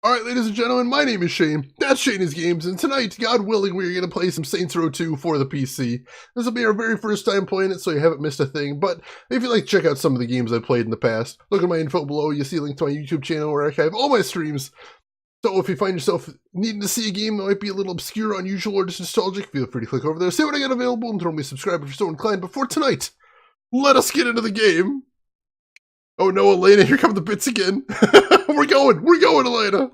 Alright, ladies and gentlemen, my name is Shane. That's Shane's Games, and tonight, God willing, we're going to play some Saints Row 2 for the PC. This will be our very first time playing it, so you haven't missed a thing, but if you'd like to check out some of the games I've played in the past, look at my info below. You see a link to my YouTube channel where I archive all my streams. So if you find yourself needing to see a game that might be a little obscure, unusual, or just nostalgic, feel free to click over there, see what I got available, and throw me a subscribe if you're so inclined. But for tonight, let us get into the game. Oh no, Elena, here come the bits again. We're going, Elena.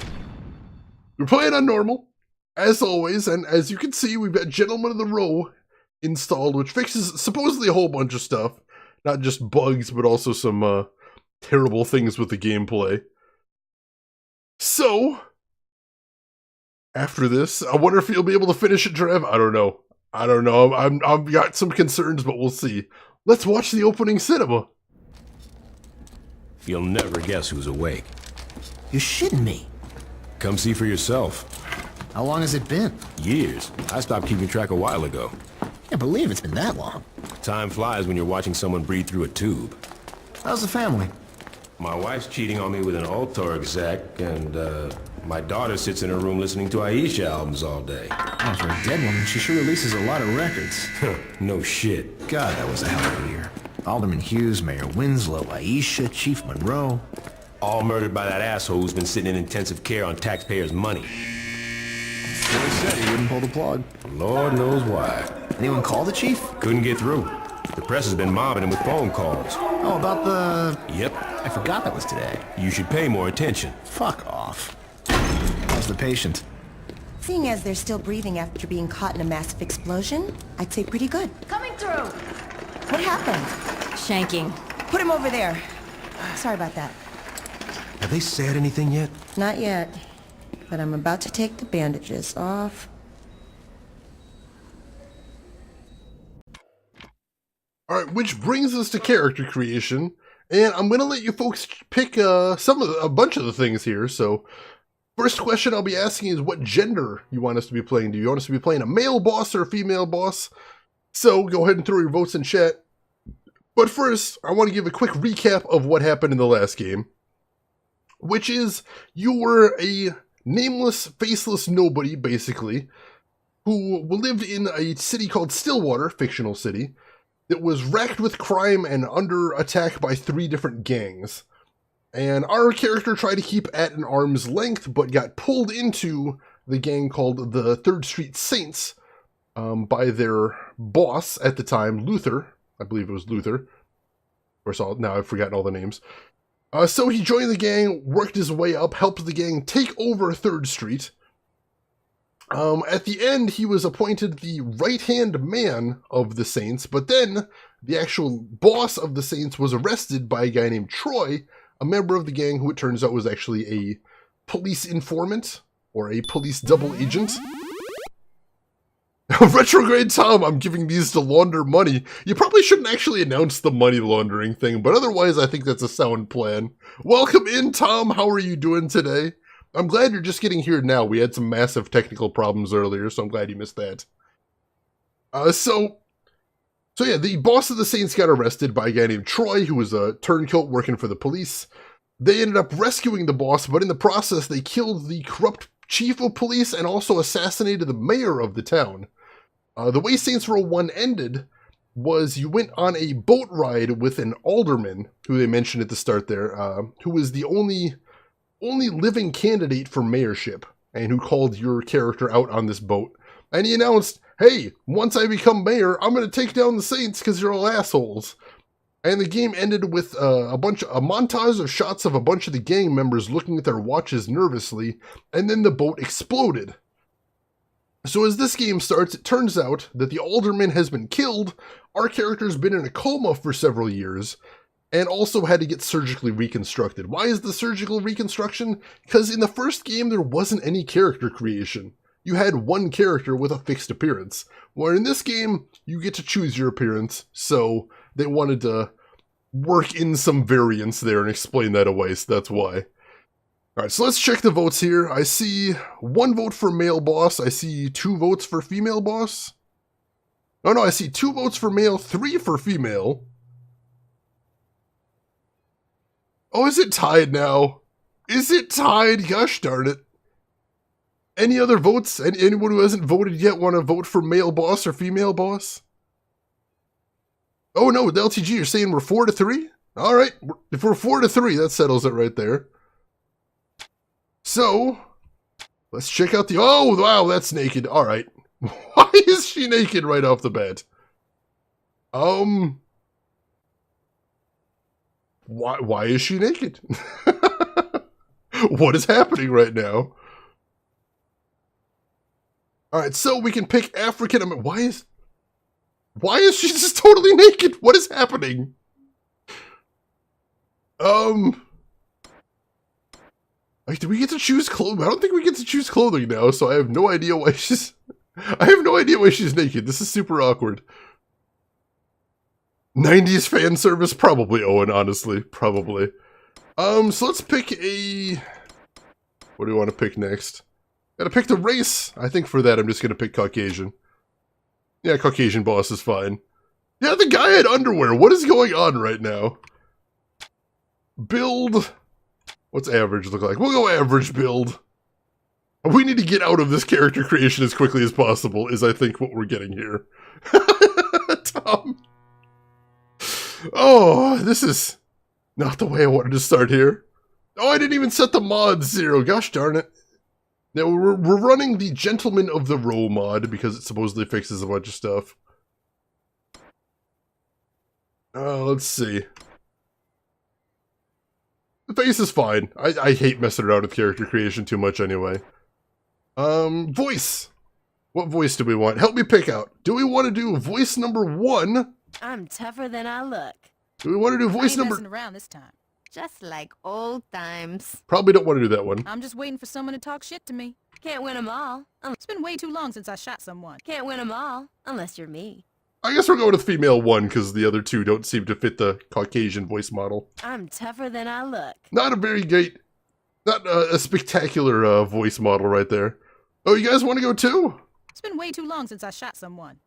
We're playing on normal, as always, and as you can see, we've got Gentlemen of the Row installed, which fixes supposedly a whole bunch of stuff. Not just bugs, but also some terrible things with the gameplay. So, after this, I wonder if you'll be able to finish it, Trev. I don't know. I've got some concerns, but we'll see. Let's watch the opening cinema. You'll never guess who's awake. You're shitting me. Come see for yourself. How long has it been? Years. I stopped keeping track a while ago. Can't believe it's been that long. Time flies when you're watching someone breathe through a tube. How's the family? My wife's cheating on me with an altar exec, and my daughter sits in her room listening to Aisha albums all day. Oh, for a dead woman, she sure releases a lot of records. No shit. God, that was a hell of a year. Alderman Hughes, Mayor Winslow, Aisha, Chief Monroe. All murdered by that asshole who's been sitting in intensive care on taxpayers' money. Billy said he wouldn't pull the plug. Lord knows why. Anyone call the chief? Couldn't get through. The press has been mobbing him with phone calls. Oh, about the... Yep. I forgot that was today. You should pay more attention. Fuck off. How's the patient? Seeing as they're still breathing after being caught in a massive explosion, I'd say pretty good. Coming through! What happened? Shanking. Put him over there. Sorry about that. Have they said anything yet? Not yet, but I'm about to take the bandages off. Alright, which brings us to character creation, and I'm going to let you folks pick a bunch of the things here. So, first question I'll be asking is what gender you want us to be playing. Do you want us to be playing a male boss or a female boss? So, go ahead and throw your votes in chat. But first, I want to give a quick recap of what happened in the last game, which is you were a nameless, faceless nobody, basically, who lived in a city called Stillwater, fictional city, that was racked with crime and under attack by 3 different gangs. And our character tried to keep at an arm's length, but got pulled into the gang called the 3rd Street Saints by their boss at the time, Luther. I believe it was Luther. Of course, now I've forgotten all the names. So he joined the gang, worked his way up, helped the gang take over 3rd Street. At the end, he was appointed the right-hand man of the Saints, but then the actual boss of the Saints was arrested by a guy named Troy, a member of the gang who it turns out was actually a police informant, or a police double agent. Retrograde Tom, I'm giving these to launder money. You probably shouldn't actually announce the money laundering thing, but otherwise I think that's a sound plan. Welcome in, Tom. How are you doing today? I'm glad you're just getting here now. We had some massive technical problems earlier, so I'm glad you missed that. So yeah, the boss of the Saints got arrested by a guy named Troy, who was a turncoat working for the police. They ended up rescuing the boss, but in the process, they killed the corrupt chief of police and also assassinated the mayor of the town. The way Saints Row 1 ended was you went on a boat ride with an alderman, who they mentioned at the start there, who was the only living candidate for mayorship, and who called your character out on this boat. And he announced, hey, once I become mayor, I'm going to take down the Saints because you're all assholes. And the game ended with a montage of shots of a bunch of the gang members looking at their watches nervously, and then the boat exploded. So as this game starts, it turns out that the alderman has been killed, our character's been in a coma for several years, and also had to get surgically reconstructed. Why is the surgical reconstruction? Because in the first game, there wasn't any character creation. You had one character with a fixed appearance. Where in this game, you get to choose your appearance, so they wanted to work in some variance there and explain that away, so that's why. Alright, so let's check the votes here. I see 1 vote for male boss. I see 2 votes for female boss. Oh no, I see 2 votes for male, 3 for female. Oh, is it tied now? Is it tied? Gosh darn it. Any other votes? Anyone who hasn't voted yet want to vote for male boss or female boss? Oh no, with LTG, you're saying we're 4-3? All right, if we're 4-3, that settles it right there. So, let's check out the... Oh, wow, that's naked. All right. Why is she naked right off the bat? Why is she naked? What is happening right now? All right, so we can pick African... Why is she just totally naked? What is happening? Like, do we get to choose clothing? I don't think we get to choose clothing now, so I have no idea why she's... I have no idea why she's naked. This is super awkward. 90s fan service? Probably, Owen, honestly. Probably. So let's pick a... What do we want to pick next? Gotta pick the race. I think for that I'm just gonna pick Caucasian. Yeah, Caucasian boss is fine. Yeah, the guy had underwear. What is going on right now? Build. What's average look like? We'll go average build. We need to get out of this character creation as quickly as possible, is I think what we're getting here. Tom. Oh, this is not the way I wanted to start here. Oh, I didn't even set the mod 0. Gosh darn it. Now, we're running the Gentleman of the Row mod because it supposedly fixes a bunch of stuff. Let's see. The face is fine. I hate messing around with character creation too much anyway. Voice. What voice do we want? Help me pick out. Do we want to do voice number 1? I'm tougher than I look. Do we want to do voice I ain't number... messing around this time. Just like old times. Probably don't want to do that one. I'm just waiting for someone to talk shit to me. Can't win 'em all. It's been way too long since I shot someone. Can't win 'em all, unless you're me. I guess we're going with female 1 because the other 2 don't seem to fit the Caucasian voice model. I'm tougher than I look. Not a very great... Not a spectacular voice model right there. Oh, you guys want to go too? It's been way too long since I shot someone.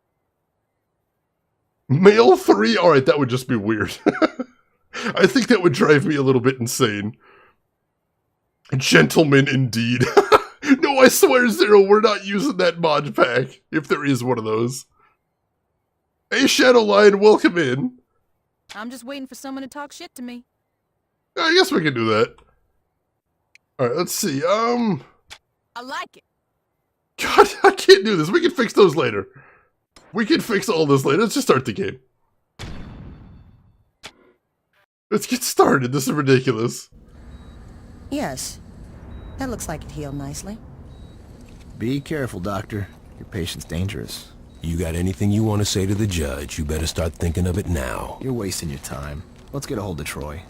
Male 3? Alright, that would just be weird. I think that would drive me a little bit insane. Gentleman indeed. No, I swear, Zero, we're not using that mod pack, if there is one of those. Hey, Shadowline, welcome in. I'm just waiting for someone to talk shit to me. I guess we can do that. Alright, let's see, I like it. God, I can't do this. We can fix those later. We can fix all this later. Let's just start the game. Let's get started. This is ridiculous. Yes. That looks like it healed nicely. Be careful, Doctor. Your patient's dangerous. You got anything you want to say to the judge, you better start thinking of it now. You're wasting your time. Let's get a hold of Troy.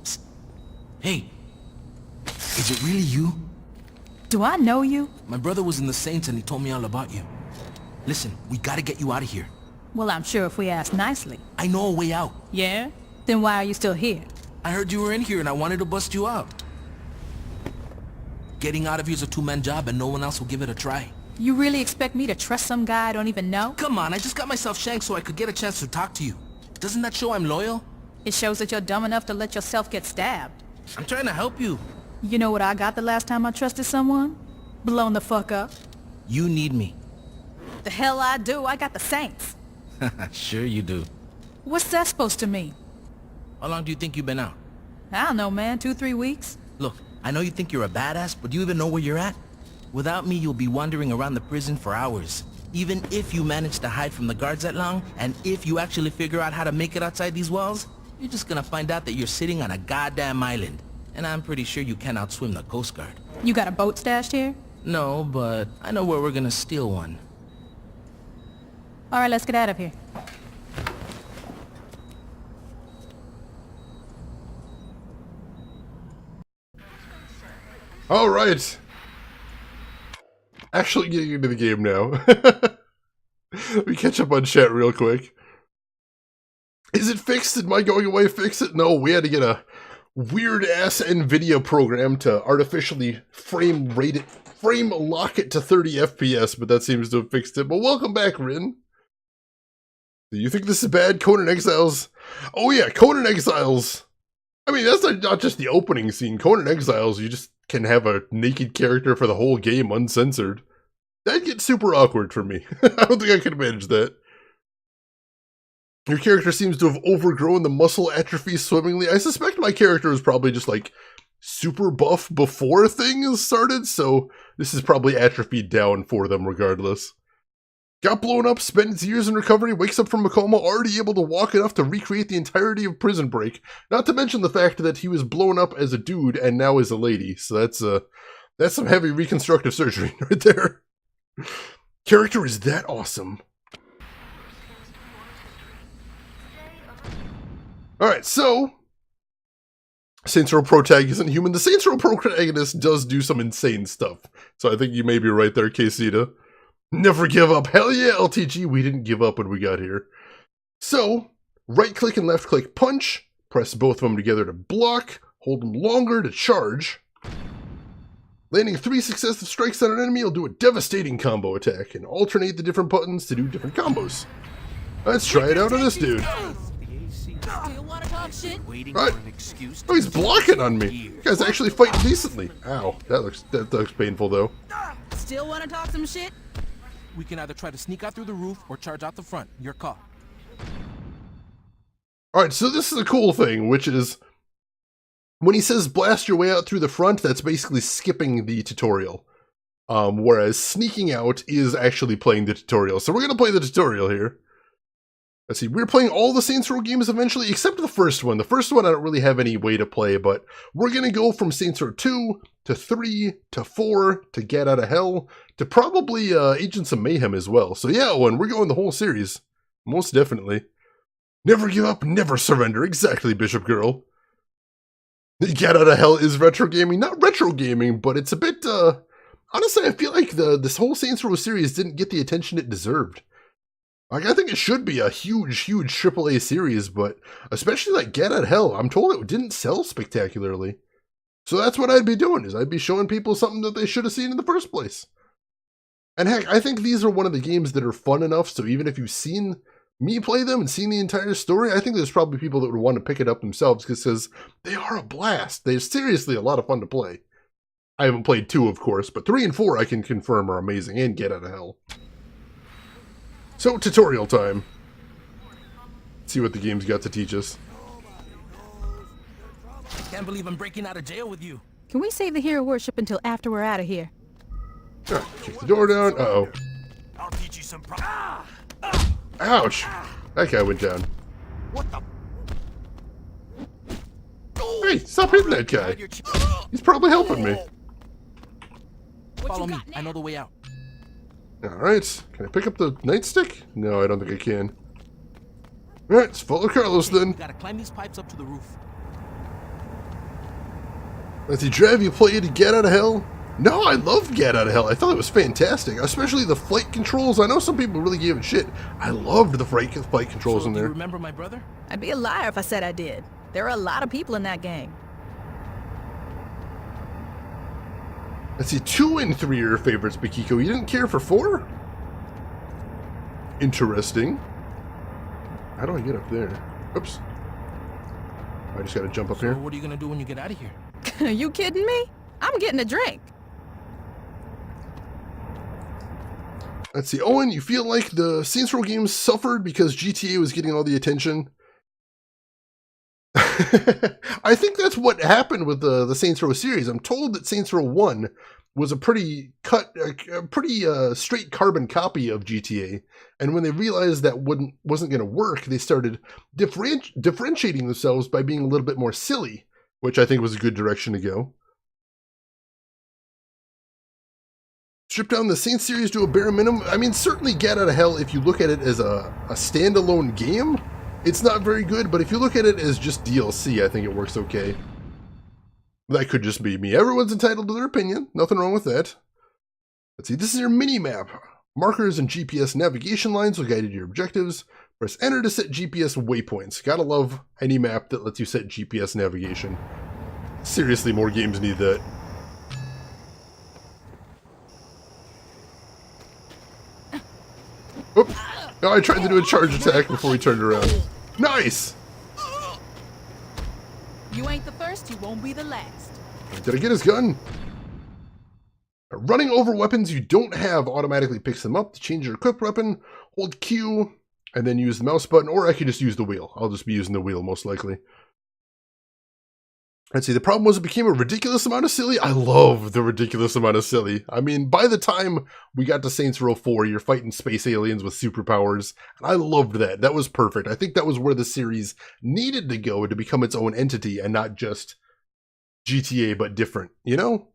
Psst. Hey, is it really you? Do I know you? My brother was in the Saints and he told me all about you. Listen, we gotta get you out of here. Well, I'm sure if we ask nicely. I know a way out. Yeah? Then why are you still here? I heard you were in here and I wanted to bust you out. Getting out of here is a two-man job and no one else will give it a try. You really expect me to trust some guy I don't even know? Come on, I just got myself shanked so I could get a chance to talk to you. Doesn't that show I'm loyal? It shows that you're dumb enough to let yourself get stabbed. I'm trying to help you. You know what I got the last time I trusted someone? Blown the fuck up. You need me. The hell I do. I got the Saints. Sure you do. What's that supposed to mean? How long do you think you've been out? I don't know, man. 2-3 weeks? Look, I know you think you're a badass, but do you even know where you're at? Without me, you'll be wandering around the prison for hours. Even if you manage to hide from the guards that long, and if you actually figure out how to make it outside these walls, you're just gonna find out that you're sitting on a goddamn island. And I'm pretty sure you can't outswim the Coast Guard. You got a boat stashed here? No, but I know where we're gonna steal one. All right, let's get out of here. All right. Actually getting into the game now. We catch up on chat real quick. Is it fixed? Did my going away fix it? No, we had to get a weird-ass NVIDIA program to artificially frame lock it to 30 FPS, but that seems to have fixed it. But welcome back, Rin. Do you think this is bad? Conan Exiles? Oh yeah, Conan Exiles I mean, that's not just the opening scene. Conan Exiles, you just can have a naked character for the whole game uncensored. That'd get super awkward for me. I don't think I could manage that. Your character seems to have overgrown the muscle atrophy swimmingly. I suspect my character was probably just like super buff before things started, so this is probably atrophied down for them regardless. Got blown up, spent its years in recovery, wakes up from a coma, already able to walk enough to recreate the entirety of Prison Break. Not to mention the fact that he was blown up as a dude and now is a lady. So that's some heavy reconstructive surgery right there. Character is that awesome. Alright, so Saints Row protagonist isn't human. The Saints Row protagonist does do some insane stuff. So I think you may be right there, Casita. Never give up. Hell yeah, LTG, we didn't give up when we got here. So, right click and left click punch. Press both of them together to block. Hold them longer to charge. Landing 3 successive strikes on an enemy will do a devastating combo attack and alternate the different buttons to do different combos. Let's try it out on this dude. Right. Oh, he's blocking on me. You guys actually fighting decently. Ow, that looks painful though. Still want to talk some shit? We can either try to sneak out through the roof or charge out the front. Your call. Alright, so this is a cool thing, which is when he says blast your way out through the front, that's basically skipping the tutorial. Whereas sneaking out is actually playing the tutorial. So we're going to play the tutorial here. Let's see, we're playing all the Saints Row games eventually, except the first one. The first one I don't really have any way to play, but we're going to go from Saints Row 2 to 3 to 4 to Get Out of Hell to probably Agents of Mayhem as well. So yeah, Owen, we're going the whole series. Most definitely. Never give up, never surrender. Exactly, Bishop Girl. Get Out of Hell is retro gaming. Not retro gaming, but it's a bit, honestly, I feel like this whole Saints Row series didn't get the attention it deserved. Like, I think it should be a huge, huge AAA series, but especially like Get Out of Hell, I'm told it didn't sell spectacularly. So that's what I'd be doing, is I'd be showing people something that they should have seen in the first place. And heck, I think these are one of the games that are fun enough, so even if you've seen me play them and seen the entire story, I think there's probably people that would want to pick it up themselves because they are a blast. They're seriously a lot of fun to play. I haven't played 2, of course, but 3 and 4 I can confirm are amazing, and Get Out of Hell. So, tutorial time. Let's see what the game's got to teach us. Can't believe I'm breaking out of jail with you. Can we save the hero worship until after we're out of here? Alright, kick the door down. Uh-oh. I'll teach you some Ouch! That guy went down. What the? Hey, stop hitting that guy. He's probably helping me. Follow me. I know the way out. Alright, can I pick up the nightstick? No, I don't think I can. Alright, let's follow Carlos then. You gotta climb these pipes up to the roof. Let's see, Trev, you played Get Out of Hell? No, I love Get Out of Hell. I thought it was fantastic, especially the flight controls. I know some people really gave it shit. I loved the flight controls in Do there. you remember my brother? I'd be a liar if I said I did. There are a lot of people in that gang. Let's see, 2 and 3 are your favorites, Bakiko. You didn't care for 4? Interesting. How do I get up there? Oops. I just gotta jump up So here. what are you gonna do when you get out of here? Are you kidding me? I'm getting a drink. Let's see, Owen, you feel like the Saints Row games suffered because GTA was getting all the attention? I think that's what happened with the Saints Row series. I'm told that Saints Row 1 was a pretty straight carbon copy of GTA, and when they realized that wasn't going to work, they started differentiating themselves by being a little bit more silly, which I think was a good direction to go. Strip down the Saints series to a bare minimum. I mean, certainly Get Out of Hell, if you look at it as a standalone game, it's not very good, but if you look at it as just DLC, I think it works okay. That could just be me. Everyone's entitled to their opinion. Nothing wrong with that. Let's see, this is your mini-map. Markers and GPS navigation lines will guide you to your objectives. Press enter to set GPS waypoints. Gotta love any map that lets you set GPS navigation. Seriously, more games need that. Oop. No, I tried to do a charge attack before he turned around. Nice! you ain't the first, you won't be the last. Did I get his gun? Running over weapons you don't have automatically picks them up. To change your equipped weapon, hold Q, and then use the mouse button, or I could just use the wheel. I'll just be using the wheel most likely. Let's see, the problem was it became a ridiculous amount of silly. I love the ridiculous amount of silly. I mean, by the time we got to Saints Row 4, you're fighting space aliens with superpowers, and I loved that. That was perfect. I think that was where the series needed to go to become its own entity and not just GTA, but different, you know?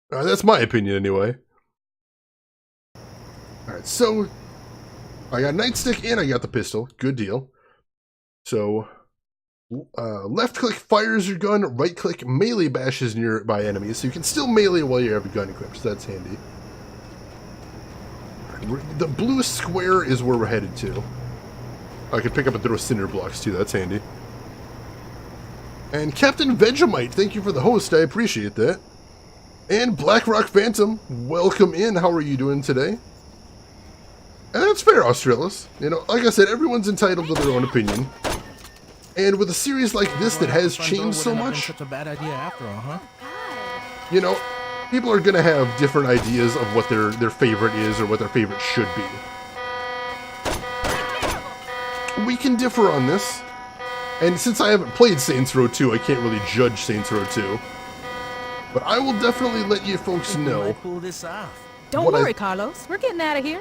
That's my opinion anyway. Alright, so I got nightstick and I got the pistol. Good deal. So left click fires your gun, right click melee bashes nearby enemies, so you can still melee while you have your gun equipped, so that's handy. The blue square is where we're headed to. I can pick up and throw cinder blocks too, that's handy. And Captain Vegemite, thank you for the host, I appreciate that. And Blackrock Phantom, welcome in, how are you doing today? And that's fair, Australis. You know, like I said, everyone's entitled to their own opinion. And with a series like this that has changed so much, Such a bad idea after all, huh? you know, people are going to have different ideas of what their favorite is or what their favorite should be. We can differ on this. And since I haven't played Saints Row 2, I can't really judge Saints Row 2. But I will definitely let you folks know Pull this off. Don't What I- worry, Carlos. We're getting out of here.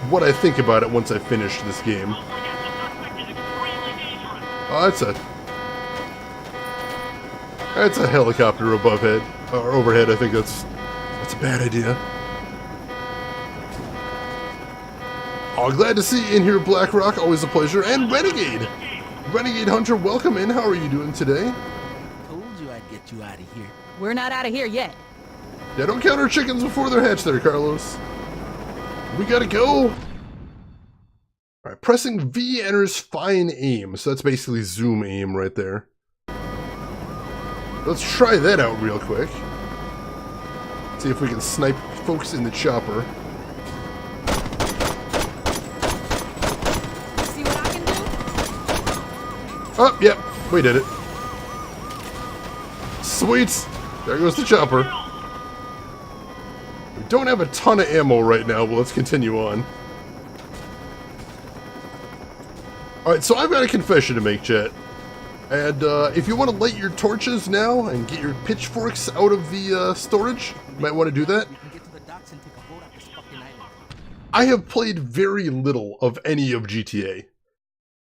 what I think about it once I finish this game. Oh, that's a helicopter above head, or overhead. I think that's a bad idea. Oh, glad to see you in here, Blackrock. Always a pleasure. And Renegade, Renegade Hunter, welcome in. How are you doing today? Told you I'd get you out of here. We're not out of here yet. Yeah, don't count our chickens before they're hatched, there, Carlos. We gotta go. All right, pressing V enters fine aim. So that's basically zoom aim right there. Let's try that out real quick. See if we can snipe folks in the chopper. See what I can do? Oh, yep, we did it. Sweet. There goes the chopper. We don't have a ton of ammo right now, but let's continue on. Alright, so I've got a confession to make, chat. And if you want to light your torches now and get your pitchforks out of the storage, you might want to do that. We can get to the docks and take a boat off this fucking island. I have played very little of any of GTA.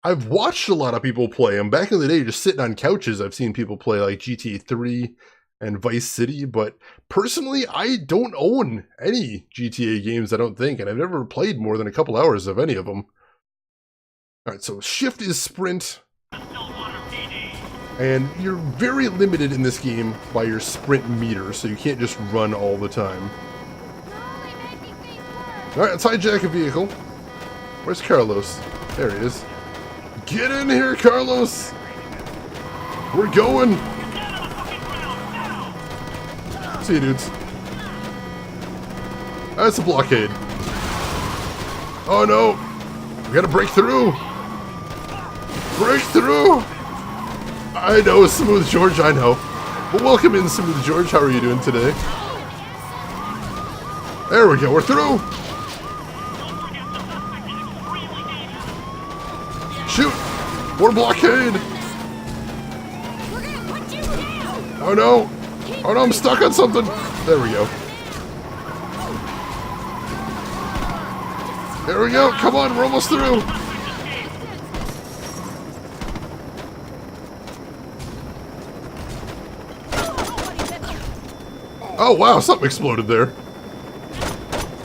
I've watched a lot of people play them. Back in the day, just sitting on couches, I've seen people play like GTA 3 and Vice City, but personally, I don't own any GTA games, I don't think, and I've never played more than a couple hours of any of them. Alright, so shift is sprint. And you're very limited in this game by your sprint meter, so you can't just run all the time. Alright, let's hijack a vehicle. Where's Carlos? There he is. Get in here, Carlos! We're going! See you, dudes. That's a blockade. Oh no! We gotta break through! Break through! I know, Smooth George, I know. But welcome in, Smooth George. How are you doing today? There we go, we're through! Shoot! More blockade! Oh no! Oh no, I'm stuck on something! There we go. There we go, come on, we're almost through! Oh wow, something exploded there.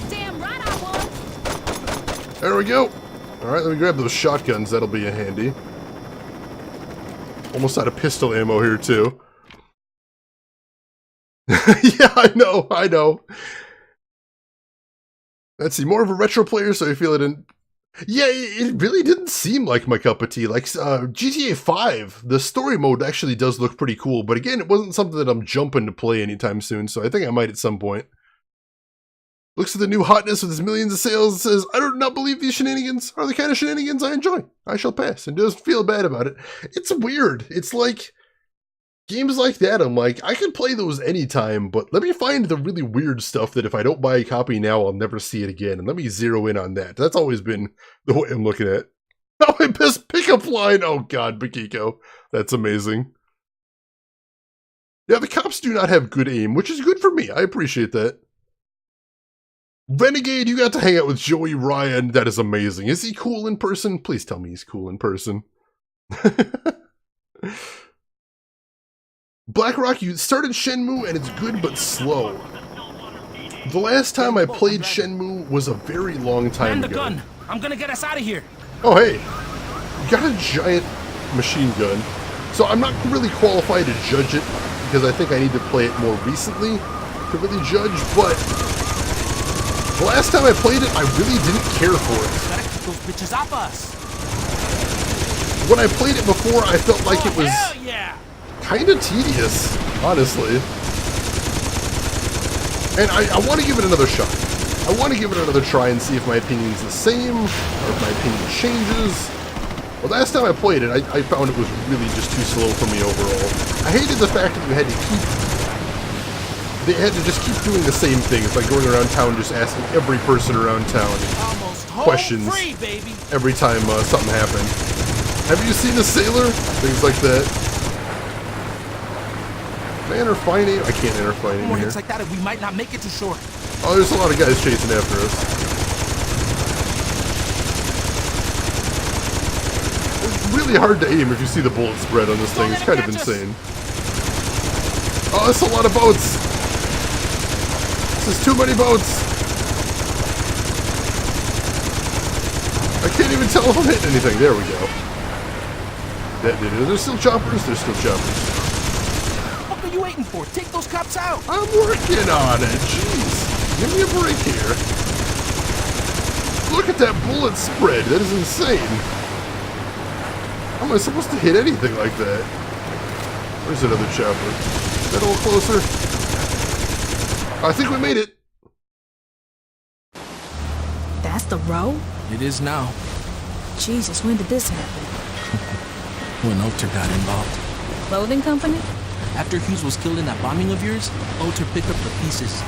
Damn right I was. There we go. Alright, let me grab those shotguns, that'll be handy. Almost out of pistol ammo here too. Yeah, I know. Let's see, more of a retro player, so I feel it in... Yeah, it really didn't seem like my cup of tea. Like, GTA 5, the story mode actually does look pretty cool, but again, it wasn't something that I'm jumping to play anytime soon, so I think I might at some point. Looks at the new hotness with his millions of sales and says, I do not believe these shenanigans are the kind of shenanigans I enjoy. I shall pass, and doesn't feel bad about it. It's weird. It's like, games like that, I'm like, I can play those anytime, but let me find the really weird stuff that if I don't buy a copy now, I'll never see it again. And let me zero in on that. That's always been the way I'm looking at. Oh, my best pickup line! Oh god, Bakiko. That's amazing. Yeah, the cops do not have good aim, which is good for me. I appreciate that. Renegade, you got to hang out with Joey Ryan. That is amazing. Is he cool in person? Please tell me he's cool in person. BlackRock, you started Shenmue and it's good but slow. The last time I played Shenmue was a very long time ago. gun! I'm gonna get us out of here! Oh hey, you got a giant machine gun. So I'm not really qualified to judge it because I think I need to play it more recently to really judge, but the last time I played it, I really didn't care for it. Gotta keep those bitches off us! When I played it before, I felt like it was Hell yeah! kind of tedious, honestly. And I want to give it another shot. I want to give it another try and see if my opinion is the same, or if my opinion changes. Well, last time I played it, I found it was really just too slow for me overall. I hated the fact that they had to just keep doing the same things, like going around town just asking every person around town questions every time something happened. Have you seen a sailor? Things like that. Can I enter fine aim? I can't enter fine aim More here. hits like that and we might not make it to shore. Oh, there's a lot of guys chasing after us. It's really hard to aim if you see the bullet spread on this thing. It's kind of insane. Oh, that's a lot of boats. This is too many boats. I can't even tell if I'm hitting anything. There we go. That did it. There's still choppers. There's still choppers. What are you waiting for? Take those cops out! I'm working on it. Jeez. Give me a break here. Look at that bullet spread. That is insane. How am I supposed to hit anything like that? Where's another chopper? Is that a little closer? I think we made it. That's the row? It is now. Jesus, when did this happen? When Oter got involved. Clothing company? After Hughes was killed in that bombing of yours, Oter picked up the pieces.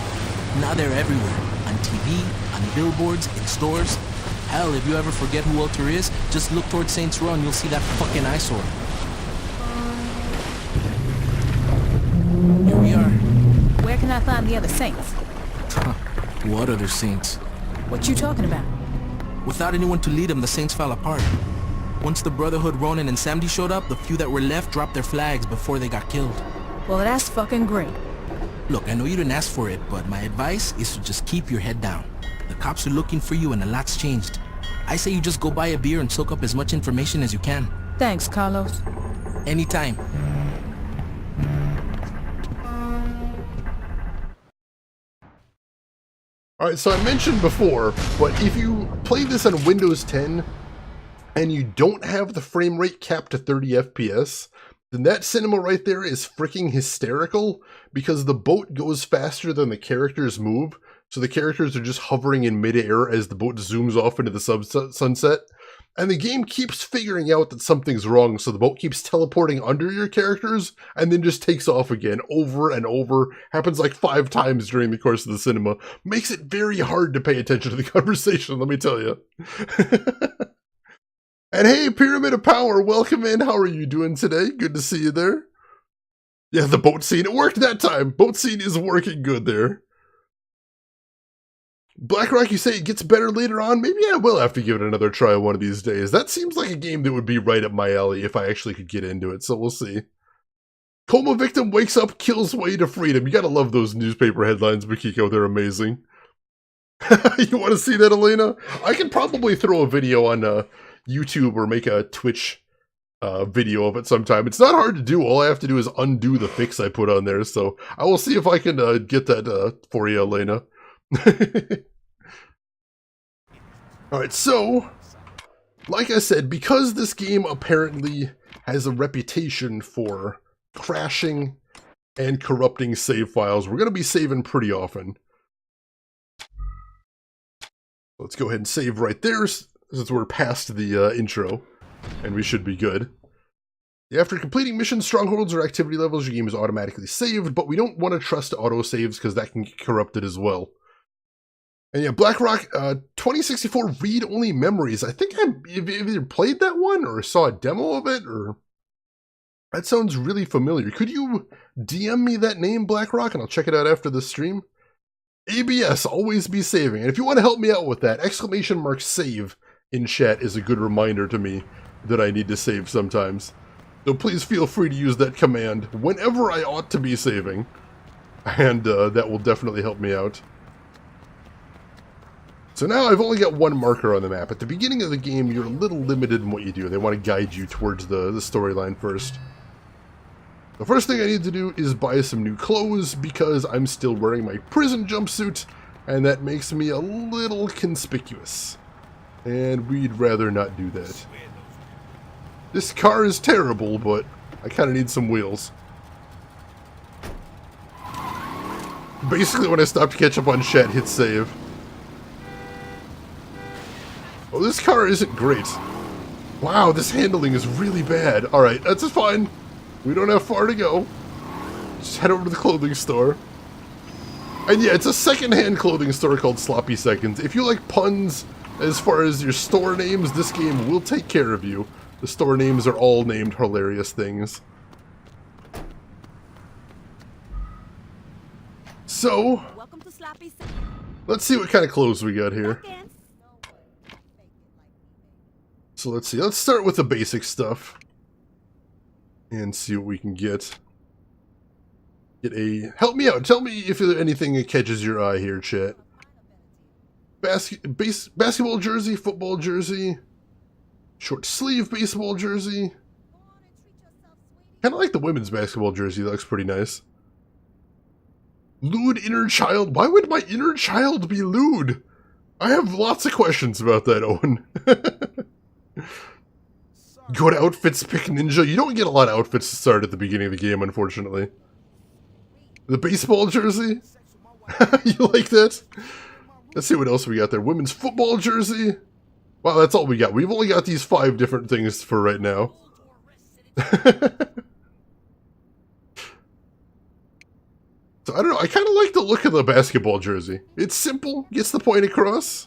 Now they're everywhere. On TV, on billboards, in stores. Hell, if you ever forget who Oter is, just look towards Saints Row and you'll see that fucking eyesore. Here we are. Where can I find the other saints? What other saints? What you talking about? Without anyone to lead them, the Saints fell apart. Once the Brotherhood, Ronin, and Samedi showed up, the few that were left dropped their flags before they got killed. Well, that's fucking great. Look, I know you didn't ask for it, but my advice is to just keep your head down. The cops are looking for you and a lot's changed. I say you just go buy a beer and soak up as much information as you can. Thanks, Carlos. Anytime. Alright, so I mentioned before, but if you play this on Windows 10 and you don't have the frame rate capped to 30 FPS, then that cinema right there is freaking hysterical because the boat goes faster than the characters move. So the characters are just hovering in midair as the boat zooms off into the sunset. And the game keeps figuring out that something's wrong, so the boat keeps teleporting under your characters and then just takes off again over and over. Happens like 5 times during the course of the cinema. Makes it very hard to pay attention to the conversation, let me tell you. And hey, Pyramid of Power, welcome in. How are you doing today? Good to see you there. Yeah, the boat scene, it worked that time. Boat scene is working good there. BlackRock, you say it gets better later on? Maybe I will have to give it another try one of these days. That seems like a game that would be right up my alley if I actually could get into it, so we'll see. Coma victim wakes up, kills way to freedom. You gotta love those newspaper headlines, Makiko. They're amazing. You want to see that, Elena? I can probably throw a video on YouTube or make a Twitch video of it sometime. It's not hard to do. All I have to do is undo the fix I put on there, so I will see if I can get that for you, Elena. Alright, so, like I said, because this game apparently has a reputation for crashing and corrupting save files, we're going to be saving pretty often. Let's go ahead and save right there, since we're past the intro, and we should be good. After completing mission strongholds or activity levels, your game is automatically saved, but we don't want to trust autosaves because that can get corrupted as well. And yeah, BlackRock 2064 read-only memories. I think I've either played that one or saw a demo of it, or that sounds really familiar. Could you DM me that name, BlackRock, and I'll check it out after the stream? ABS, always be saving. And if you want to help me out with that, !save in chat is a good reminder to me that I need to save sometimes. So please feel free to use that command whenever I ought to be saving. And that will definitely help me out. So now I've only got one marker on the map. At the beginning of the game, you're a little limited in what you do. They want to guide you towards the storyline first. The first thing I need to do is buy some new clothes because I'm still wearing my prison jumpsuit, and that makes me a little conspicuous. And we'd rather not do that. This car is terrible, but I kind of need some wheels. Basically, when I stop to catch up on chat, hit save. Oh, this car isn't great. Wow, this handling is really bad. Alright, that's fine. We don't have far to go. Just head over to the clothing store. And yeah, it's a second-hand clothing store called Sloppy Seconds. If you like puns as far as your store names, this game will take care of you. The store names are all named hilarious things. So, Welcome to Sloppy let's see what kind of clothes we got here. So let's see, let's start with the basic stuff. And see what we can get. Help me out, tell me if there's anything that catches your eye here, chat. Basketball jersey, football jersey, short sleeve baseball jersey. Kind of like the women's basketball jersey, that looks pretty nice. Lewd inner child, why would my inner child be lewd? I have lots of questions about that, Owen. Good outfits, pick ninja. You don't get a lot of outfits to start at the beginning of the game, unfortunately. The baseball jersey? You like that? Let's see what else we got there. Women's football jersey? Wow, that's all we got. We've only got these 5 different things for right now. So, I don't know. I kind of like the look of the basketball jersey. It's simple, gets the point across.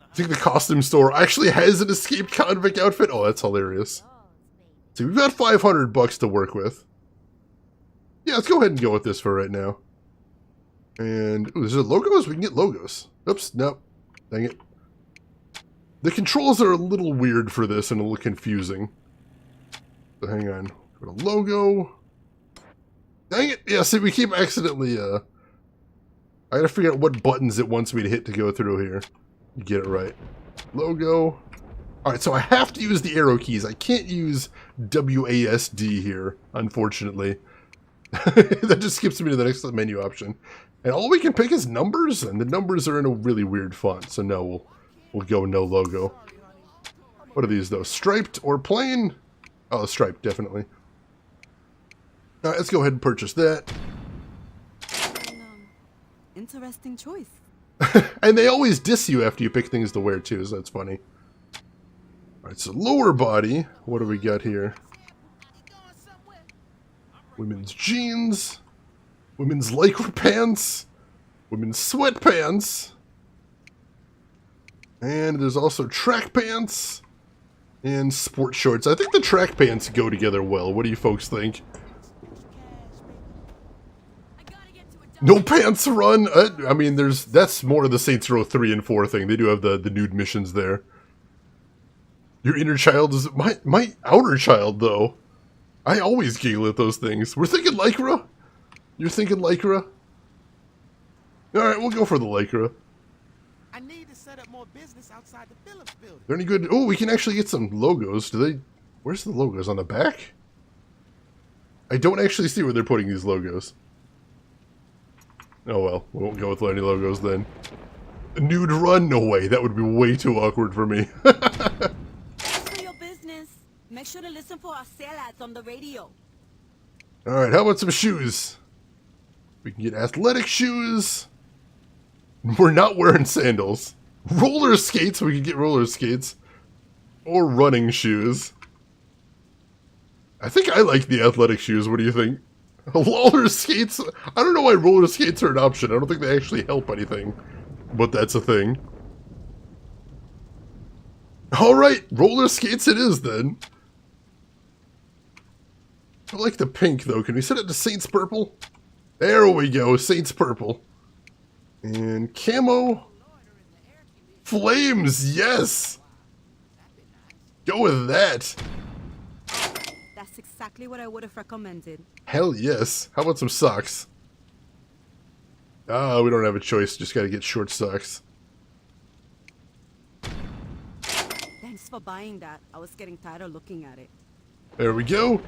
I think the costume store actually has an escaped convict outfit. Oh, that's hilarious. So we've got 500 bucks to work with. Yeah, let's go ahead and go with this for right now. And, ooh, is there logos? We can get logos. Oops, nope. Dang it. The controls are a little weird for this and a little confusing. So hang on. Go to logo. Dang it. Yeah, see, we keep accidentally, I gotta figure out what buttons it wants me to hit to go through here. You get it right. Logo. Alright, so I have to use the arrow keys. I can't use WASD here, unfortunately. That just skips me to the next menu option. And all we can pick is numbers, and the numbers are in a really weird font, so no, we'll go no logo. What are these, though? Striped or plain? Oh, striped, definitely. Alright, let's go ahead and purchase that. Interesting choice. And they always diss you after you pick things to wear, too, so that's funny. Alright, so lower body. What do we got here? Women's jeans. Women's lycra pants. Women's sweatpants. And there's also track pants. And sport shorts. I think the track pants go together well. What do you folks think? No pants run. I mean, that's more of the Saints Row 3 and 4 thing. They do have the nude missions there. Your inner child is my outer child, though. I always giggle at those things. We're thinking lycra. You're thinking lycra. All right, we'll go for the lycra. I need to set up more business outside the Phillips building. They're any good? Oh, we can actually get some logos. Do they? Where's the logos on the back? I don't actually see where they're putting these logos. Oh well, we won't go with any logos then. Nude run? No way. That would be way too awkward for me. For your business, make sure to listen for our sale ads on the radio. Alright, how about some shoes? We can get athletic shoes. We're not wearing sandals. Roller skates, we can get roller skates. Or running shoes. I think I like the athletic shoes. What do you think? Roller skates? I don't know why roller skates are an option. I don't think they actually help anything. But that's a thing. Alright, roller skates it is then. I like the pink though. Can we set it to Saints Purple? There we go, Saints Purple. And camo. Flames, yes! Go with that. That's exactly what I would have recommended. Hell yes. How about some socks? Ah, we don't have a choice. Just gotta get short socks. Thanks for buying that. I was getting tired of looking at it. There we go.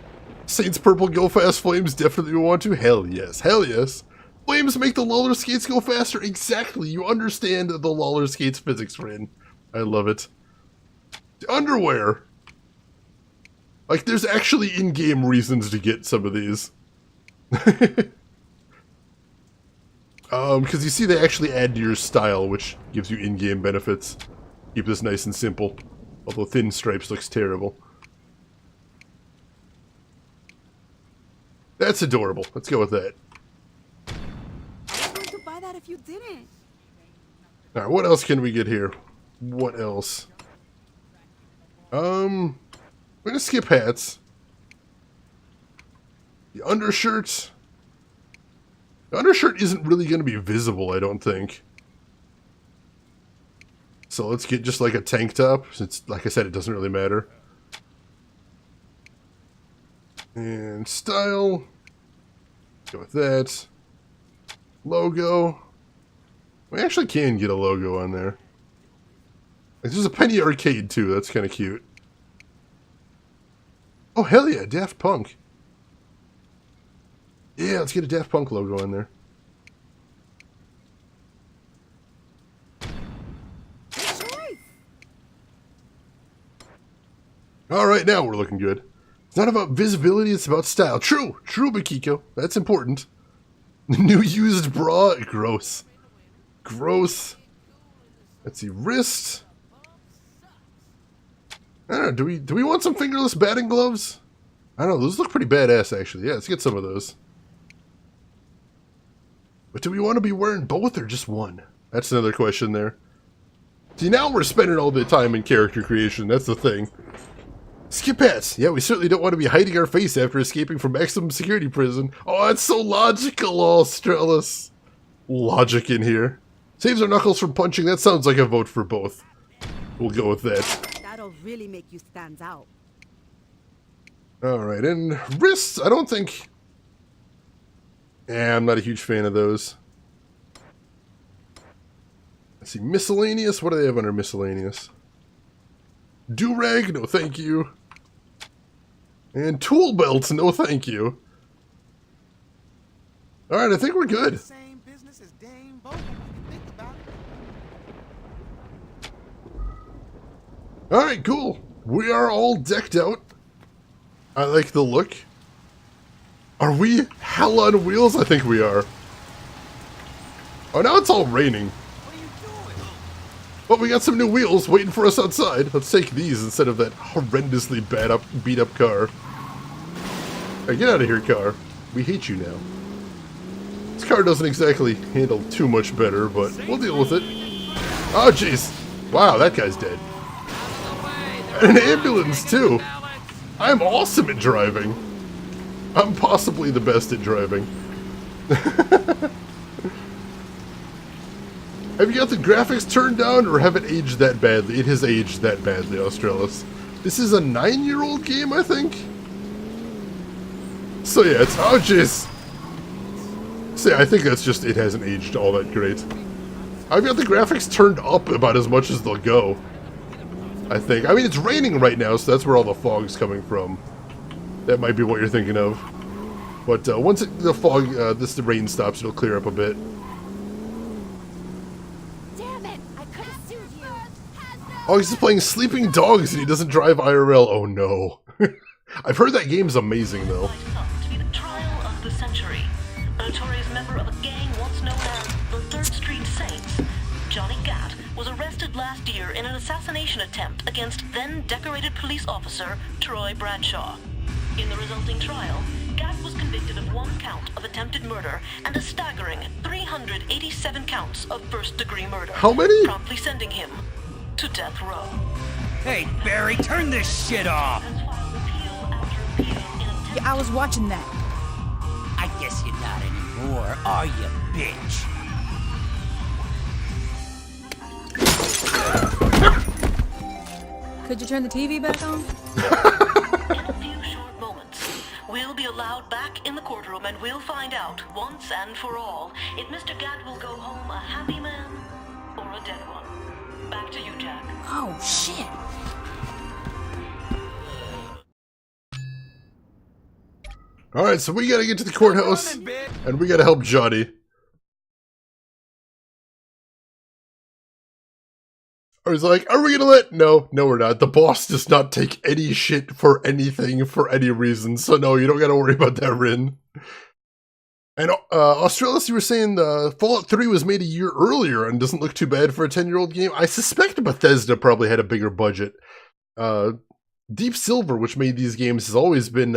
Saints Purple go fast. Flames definitely want to. Hell yes. Hell yes. Flames make the roller skates go faster. Exactly. You understand the roller skates physics, friend. I love it. The underwear. Like, there's actually in-game reasons to get some of these. Because you see they actually add to your style, which gives you in-game benefits. Keep this nice and simple. Although Thin Stripes looks terrible. That's adorable. Let's go with that. I was going to buy that if you didn't. Alright, what else can we get here? What else? We're gonna skip hats. The undershirt. The undershirt isn't really gonna be visible, I don't think. So let's get just like a tank top, since, like I said, it doesn't really matter. And style. Go with that. Logo. We actually can get a logo on there. There's a Penny Arcade too, that's kind of cute. Oh hell yeah, Daft Punk. Yeah, let's get a Daft Punk logo on there. Alright, now we're looking good. It's not about visibility, it's about style. True, true, Bakiko. That's important. New used bra, gross. Gross. Let's see, wrist. I don't know, do we want some fingerless batting gloves? I don't know, those look pretty badass actually. Yeah, let's get some of those. But do we want to be wearing both or just one? That's another question there. See, now we're spending all the time in character creation, that's the thing. Skip hats. Yeah, we certainly don't want to be hiding our face after escaping from maximum security prison. Oh, that's so logical, Australis. Logic in here. Saves our knuckles from punching. That sounds like a vote for both. We'll go with that. That'll really make you stand out. Alright, and wrists, I don't think... I'm not a huge fan of those. Let's see, miscellaneous? What do they have under miscellaneous? Do-rag? No thank you. And tool belt? No thank you. Alright, I think we're good. Same business as Dame Bogle when you think about it. Alright, cool. We are all decked out. I like the look. Are we hell on wheels? I think we are. Oh, now it's all raining. What are you doing? But we got some new wheels waiting for us outside. Let's take these instead of that horrendously beat up car. Hey, get out of here, car. We hate you now. This car doesn't exactly handle too much better, but we'll deal with it. Oh, jeez. Wow, that guy's dead. And an ambulance, too. I'm awesome at driving. I'm possibly the best at driving. Have you got the graphics turned down, or have it aged that badly? It has aged that badly, Australis. This is a 9-year-old game, I think? So yeah, it's... Oh, jeez. So yeah, I think that's just... It hasn't aged all that great. I've got the graphics turned up about as much as they'll go. I think. I mean, it's raining right now, so that's where all the fog's coming from. That might be what you're thinking of. But once the rain stops, it'll clear up a bit. Damn it! I could have sued you. Oh, he's just playing Sleeping Dogs and he doesn't drive IRL. Oh no. I've heard that game's amazing though. To be the trial of the century. A notorious member of a gang once known as the 3rd Street Saints, Johnny Gatt, was arrested last year in an assassination attempt against then decorated police officer Troy Bradshaw. In the resulting trial, Gat was convicted of 1 count of attempted murder and a staggering 387 counts of first-degree murder. How many? Promptly sending him to death row. Hey, Barry, turn this shit off! Yeah, I was watching that. I guess you're not anymore, are you, bitch? Could you turn the TV back on? In a few short moments, we'll be allowed back in the courtroom and we'll find out, once and for all, if Mr. Gat will go home a happy man or a dead one. Back to you, Jack. Oh, shit. Alright, so we gotta get to the courthouse, and we gotta help Johnny. I was like, are we gonna let... No, we're not. The boss does not take any shit for anything, for any reason, so no, you don't gotta worry about that, Rin. And, Australis, you were saying Fallout 3 was made a year earlier and doesn't look too bad for a 10-year-old game. I suspect Bethesda probably had a bigger budget. Deep Silver, which made these games, has always been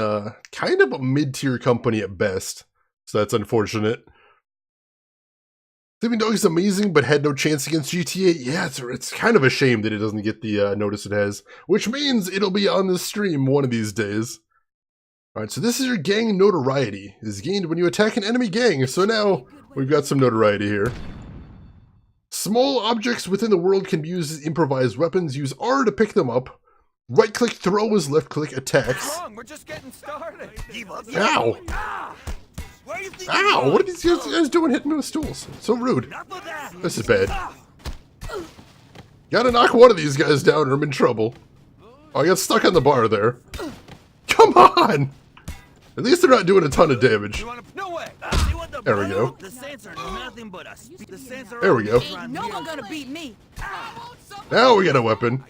kind of a mid-tier company at best. So that's unfortunate. Sleeping Dogs is amazing, but had no chance against GTA. Yeah, it's kind of a shame that it doesn't get the notice it has. Which means it'll be on the stream one of these days. Alright, so this is your gang notoriety. It is gained when you attack an enemy gang. So now, we've got some notoriety here. Small objects within the world can be used as improvised weapons. Use R to pick them up. Right-click throw is left-click attacks. We're just getting started. Ow! Ow! What are these guys doing hitting me with stools? So rude. This is bad. Gotta knock one of these guys down or I'm in trouble. Oh, I got stuck on the bar there. Come on! At least they're not doing a ton of damage. There we go. There we go. No one gonna beat me. Now we got a weapon.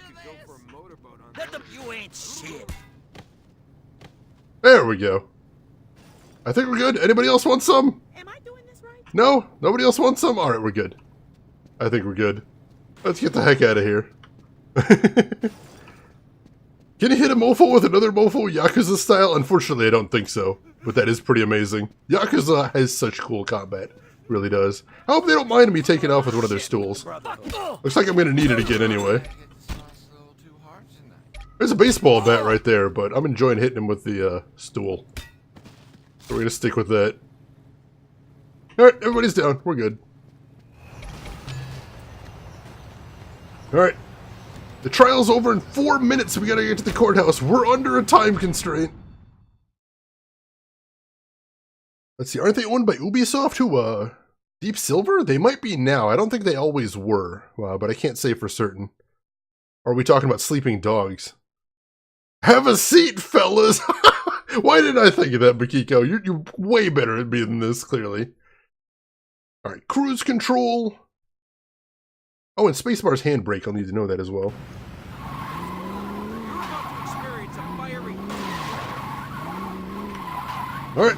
You ain't shit. There we go. I think we're good. Anybody else want some? Am I doing this right? No? Nobody else wants some? Alright, we're good. I think we're good. Let's get the heck out of here. Can you hit a mofo with another mofo Yakuza style? Unfortunately, I don't think so. But that is pretty amazing. Yakuza has such cool combat. Really does. I hope they don't mind me taking off with one of their stools. Looks like I'm going to need it again anyway. There's a baseball bat right there, but I'm enjoying hitting him with the stool. So we're going to stick with that. Alright, everybody's down. We're good. Alright. The trial's over in 4 minutes, so we gotta get to the courthouse. We're under a time constraint. Let's see, aren't they owned by Ubisoft, who, Deep Silver? They might be now. I don't think they always were, but I can't say for certain. Or are we talking about Sleeping Dogs? Have a seat, fellas! Why didn't I think of that, Bakiko? You're way better at me than this, clearly. Alright, cruise control. Oh, and spacebar's handbrake. I'll need to know that as well. Alright.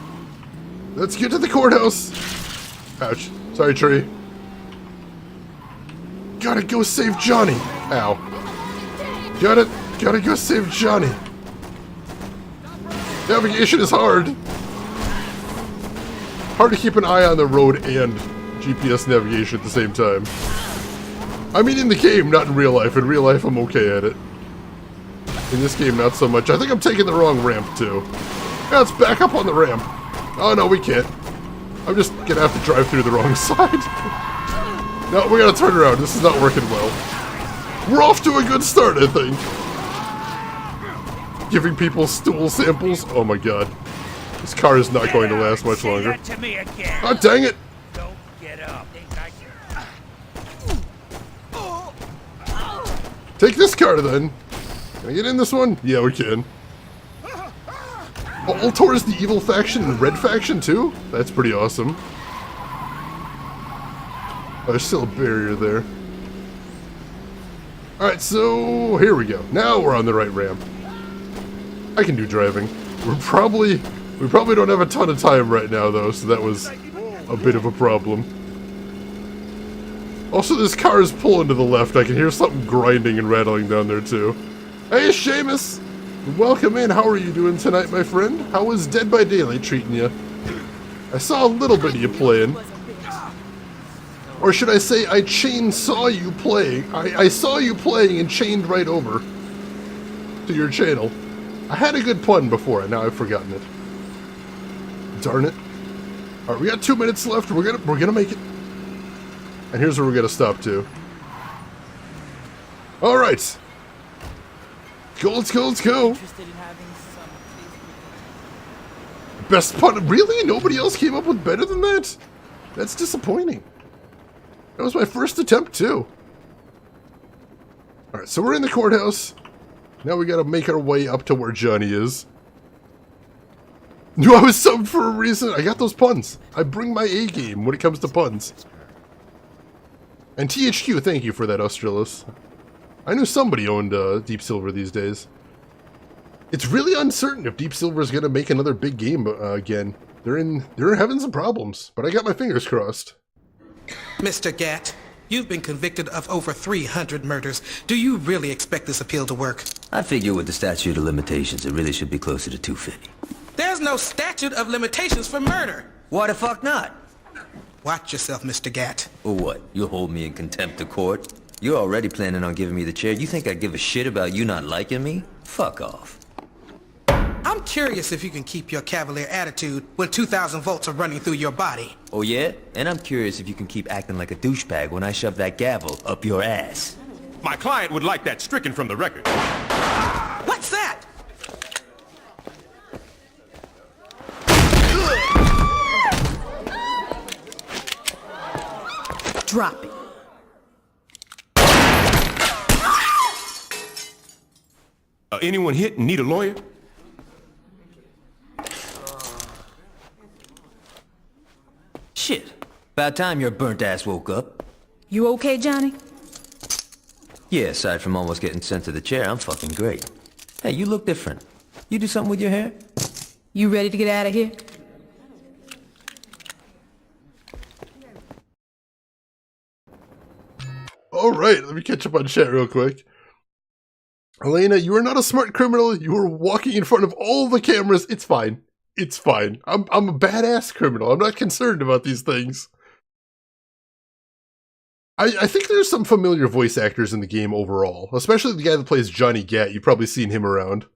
Let's get to the courthouse. Ouch. Sorry, tree. Gotta go save Johnny. Ow. Gotta go save Johnny. Navigation is hard. Hard to keep an eye on the road and GPS navigation at the same time. I mean in the game, not in real life. In real life, I'm okay at it. In this game, not so much. I think I'm taking the wrong ramp, too. Yeah, let's back up on the ramp. Oh, no, we can't. I'm just gonna have to drive through the wrong side. No, we gotta turn around. This is not working well. We're off to a good start, I think. Giving people stool samples. Oh, my God. This car is not going to last much longer. Oh, dang it. Don't get up. Take this car, then. Can I get in this one? Yeah, we can. Oh, Ultor is the evil faction and red faction, too? That's pretty awesome. Oh, there's still a barrier there. Alright, so here we go. Now we're on the right ramp. I can do driving. We probably don't have a ton of time right now, though, so that was a bit of a problem. Also, this car is pulling to the left. I can hear something grinding and rattling down there, too. Hey, Seamus! Welcome in. How are you doing tonight, my friend? How was Dead by Daylight treating you? I saw a little bit of you playing. Or should I say, I saw you playing. I saw you playing and chained right over to your channel. I had a good pun before, and now I've forgotten it. Darn it. Alright, we got 2 minutes left. We're gonna make it. And here's where we're gonna stop too. Alright. Let's go. Best pun. Really? Nobody else came up with better than that? That's disappointing. That was my first attempt too. Alright, so we're in the courthouse. Now we gotta make our way up to where Johnny is. Knew I was subbed for a reason. I got those puns. I bring my A game when it comes to puns. And THQ, thank you for that, Australis. I knew somebody owned Deep Silver these days. It's really uncertain if Deep Silver is going to make another big game again. They're having some problems, but I got my fingers crossed. Mr. Gatt, you've been convicted of over 300 murders. Do you really expect this appeal to work? I figure with the statute of limitations, it really should be closer to 250. There's no statute of limitations for murder. Why the fuck not? Watch yourself, Mr. Gatt. Or what? You'll hold me in contempt of court? You're already planning on giving me the chair. You think I give a shit about you not liking me? Fuck off. I'm curious if you can keep your cavalier attitude when 2,000 volts are running through your body. Oh yeah? And I'm curious if you can keep acting like a douchebag when I shove that gavel up your ass. My client would like that stricken from the record. What's that? Drop it. Anyone hit and need a lawyer? Shit. About time your burnt ass woke up. You okay, Johnny? Yeah, aside from almost getting sent to the chair, I'm fucking great. Hey, you look different. You do something with your hair? You ready to get out of here? Alright, let me catch up on chat real quick. Elena, you are not a smart criminal. You are walking in front of all the cameras. It's fine. It's fine. I'm a badass criminal. I'm not concerned about these things. I think there's some familiar voice actors in the game overall. Especially the guy that plays Johnny Gatt. You've probably seen him around.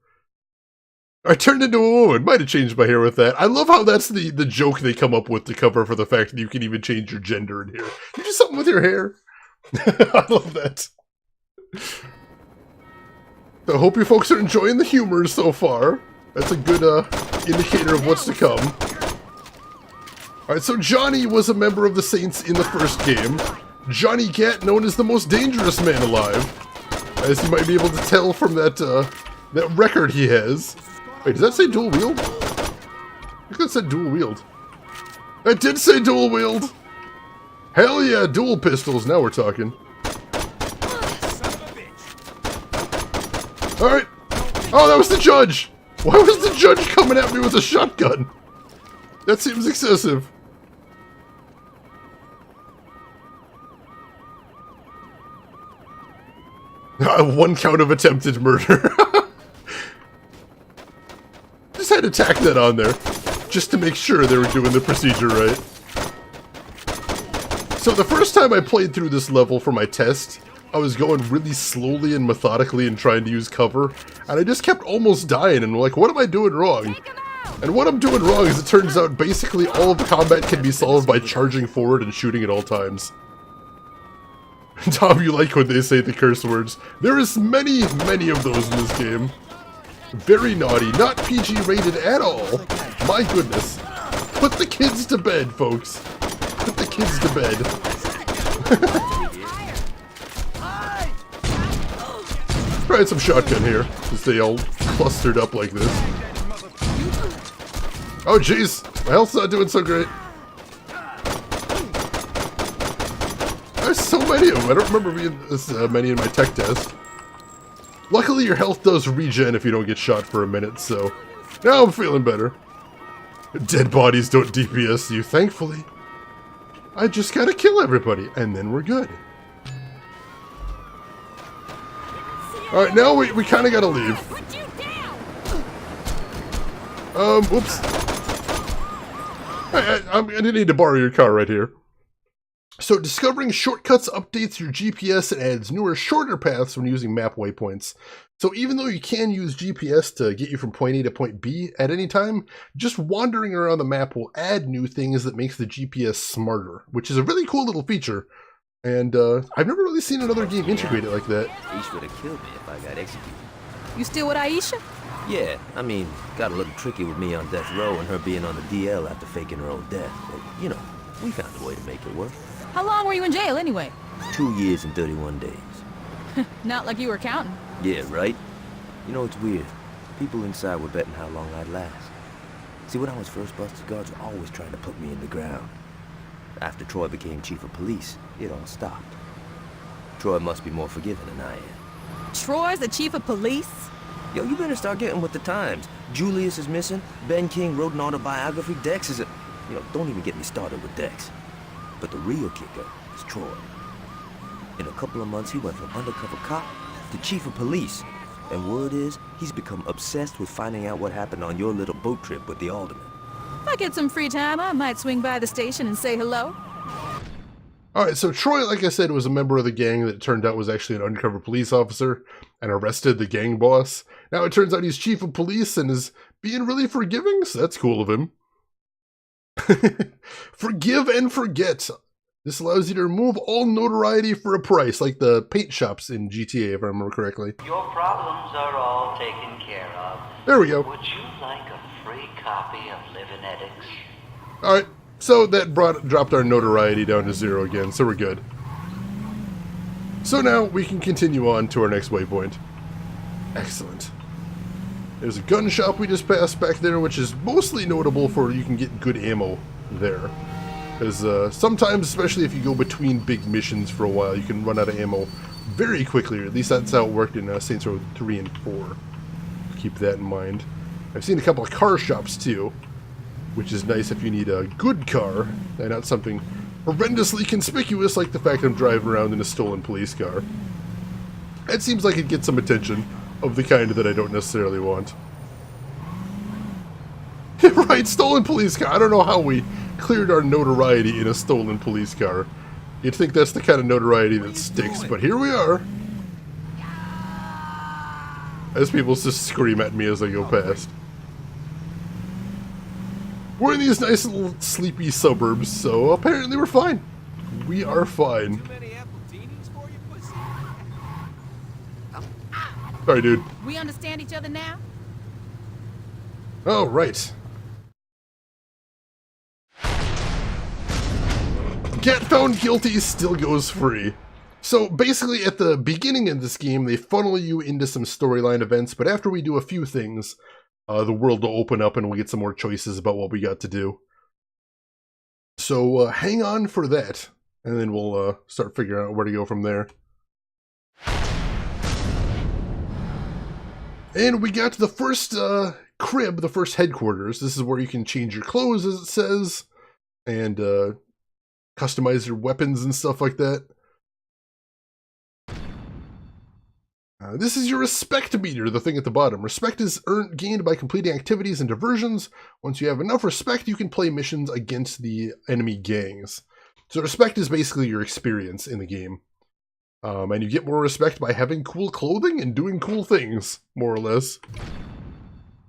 I turned into a woman. Might have changed my hair with that. I love how that's the joke they come up with to cover for the fact that you can even change your gender in here. You do something with your hair. I love that. So I hope you folks are enjoying the humor so far. That's a good indicator of what's to come. Alright, so Johnny was a member of the Saints in the first game. Johnny Gatt, known as the most dangerous man alive. As you might be able to tell from that that record he has. Wait, does that say dual wield? I think that said dual wield. That did say dual wield! Hell yeah, dual pistols, now we're talking. Alright. Oh, that was the judge! Why was the judge coming at me with a shotgun? That seems excessive. One count of attempted murder. Just had to tack that on there. Just to make sure they were doing the procedure right. So the first time I played through this level for my test, I was going really slowly and methodically and trying to use cover, and I just kept almost dying, and I'm like, what am I doing wrong? And what I'm doing wrong is it turns out basically all of the combat can be solved by charging forward and shooting at all times. Tom, you like when they say the curse words. There is many of those in this game. Very naughty, not PG rated at all. My goodness. Put the kids to bed, folks. Put the kids to bed. Try some shotgun here, since they all clustered up like this. Oh jeez, my health's not doing so great. There's so many of them, I don't remember being this many in my tech test. Luckily your health does regen if you don't get shot for a minute, so now I'm feeling better. Dead bodies don't DPS you, thankfully. I just gotta kill everybody, and then we're good. Alright, now we kinda gotta leave. Whoops. I'm gonna need to borrow your car right here. So discovering shortcuts updates your GPS and adds newer, shorter paths when using map waypoints. So even though you can use GPS to get you from point A to point B at any time, just wandering around the map will add new things that makes the GPS smarter, which is a really cool little feature. And I've never really seen another game integrate it like that. Aisha would have killed me if I got executed. You still with Aisha? Yeah, I mean, got a little tricky with me on death row and her being on the DL after faking her own death. But, you know, we found a way to make it work. How long were you in jail anyway? 2 years and 31 days. Not like you were counting. Yeah, right? You know, it's weird. People inside were betting how long I'd last. See, when I was first busted, guards were always trying to put me in the ground. After Troy became chief of police, it all stopped. Troy must be more forgiving than I am. Troy's the chief of police? Yo, you better start getting with the times. Julius is missing. Ben King wrote an autobiography. Dex is a... You know, don't even get me started with Dex. But the real kicker is Troy. In a couple of months, he went from undercover cop to chief of police. And word is, he's become obsessed with finding out what happened on your little boat trip with the alderman. If I get some free time, I might swing by the station and say hello. Alright, so Troy, like I said, was a member of the gang that turned out was actually an undercover police officer and arrested the gang boss. Now it turns out he's chief of police and is being really forgiving, so that's cool of him. Forgive and forget. This allows you to remove all notoriety for a price, like the paint shops in GTA, if I remember correctly. Your problems are all taken care of. There we go. Would you like a free copy of Living Ethics? Alright, so that dropped our notoriety down to 0 again, so we're good. So now we can continue on to our next waypoint. Excellent. There's a gun shop we just passed back there, which is mostly notable for you can get good ammo there. Because sometimes, especially if you go between big missions for a while, you can run out of ammo very quickly, or at least that's how it worked in Saints Row 3 and 4. Keep that in mind. I've seen a couple of car shops too, which is nice if you need a good car, and not something horrendously conspicuous like the fact I'm driving around in a stolen police car. That seems like it gets some attention, of the kind that I don't necessarily want. Right, stolen police car. I don't know how we cleared our notoriety in a stolen police car. You'd think that's the kind of notoriety that sticks, but here we are. As people just scream at me as I go past. We're in these nice little sleepy suburbs, so apparently we're fine. We are fine. Sorry, dude. We understand each other now? Oh, right. Get found guilty still goes free. So basically at the beginning of this game, they funnel you into some storyline events, but after we do a few things, the world will open up and we'll get some more choices about what we got to do. So hang on for that, and then we'll start figuring out where to go from there. And we got to the first crib, the first headquarters. This is where you can change your clothes, as it says, and customize your weapons and stuff like that. This is your respect meter, the thing at the bottom. Respect is gained by completing activities and diversions. Once you have enough respect, you can play missions against the enemy gangs. So respect is basically your experience in the game. And you get more respect by having cool clothing and doing cool things, more or less.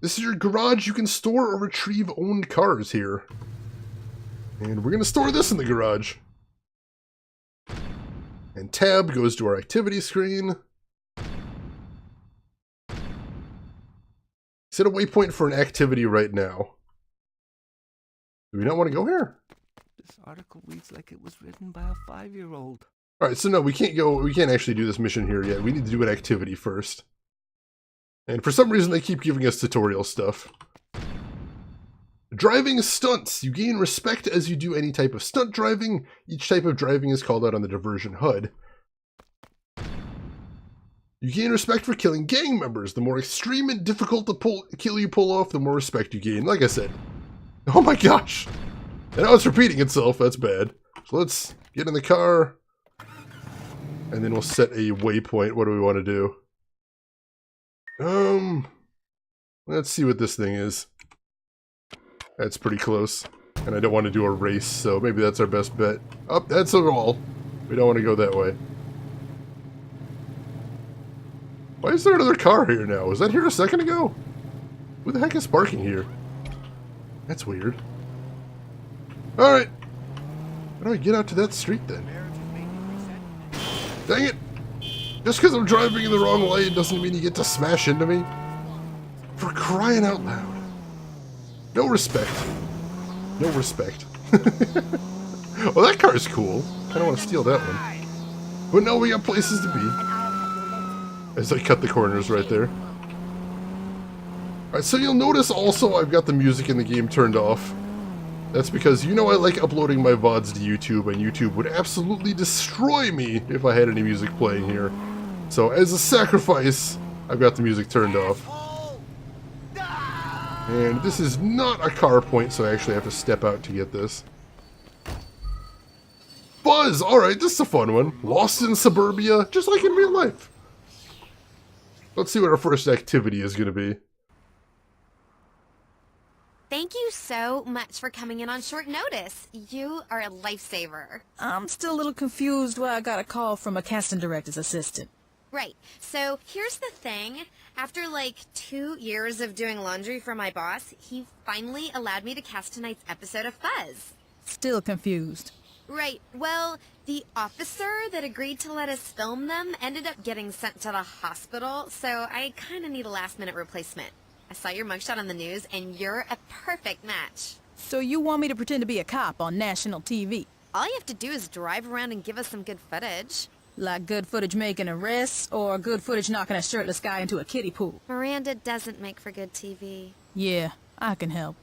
This is your garage. You can store or retrieve owned cars here. And we're going to store this in the garage. And tab goes to our activity screen. Set a waypoint for an activity right now. Do we not want to go here? This article reads like it was written by a 5-year-old. Alright, so no, we can't actually do this mission here yet. We need to do an activity first. And for some reason they keep giving us tutorial stuff. Driving stunts. You gain respect as you do any type of stunt driving. Each type of driving is called out on the diversion HUD. You gain respect for killing gang members. The more extreme and difficult kill you pull off, the more respect you gain. Like I said. Oh my gosh! And now it's repeating itself. That's bad. So let's get in the car. And then we'll set a waypoint. What do we want to do? Let's see what this thing is. That's pretty close. And I don't want to do a race, so maybe that's our best bet. Oh, that's a wall. We don't want to go that way. Why is there another car here now? Was that here a second ago? Who the heck is parking here? That's weird. Alright. How do I get out to that street then? Dang it! Just because I'm driving in the wrong lane doesn't mean you get to smash into me. For crying out loud. No respect. No respect. Well, that car is cool. I don't want to steal that one. But no, we got places to be. As I cut the corners right there. Alright, so you'll notice also I've got the music in the game turned off. That's because you know I like uploading my VODs to YouTube, and YouTube would absolutely destroy me if I had any music playing here. So as a sacrifice, I've got the music turned off. And this is not a car point, so I actually have to step out to get this. Buzz! Alright, this is a fun one. Lost in suburbia, just like in real life. Let's see what our first activity is going to be. Thank you so much for coming in on short notice. You are a lifesaver. I'm still a little confused why I got a call from a casting director's assistant. Right. So here's the thing. After like 2 years of doing laundry for my boss, he finally allowed me to cast tonight's episode of Fuzz. Still confused. Right. Well, the officer that agreed to let us film them ended up getting sent to the hospital, so I kind of need a last-minute replacement. I saw your mugshot on the news, and you're a perfect match. So you want me to pretend to be a cop on national TV? All you have to do is drive around and give us some good footage. Like good footage making arrests, or good footage knocking a shirtless guy into a kiddie pool? Miranda doesn't make for good TV. Yeah, I can help.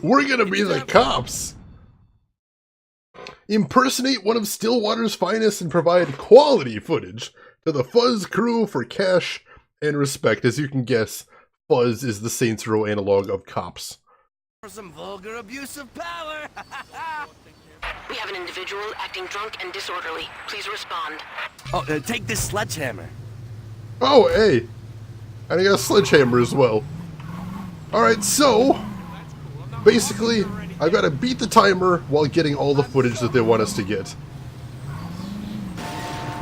We're gonna be the cops! Impersonate one of Stillwater's finest and provide quality footage to the Fuzz crew for cash and respect. As you can guess, Fuzz is the Saints Row analog of cops. For some vulgar abuse of power! We have an individual acting drunk and disorderly. Please respond. Oh, take this sledgehammer. Oh, hey! And I got a sledgehammer as well. Alright, so basically, I've got to beat the timer while getting all the footage that they want us to get.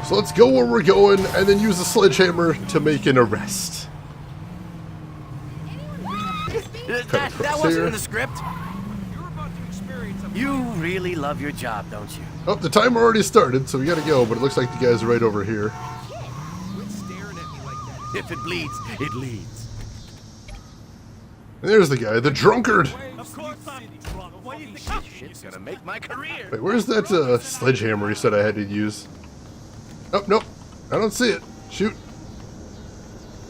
So let's go where we're going, and then use the sledgehammer to make an arrest. That wasn't in the script. You really love your job, don't you? Oh, the timer already started, so we gotta go, but it looks like the guys are right over here. If it bleeds, it leads. And there's the guy, the drunkard! Of course I'm drunk. What do you think? Shit's gonna make my career. Wait, where's that sledgehammer he said I had to use? Oh, nope. I don't see it. Shoot.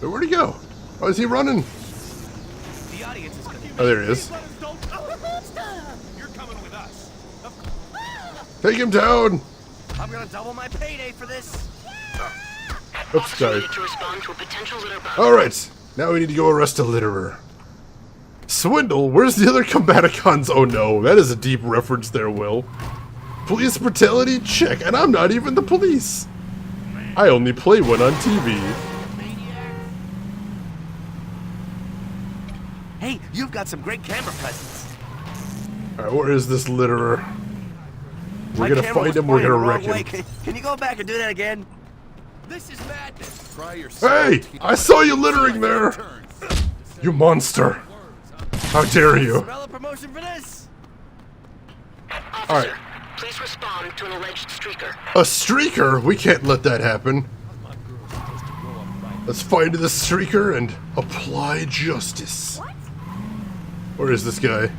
Wait, where'd he go? Oh, is he running? The audience is gonna... Oh, there he is. You're coming with us. Take him down! I'm gonna double my payday for this. Oops, sorry. To respond to a potential litter box. Alright, now we need to go arrest a litterer. Swindle? Where's the other Combaticons? Oh no, that is a deep reference there, Will. Police brutality? Check, and I'm not even the police. I only play one on TV. Hey, you've got some great camera presence. Alright, where is this litterer? We're gonna find him, we're gonna wreck him. Can you go back and do that again? This is madness. Try your Hey! I saw you littering there! You monster! How dare you! Umbrella promotion for this. Alright. Please respond to an alleged streaker. A streaker? We can't let that happen. Let's find the streaker and apply justice. Where is this guy?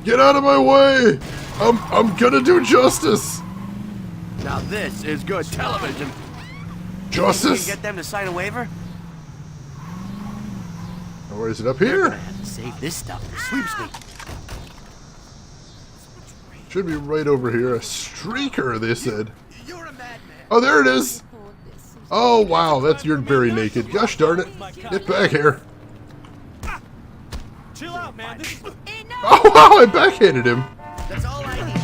Get out of my way! I'm gonna do justice! Now this is good television. Justice? You can get them to sign a waiver? Where is it? Up here? Have to save this stuff for sweepstakes. Should be right over here. A streaker, they said. Oh, there it is! Oh, wow, you're very naked. Gosh darn it. Get back here. Chill out, man. This is... Oh, wow, I backhanded him. That's all I need.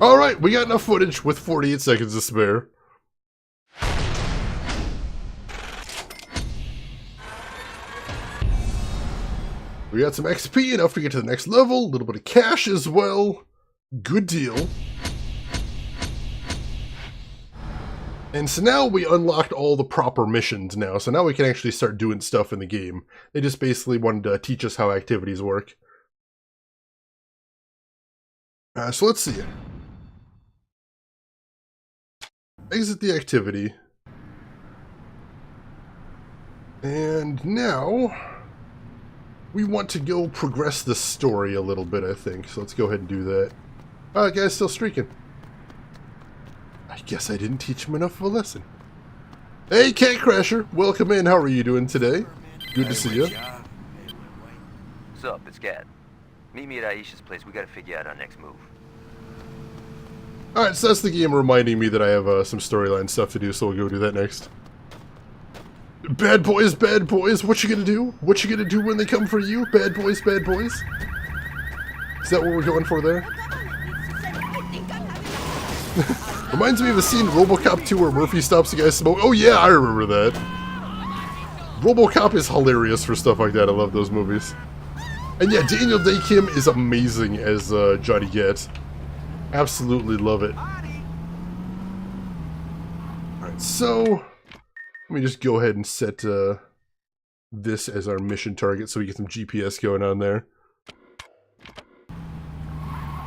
Alright, we got enough footage with 48 seconds to spare. We got some XP, enough to get to the next level, a little bit of cash as well. Good deal. And so now we unlocked all the proper missions now, so now we can actually start doing stuff in the game. They just basically wanted to teach us how activities work. So let's see. Exit the activity. And now we want to go progress the story a little bit, I think. So let's go ahead and do that. Oh, that guy's still streaking. I guess I didn't teach him enough of a lesson. Hey, Cat Crasher! Welcome in. How are you doing today? Good to see you. What's up? It's Gat. Meet me at Aisha's place. We gotta figure out our next move. Alright, so that's the game reminding me that I have some storyline stuff to do, so we'll go do that next. Bad boys, what you gonna do? What you gonna do when they come for you? Bad boys, bad boys? Is that what we're going for there? Reminds me of a scene in RoboCop 2 where Murphy stops the guy smoke. Oh yeah, I remember that. RoboCop is hilarious for stuff like that. I love those movies. And yeah, Daniel Day Kim is amazing as Johnny Gat. Absolutely love it. Alright, so let me just go ahead and set this as our mission target so we get some GPS going on there.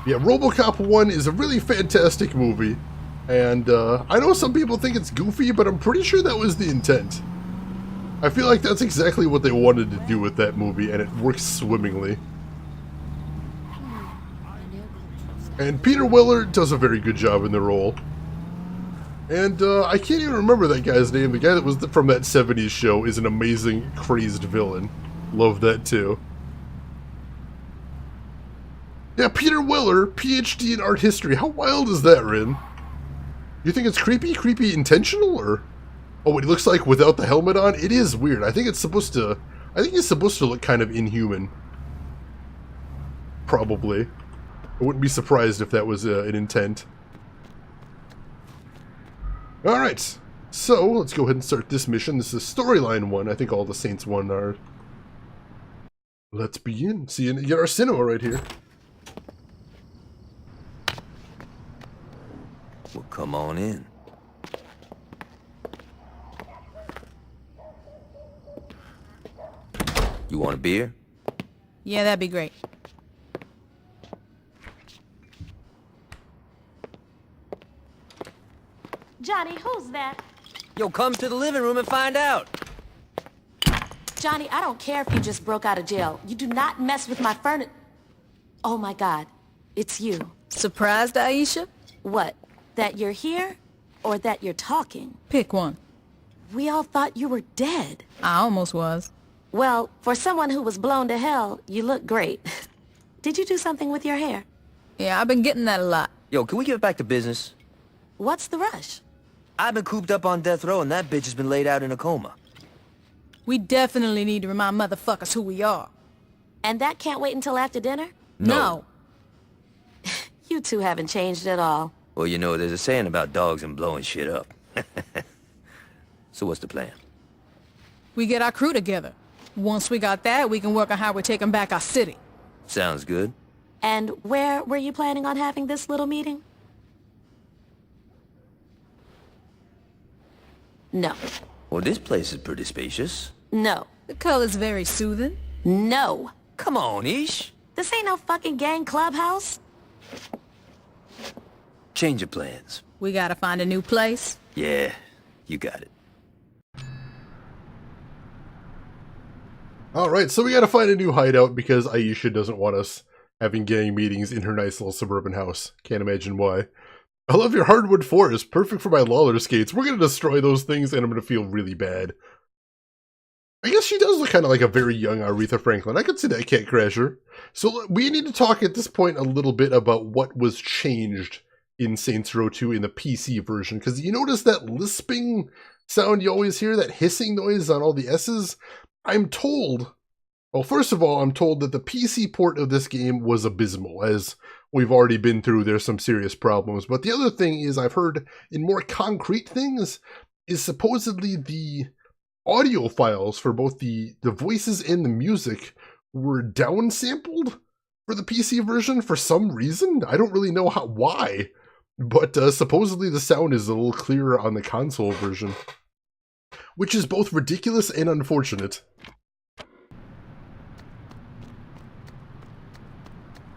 Yeah, RoboCop 1 is a really fantastic movie. And I know some people think it's goofy, but I'm pretty sure that was the intent. I feel like that's exactly what they wanted to do with that movie, and it works swimmingly. And Peter Weller does a very good job in the role. And I can't even remember that guy's name. The guy that was from that 70s show is an amazing, crazed villain. Love that too. Yeah, Peter Weller, PhD in art history. How wild is that, Rin? You think it's creepy? Creepy intentional, or? Oh, what he looks like without the helmet on? It is weird. I think it's supposed to... I think he's supposed to look kind of inhuman. Probably. I wouldn't be surprised if that was an intent. Alright. So, let's go ahead and start this mission. This is storyline 1. I think all the Saints 1 are. Let's begin. See, you get our cinema right here. Well, come on in. You want a beer? Yeah, that'd be great. Johnny, who's that? Yo, come to the living room and find out. Johnny, I don't care if you just broke out of jail. You do not mess with my furniture. Oh my God, it's you. Surprised, Aisha? What? That you're here, or that you're talking? Pick one. We all thought you were dead. I almost was. Well, for someone who was blown to hell, you look great. Did you do something with your hair? Yeah, I've been getting that a lot. Yo, can we get back to business? What's the rush? I've been cooped up on death row and that bitch has been laid out in a coma. We definitely need to remind motherfuckers who we are. And that can't wait until after dinner? No. You two haven't changed at all. Well, you know, there's a saying about dogs and blowing shit up. So what's the plan? We get our crew together. Once we got that, we can work on how we're taking back our city. Sounds good. And where were you planning on having this little meeting? No. Well, this place is pretty spacious. No. The color's very soothing. No. Come on, Ish. This ain't no fucking gang clubhouse. Change of plans. We gotta find a new place. Yeah, you got it. Alright, so we gotta find a new hideout because Aisha doesn't want us having gang meetings in her nice little suburban house. Can't imagine why. I love your hardwood forest, perfect for my roller skates. We're gonna destroy those things and I'm gonna feel really bad. I guess she does look kind of like a very young Aretha Franklin. I could see that, Cat Crasher. So we need to talk at this point a little bit about what was changed in Saints Row 2 in the PC version. Because you notice that lisping sound you always hear, that hissing noise on all the S's? I'm told, well, first of all, I'm told that the PC port of this game was abysmal, as we've already been through. There's some serious problems. But the other thing is, I've heard in more concrete things, is supposedly the audio files for both the voices and the music were downsampled for the PC version for some reason. I don't really know why, but supposedly the sound is a little clearer on the console version, which is both ridiculous and unfortunate.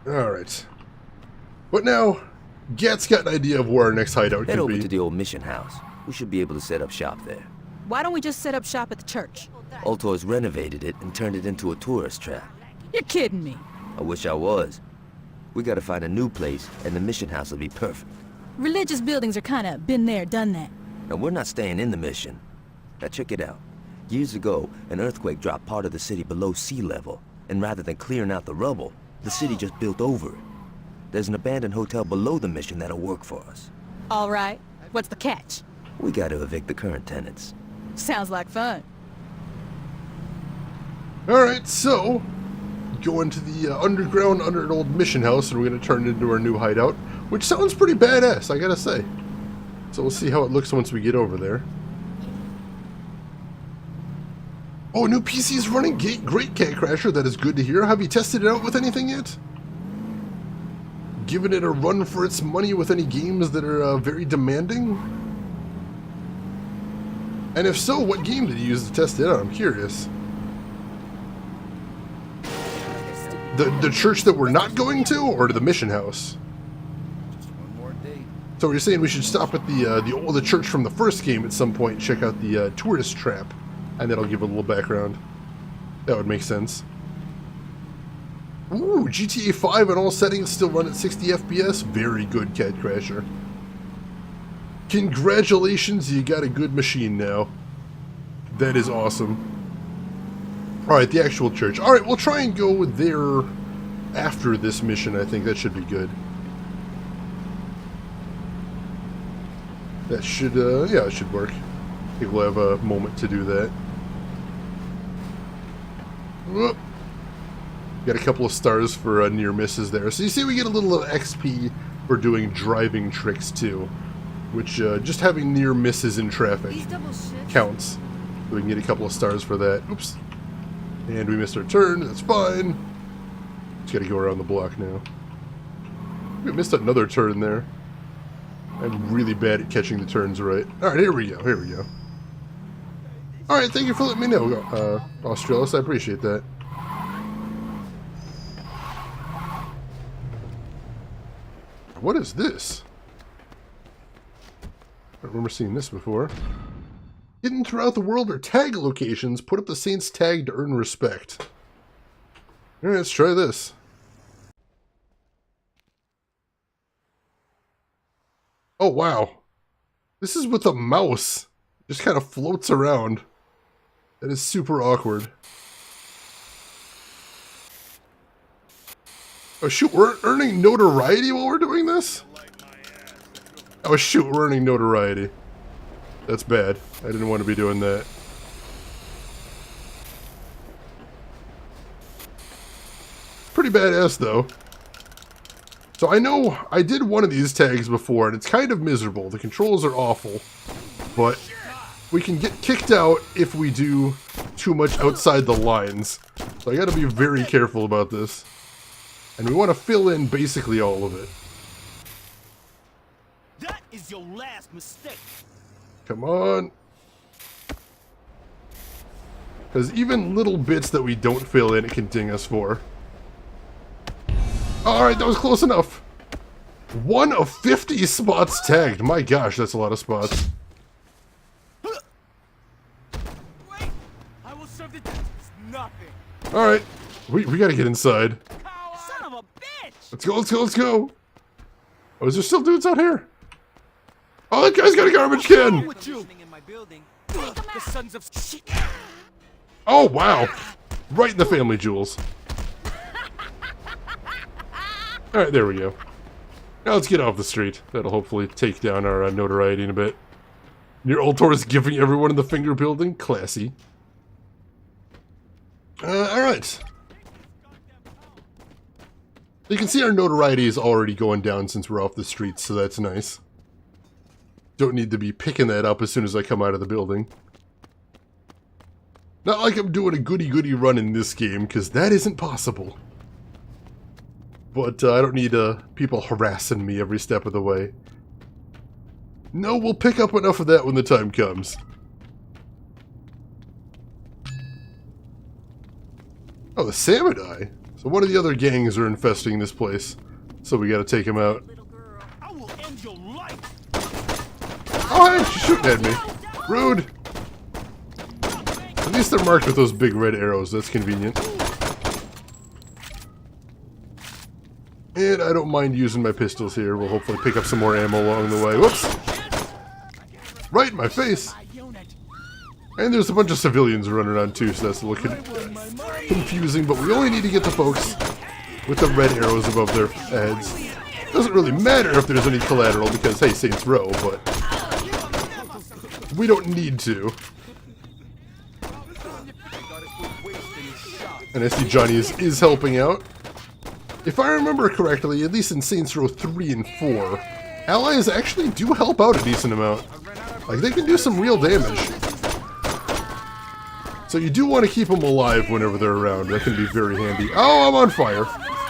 Alright. But now, Gat's got an idea of where our next hideout Head could over be. to the old mission house. We should be able to set up shop there. Why don't we just set up shop at the church? Altor's renovated it and turned it into a tourist trap. You're kidding me. I wish I was. We gotta find a new place, and the mission house will be perfect. Religious buildings are kinda been there, done that. Now, we're not staying in the mission. Now, check it out. Years ago, an earthquake dropped part of the city below sea level, and rather than clearing out the rubble, the city just built over it. There's an abandoned hotel below the mission that'll work for us. All right. What's the catch? We gotta evict the current tenants. Sounds like fun. Alright, so, going to the underground under an old mission house, and we're going to turn it into our new hideout, which sounds pretty badass, I gotta say. So we'll see how it looks once we get over there. Oh, new PC's running great, Cat Crasher. That is good to hear. Have you tested it out with anything yet? Given it a run for its money with any games that are very demanding? And if so, what game did you use to test it out? I'm curious. The church that we're not going to, or to the mission house? So you're saying we should stop at the church from the first game at some point and check out the tourist trap, and that'll give a little background. That would make sense. Ooh, GTA 5 on all settings still run at 60 FPS. Very good, Cat Crasher. Congratulations, you got a good machine now. That is awesome. Alright, the actual church. Alright, we'll try and go there after this mission. I think that should be good. That should, yeah, it should work. I think we'll have a moment to do that. Whoop. Got a couple of stars for near misses there. So you see we get a little XP for doing driving tricks too. Which, just having near misses in traffic counts. So we can get a couple of stars for that. Oops. And we missed our turn. That's fine. Just gotta go around the block now. We missed another turn there. I'm really bad at catching the turns right. Alright, here we go. Here we go. Alright, thank you for letting me know, Australis. I appreciate that. What is this? I don't remember seeing this before. Hidden throughout the world are tag locations. Put up the Saints tag to earn respect. Alright, let's try this. Oh, wow. This is with a mouse. Just kind of floats around. That is super awkward. Oh shoot, we're earning notoriety while we're doing this? Oh shoot, we're earning notoriety. That's bad. I didn't want to be doing that. Pretty badass though. So I know I did one of these tags before and it's kind of miserable. The controls are awful. But we can get kicked out if we do too much outside the lines. So I gotta be very careful about this. And we want to fill in basically all of it. That is your last mistake. Come on. Because even little bits that we don't fill in, it can ding us for. Alright, that was close enough. 1 of 50 spots tagged. My gosh, that's a lot of spots. Wait, I will serve the judges nothing. Alright, we gotta get inside. Son of a bitch! Let's go, let's go, let's go. Oh, is there still dudes out here? Oh, that guy's got a garbage can! With you? The Sons of Samedi. Oh, wow. Right in the family jewels. Alright, there we go. Now let's get off the street. That'll hopefully take down our notoriety in a bit. Near Ultor's giving everyone in the finger building. Classy. Alright. You can see our notoriety is already going down since we're off the streets, so that's nice. Don't need to be picking that up as soon as I come out of the building. Not like I'm doing a goody-goody run in this game, because that isn't possible. But I don't need people harassing me every step of the way. No, we'll pick up enough of that when the time comes. Oh, the Samedi. So one of the other gangs are infesting this place. So we gotta take him out. Oh, hey, she's shooting at me. Rude. At least they're marked with those big red arrows. That's convenient. And I don't mind using my pistols here. We'll hopefully pick up some more ammo along the way. Whoops! Right in my face! And there's a bunch of civilians running around too, so that's looking confusing. But we only need to get the folks with the red arrows above their heads. Doesn't really matter if there's any collateral because, hey, Saints Row, but we don't need to. And I see Johnny is helping out. If I remember correctly, at least in Saints Row 3 and 4, allies actually do help out a decent amount. Like, they can do some real damage. So you do want to keep them alive whenever they're around. That can be very handy. Oh, I'm on fire.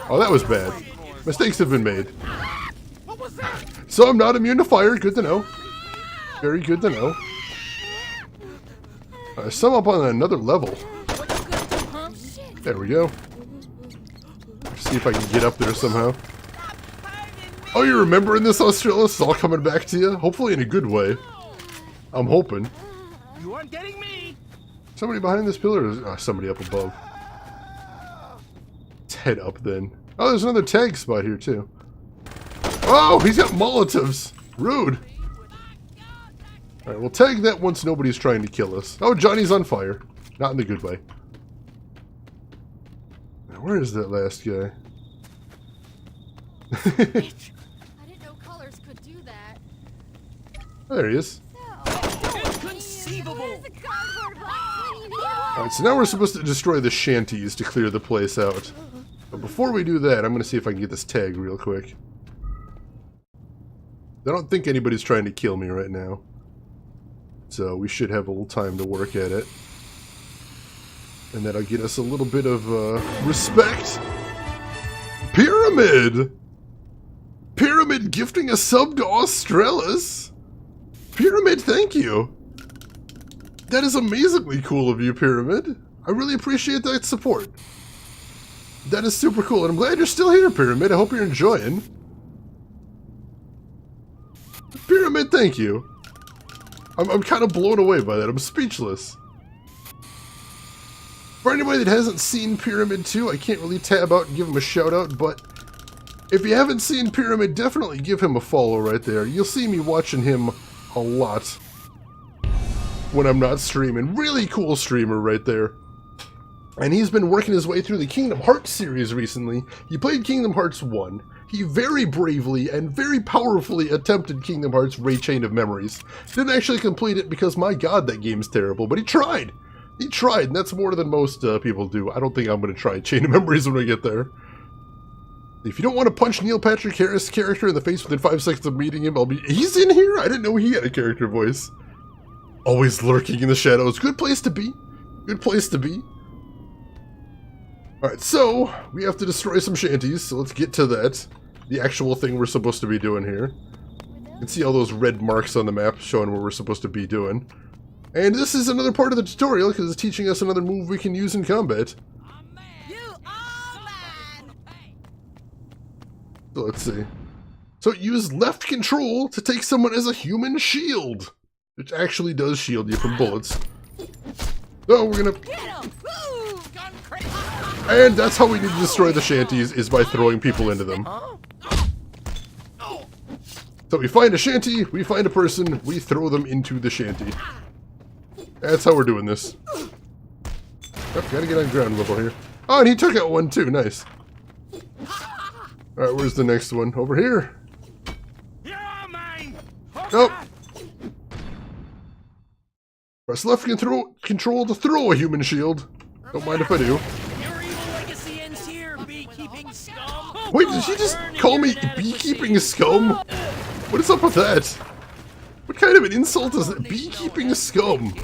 Oh, that was bad. Mistakes have been made. So I'm not immune to fire. Good to know. Very good to know. Some up on another level. There we go. See if I can get up there somehow. Oh, you're remembering this, Australis? It's all coming back to you? Hopefully in a good way. I'm hoping. You aren't getting me. Somebody behind this pillar? Or somebody up above. Let's head up then. Oh, there's another tag spot here too. Oh, he's got Molotovs. Rude. Alright, we'll tag that once nobody's trying to kill us. Oh, Johnny's on fire. Not in the good way. Now, where is that last guy? I didn't know colors could do that. Oh, there he is. Inconceivable. Alright, so now we're supposed to destroy the shanties to clear the place out. But before we do that, I'm going to see if I can get this tag real quick. I don't think anybody's trying to kill me right now. So we should have a little time to work at it. And that'll get us a little bit of respect. Pyramid! Pyramid gifting a sub to Australis. Pyramid, thank you. That is amazingly cool of you, Pyramid. I really appreciate that support. That is super cool, and I'm glad you're still here, Pyramid. I hope you're enjoying. Pyramid, thank you. I'm kind of blown away by that. I'm speechless. For anybody that hasn't seen Pyramid 2, I can't really tab out and give him a shout out, but if you haven't seen Pyramid, definitely give him a follow right there. You'll see me watching him a lot when I'm not streaming. Really cool streamer right there. And he's been working his way through the Kingdom Hearts series recently. He played Kingdom Hearts 1. He very bravely and very powerfully attempted Kingdom Hearts Ray Chain of Memories. Didn't actually complete it because, my god, that game's terrible. But he tried. He tried, and that's more than most people do. I don't think I'm going to try Chain of Memories when I get there. If you don't want to punch Neil Patrick Harris' character in the face within 5 seconds of meeting him, He's in here? I didn't know he had a character voice. Always lurking in the shadows. Good place to be. Good place to be. Alright, so, we have to destroy some shanties, so let's get to that. The actual thing we're supposed to be doing here. You can see all those red marks on the map showing what we're supposed to be doing. And this is another part of the tutorial, because it's teaching us another move we can use in combat. So let's see. So use left control to take someone as a human shield, which actually does shield you from bullets. So we're gonna... And that's how we need to destroy the shanties, is by throwing people into them. So we find a shanty, we find a person, we throw them into the shanty. That's how we're doing this. Oh, gotta get on ground level here. Oh, and he took out one too, nice. Alright, where's the next one? Over here. Nope. Press left control to throw a human shield. Don't mind if I do. Wait, did she just call me beekeeping scum? What is up with that? What kind of an insult is that? Beekeeping scum.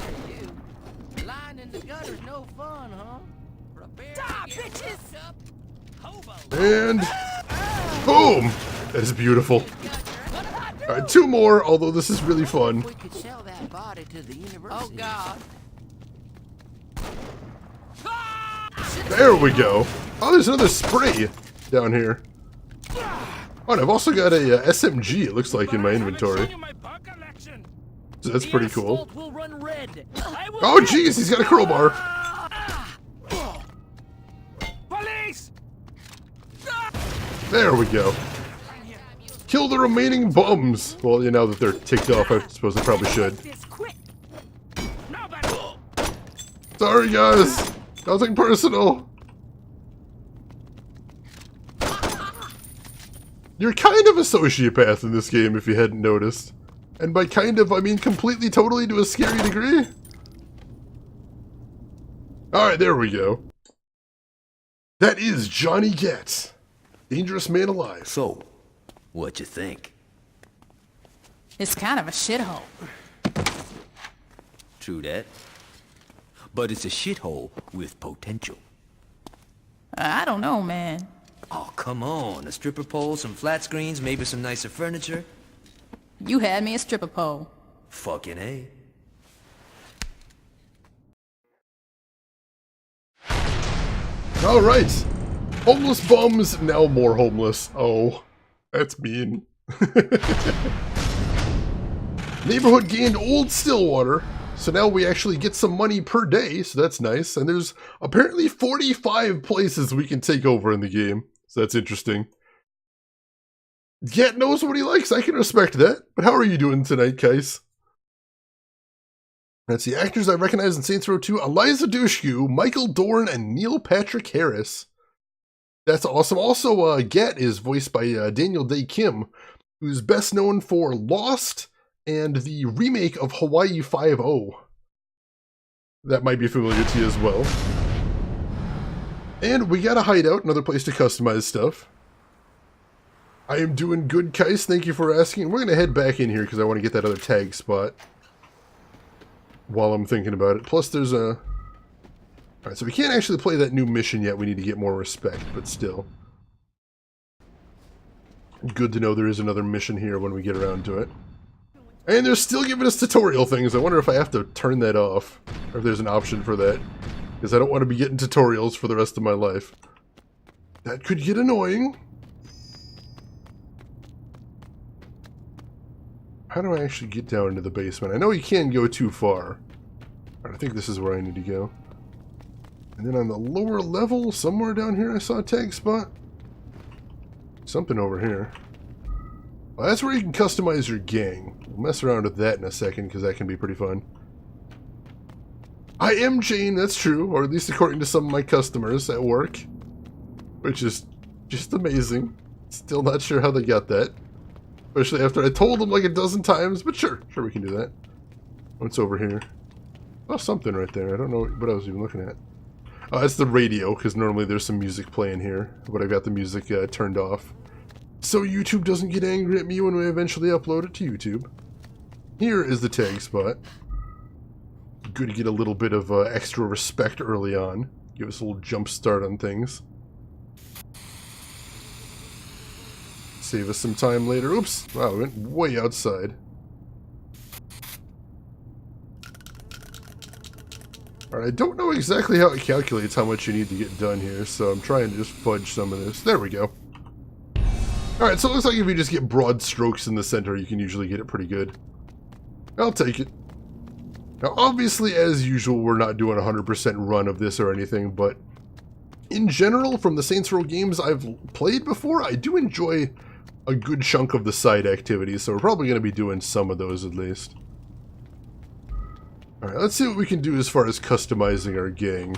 in the gutter's no fun, huh? For a bear to get roughed up, hobo. And boom! That is beautiful. Alright, 2 more, although this is really fun. We could sell that body to the university. Oh, God. There we go. Oh, there's another spray down here. Oh, and I've also got a SMG, it looks like, in my inventory. So that's pretty cool. Oh, jeez, he's got a crowbar. Police! There we go. Kill the remaining bums. Well, you know that they're ticked off, I suppose I probably should. Sorry, guys. Nothing personal. You're kind of a sociopath in this game, if you hadn't noticed. And by kind of, I mean completely, totally to a scary degree. Alright, there we go. That is Johnny Gat. Dangerous man alive. So, what you think? It's kind of a shithole. True that. But it's a shithole with potential. I don't know, man. Oh, come on. A stripper pole, some flat screens, maybe some nicer furniture. You had me a stripper pole. Fucking A. Alright. Homeless bums, now more homeless. Oh, that's mean. Neighborhood gained Old Stillwater. So now we actually get some money per day, so that's nice. And there's apparently 45 places we can take over in the game. So that's interesting. Gat knows what he likes, I can respect that. But how are you doing tonight, Kais? That's the actors I recognize in Saints Row 2. Eliza Dushku, Michael Dorn, and Neil Patrick Harris. That's awesome. Also, Gat is voiced by Daniel Day Kim, who's best known for Lost and the remake of Hawaii 5-0. That might be familiar to you as well. And we got a hideout, another place to customize stuff. I am doing good, Kais. Thank you for asking. We're going to head back in here because I want to get that other tag spot while I'm thinking about it. Plus there's a... Alright, so we can't actually play that new mission yet. We need to get more respect, but still. Good to know there is another mission here when we get around to it. And they're still giving us tutorial things. I wonder if I have to turn that off. Or if there's an option for that. Because I don't want to be getting tutorials for the rest of my life. That could get annoying. How do I actually get down into the basement? I know you can't go too far. I think this is where I need to go. And then on the lower level, somewhere down here I saw a tag spot. Something over here. Well, that's where you can customize your gang. We'll mess around with that in a second, because that can be pretty fun. I am Jane, that's true, or at least according to some of my customers at work. Which is just amazing. Still not sure how they got that. Especially after I told them like a dozen times, but sure we can do that. What's over here? Oh, something right there. I don't know what I was even looking at. Oh, that's the radio, because normally there's some music playing here, but I've got the music turned off. So YouTube doesn't get angry at me when we eventually upload it to YouTube. Here is the tag spot. Good to get a little bit of extra respect early on. Give us a little jump start on things. Save us some time later. Oops! Wow, we went way outside. Alright, I don't know exactly how it calculates how much you need to get done here, so I'm trying to just fudge some of this. There we go. Alright, so it looks like if you just get broad strokes in the center, you can usually get it pretty good. I'll take it. Now, obviously, as usual, we're not doing a 100% run of this or anything, but in general, from the Saints Row games I've played before, I do enjoy a good chunk of the side activities, so we're probably going to be doing some of those at least. Alright, let's see what we can do as far as customizing our gang.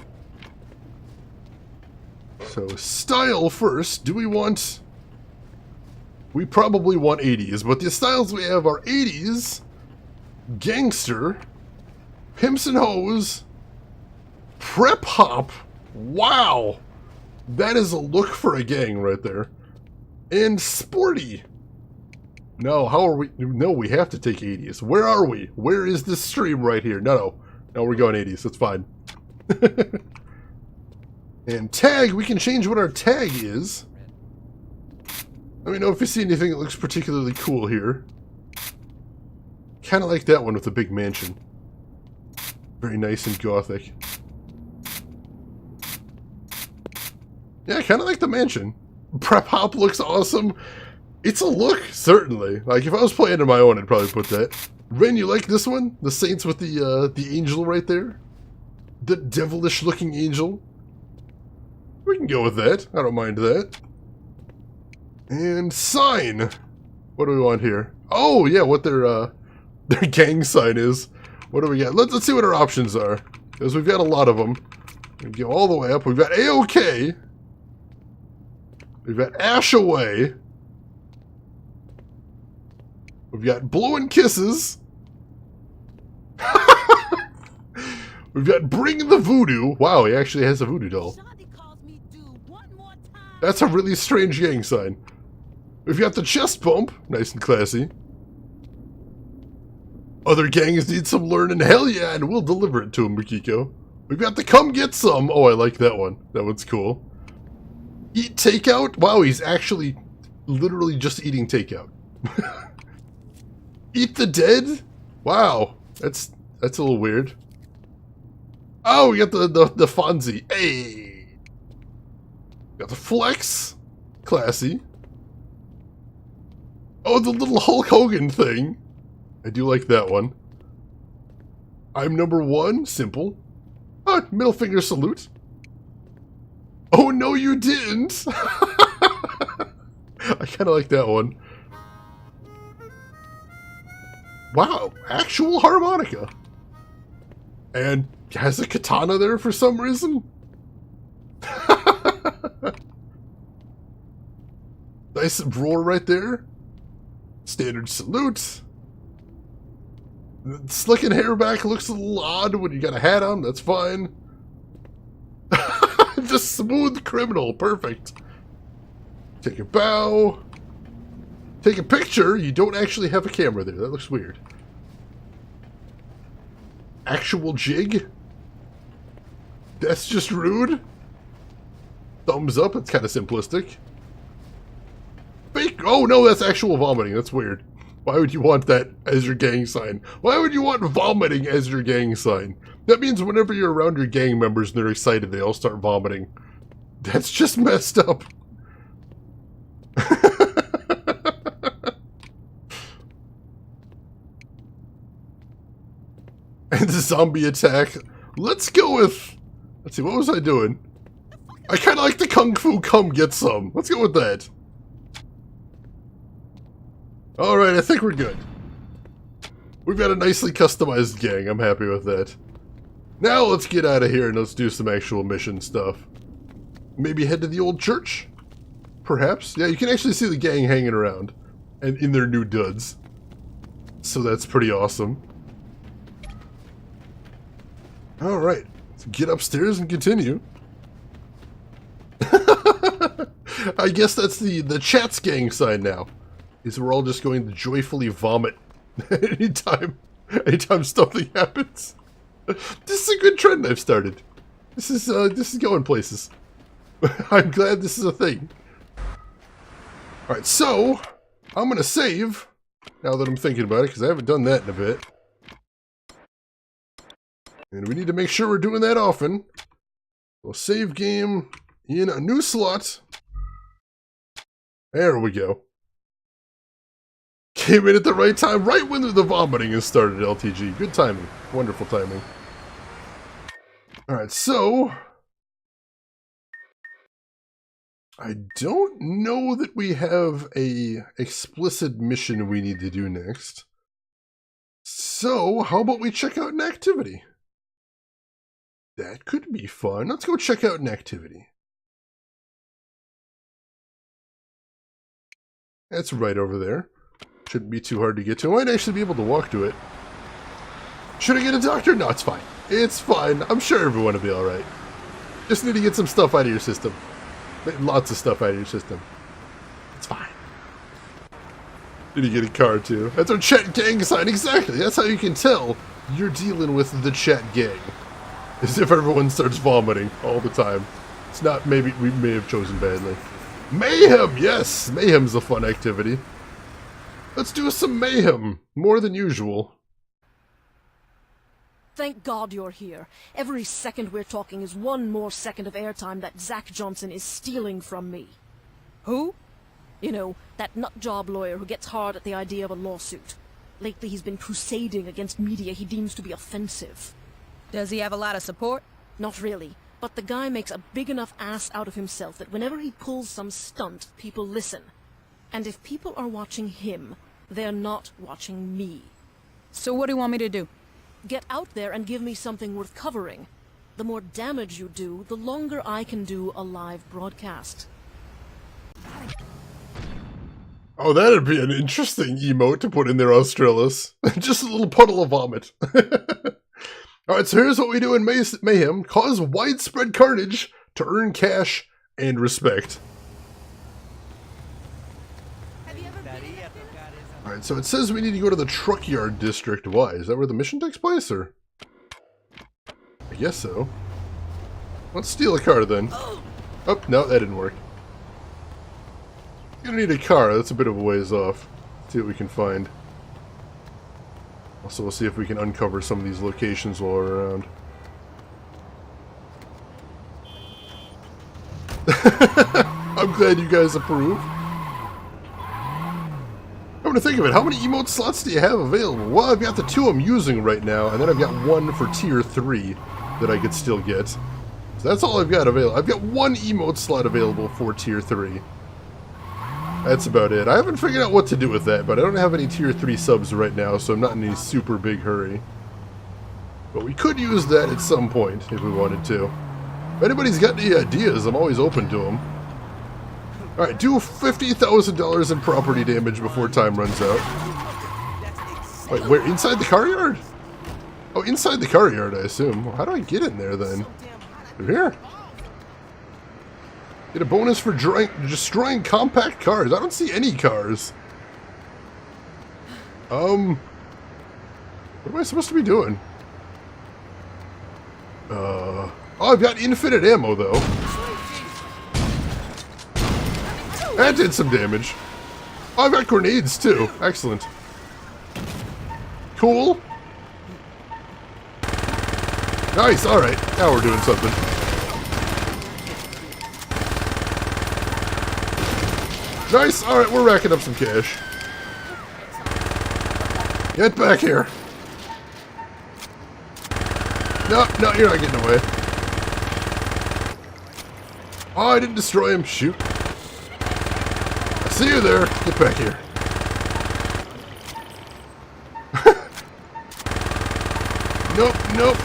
So, style first. Do we want... We probably want 80s, but the styles we have are 80s, gangster, pimps and hoes, prep hop. Wow! That is a look for a gang right there. And sporty. No, how are we? No, we have to take 80s. Where are we? Where is this stream right here? No, we're going 80s. That's fine. And tag, we can change what our tag is. Let me know if you see anything that looks particularly cool here. Kind of like that one with the big mansion. Very nice and gothic. Yeah, kind of like the mansion. Prep hop looks awesome. It's a look, certainly. Like, if I was playing on my own, I'd probably put that. Ren, you like this one? The Saints with the angel right there? The devilish-looking angel? We can go with that. I don't mind that. And sign. What do we want here? Oh, yeah, what their gang sign is. What do we got? Let's see what our options are. Because we've got a lot of them. We go all the way up. We've got A-OK. We've got Ash Away. We've got Blowing Kisses. We've got Bring the Voodoo. Wow, he actually has a voodoo doll. That's a really strange gang sign. We've got the Chest Bump. Nice and classy. Other gangs need some learning. Hell yeah, and we'll deliver it to him, Mikiko. We've got the Come Get Some. Oh, I like that one. That one's cool. Eat takeout? Wow, he's actually literally just eating takeout. Eat the Dead? Wow, that's a little weird. Oh, we got the Fonzie. Hey! Got the Flex. Classy. Oh, the little Hulk Hogan thing. I do like that one. I'm number one. Simple. Oh, middle finger salute. Oh, no, you didn't. I kind of like that one. Wow, actual harmonica. And has a katana there for some reason. Nice roar right there. Standard salute. Slicking hair back looks a little odd when you got a hat on. That's fine. Just smooth criminal. Perfect. Take a bow. Take a picture. You don't actually have a camera there. That looks weird. Actual jig? That's just rude. Thumbs up. That's kind of simplistic. Fake. Oh no, that's actual vomiting. That's weird. Why would you want that as your gang sign? Why would you want vomiting as your gang sign? That means whenever you're around your gang members and they're excited, they all start vomiting. That's just messed up. And the zombie attack. Let's go with... Let's see, what was I doing? I kind of like the Kung Fu Come Get Some. Let's go with that. Alright, I think we're good. We've got a nicely customized gang. I'm happy with that. Now let's get out of here and let's do some actual mission stuff. Maybe head to the old church? Perhaps? Yeah, you can actually see the gang hanging around. And in their new duds. So that's pretty awesome. Alright, let's get upstairs and continue. I guess that's the chat's gang sign now. Is we're all just going to joyfully vomit anytime something happens. This is a good trend I've started. This is going places. I'm glad this is a thing. Alright, so I'm gonna save now that I'm thinking about it, because I haven't done that in a bit. And we need to make sure we're doing that often. We'll save game in a new slot. There we go. Came in at the right time, right when the vomiting has started, LTG. Good timing. Wonderful timing. Alright, so... I don't know that we have a explicit mission we need to do next. So, how about we check out an activity? That could be fun. Let's go check out an activity. That's right over there. Shouldn't be too hard to get to. I might actually be able to walk to it. Should I get a doctor? No, it's fine. It's fine. I'm sure everyone will be alright. Just need to get some stuff out of your system. Lots of stuff out of your system. It's fine. Need to get a car too. That's our chat gang sign. Exactly. That's how you can tell you're dealing with the chat gang. As if everyone starts vomiting all the time. It's not, maybe we may have chosen badly. Mayhem! Yes! Mayhem's a fun activity. Let's do some mayhem. More than usual. Thank God you're here. Every second we're talking is one more second of airtime that Zach Johnson is stealing from me. Who? You know, that nutjob lawyer who gets hard at the idea of a lawsuit. Lately he's been crusading against media he deems to be offensive. Does he have a lot of support? Not really, but the guy makes a big enough ass out of himself that whenever he pulls some stunt, people listen. And if people are watching him, they're not watching me. So what do you want me to do? Get out there and give me something worth covering. The more damage you do, the longer I can do a live broadcast. Oh, that'd be an interesting emote to put in there, Australis. Just a little puddle of vomit. Alright, so here's what we do in Mayhem. Cause widespread carnage to earn cash and respect. Alright, so it says we need to go to the truck yard district. Why? Is that where the mission takes place, or? I guess so. Let's steal a car then. Oh, no, that didn't work. Gonna need a car, that's a bit of a ways off. Let's see what we can find. Also, we'll see if we can uncover some of these locations while we're around. I'm glad you guys approve. Come to think of it, how many emote slots do you have available? Well, I've got the 2 I'm using right now, and then I've got 1 for tier 3 that I could still get. So that's all I've got available. I've got 1 emote slot available for tier 3. That's about it. I haven't figured out what to do with that, but I don't have any tier 3 subs right now, so I'm not in any super big hurry. But we could use that at some point if we wanted to. If anybody's got any ideas, I'm always open to them. Alright, do $50,000 in property damage before time runs out. Wait, where? Inside the car yard? Oh, inside the car yard, I assume. Well, how do I get in there then? Through here? Get a bonus for destroying compact cars. I don't see any cars. What am I supposed to be doing? Oh, I've got infinite ammo though. That did some damage. Oh, I've got grenades too. Excellent. Cool. Nice, alright. Now we're doing something. Nice, alright, we're racking up some cash. Get back here. No, you're not getting away. Oh, I didn't destroy him. Shoot. I see you there. Get back here. Nope.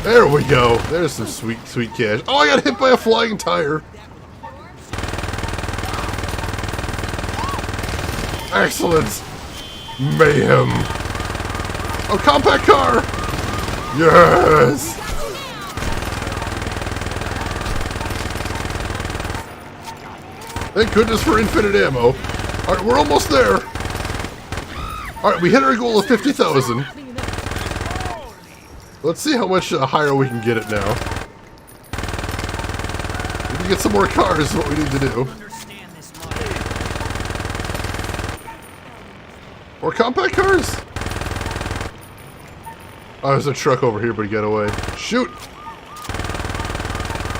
There we go. There's some sweet cash. Oh, I got hit by a flying tire. Excellent. Mayhem. Oh, compact car. Yes. Thank goodness for infinite ammo. Alright, we're almost there. Alright, we hit our goal of 50,000. Let's see how much higher we can get it now. We need to get some more cars is what we need to do. More compact cars? Oh, there's a truck over here, but he got away. Shoot!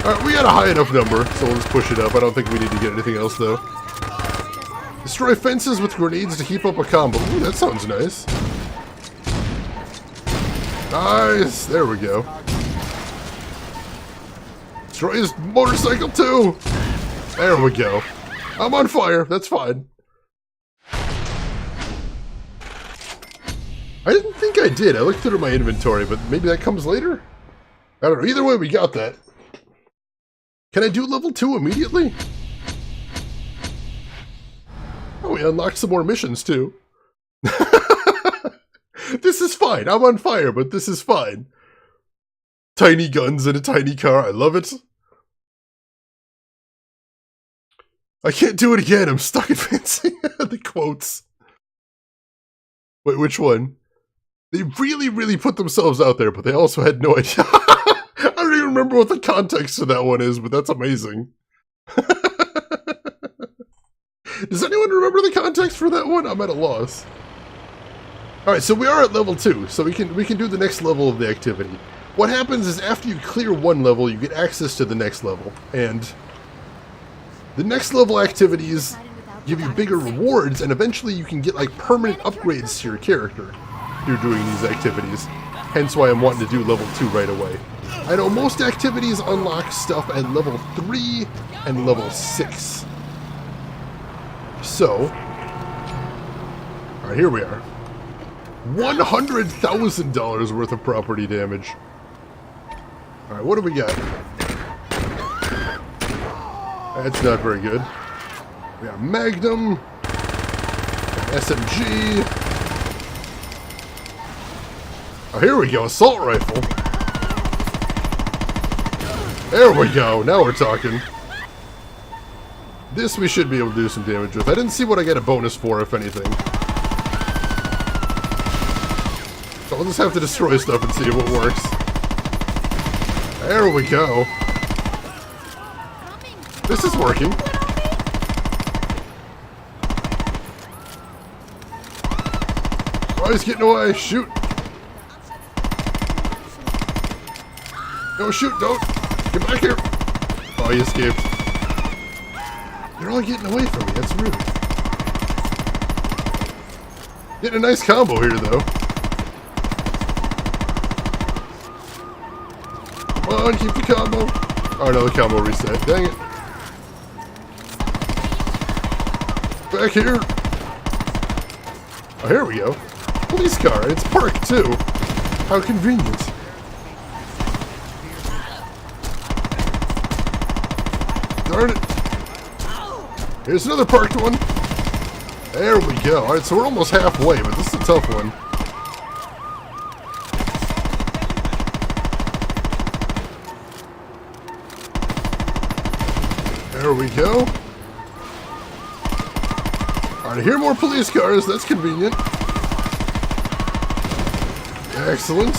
Alright, we got a high enough number, so we'll just push it up. I don't think we need to get anything else, though. Destroy fences with grenades to keep up a combo. Ooh, that sounds nice. Nice! There we go. Destroy his motorcycle, too! There we go. I'm on fire. That's fine. I didn't think I did. I looked through my inventory, but maybe that comes later? I don't know. Either way, we got that. Can I do level 2 immediately? Oh, we unlocked some more missions, too. This is fine. I'm on fire, but this is fine. Tiny guns in a tiny car. I love it. I can't do it again. I'm stuck advancing the quotes. Wait, which one? They really, really put themselves out there, but they also had no idea. I don't even remember what the context of that one is, but that's amazing. Does anyone remember the context for that one? I'm at a loss. Alright, so we are at level 2, so we can do the next level of the activity. What happens is after you clear one level, you get access to the next level. And the next level activities give you bigger rewards, and eventually you can get like permanent upgrades to your character through doing these activities. Hence why I'm wanting to do level 2 right away. I know most activities unlock stuff at level 3 and level 6. So, alright, here we are. $100,000 worth of property damage. Alright, what do we got? That's not very good. We got Magnum, SMG. Oh, here we go, assault rifle. There we go, now we're talking. This we should be able to do some damage with. I didn't see what I get a bonus for, if anything. So I'll just have to destroy stuff and see what works. There we go. This is working. Oh, he's getting away. Shoot. No, shoot, don't. Get back here. Oh, he escaped. They're all getting away from me. That's rude. Getting a nice combo here, though. Come on, keep the combo. Oh, no, the combo reset. Dang it. Back here. Oh, here we go. Police car. And it's parked, too. How convenient. Darn it. Here's another parked one. There we go. Alright, so we're almost halfway, but this is a tough one. There we go. Alright, here are more police cars. That's convenient. Excellent.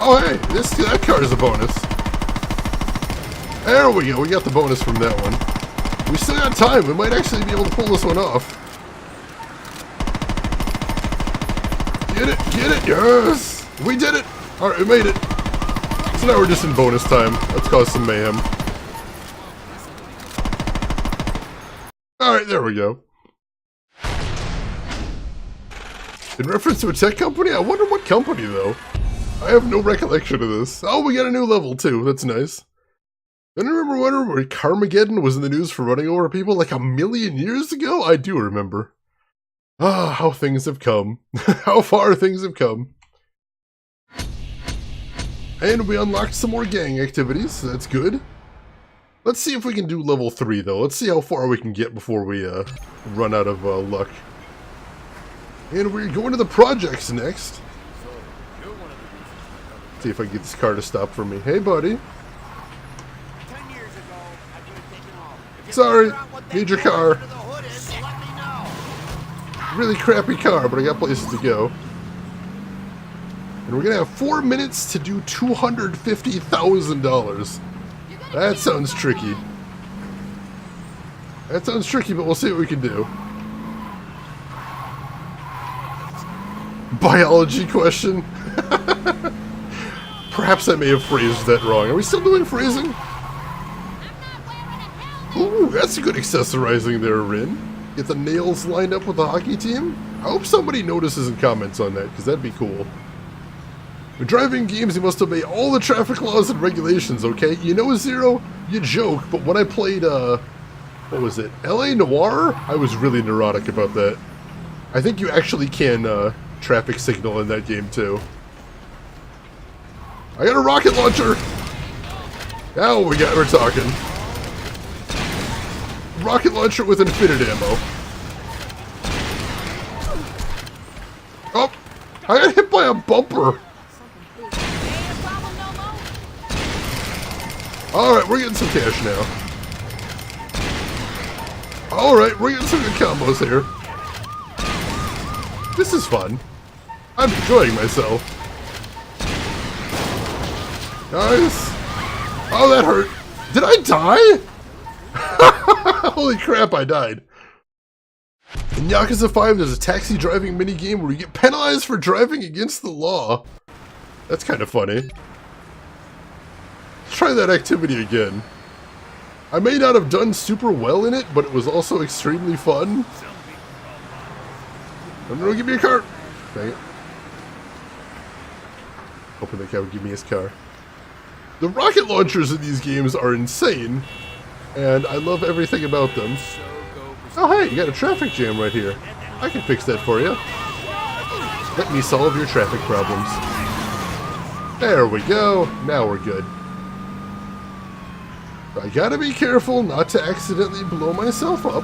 Oh hey, that car is a bonus. There we go, we got the bonus from that one. We still got time, we might actually be able to pull this one off. Get it, yes! We did it! Alright, we made it. So now we're just in bonus time. Let's cause some mayhem. Alright, there we go. In reference to a tech company? I wonder what company, though. I have no recollection of this. Oh, we got a new level, too. That's nice. I remember where Carmageddon was in the news for running over people like 1,000,000 years ago? I do remember. Ah, how things have come. How far things have come. And we unlocked some more gang activities, so that's good. Let's see if we can do level 3, though. Let's see how far we can get before we run out of luck. And we're going to the projects next. See if I can get this car to stop for me. Hey, buddy. Sorry, need your car. Really crappy car, but I got places to go. And we're gonna have 4 minutes to do $250,000. That sounds tricky. That sounds tricky, but we'll see what we can do. Biology question? Perhaps I may have phrased that wrong. Are we still doing phrasing? Ooh, that's a good accessorizing there, Rin. Get the nails lined up with the hockey team? I hope somebody notices and comments on that, because that'd be cool. When driving games, you must obey all the traffic laws and regulations, okay? You know, Zero, you joke, but when I played, what was it, LA Noire? I was really neurotic about that. I think you actually can, traffic signal in that game, too. I got a rocket launcher! Now we're talking. Rocket launcher with infinite ammo. Oh! I got hit by a bumper! Alright, we're getting some cash now. Alright, we're getting some good combos here. This is fun. I'm enjoying myself. Nice. Oh, that hurt. Did I die? Holy crap, I died. In Yakuza 5, there's a taxi driving minigame where you get penalized for driving against the law. That's kind of funny. Let's try that activity again. I may not have done super well in it, but it was also extremely fun. No, give me a car. Dang it. Hoping the guy would give me his car. The rocket launchers in these games are insane, and I love everything about them. Oh hey, you got a traffic jam right here. I can fix that for you. Let me solve your traffic problems. There we go. Now we're good. I gotta be careful not to accidentally blow myself up,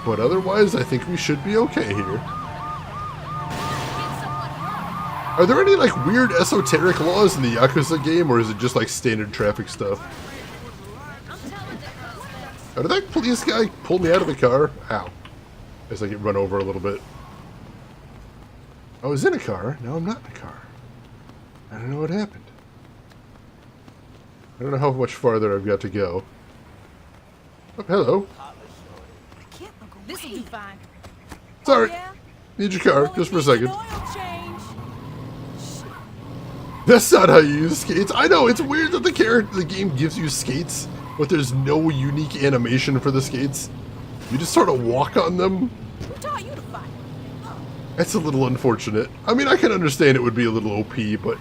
but otherwise I think we should be okay here. Are there any like weird esoteric laws in the Yakuza game, or is it just like standard traffic stuff? Oh, did that police guy pull me out of the car? Ow. As I get run over a little bit. I was in a car, now I'm not in a car. I don't know what happened. I don't know how much farther I've got to go. Oh, hello. This will be fine. Sorry. Need your car, just for a second. That's not how you use skates. I know, it's weird that the game gives you skates, but there's no unique animation for the skates. You just sort of walk on them. Who taught you to fight? That's a little unfortunate. I mean, I can understand it would be a little OP, but...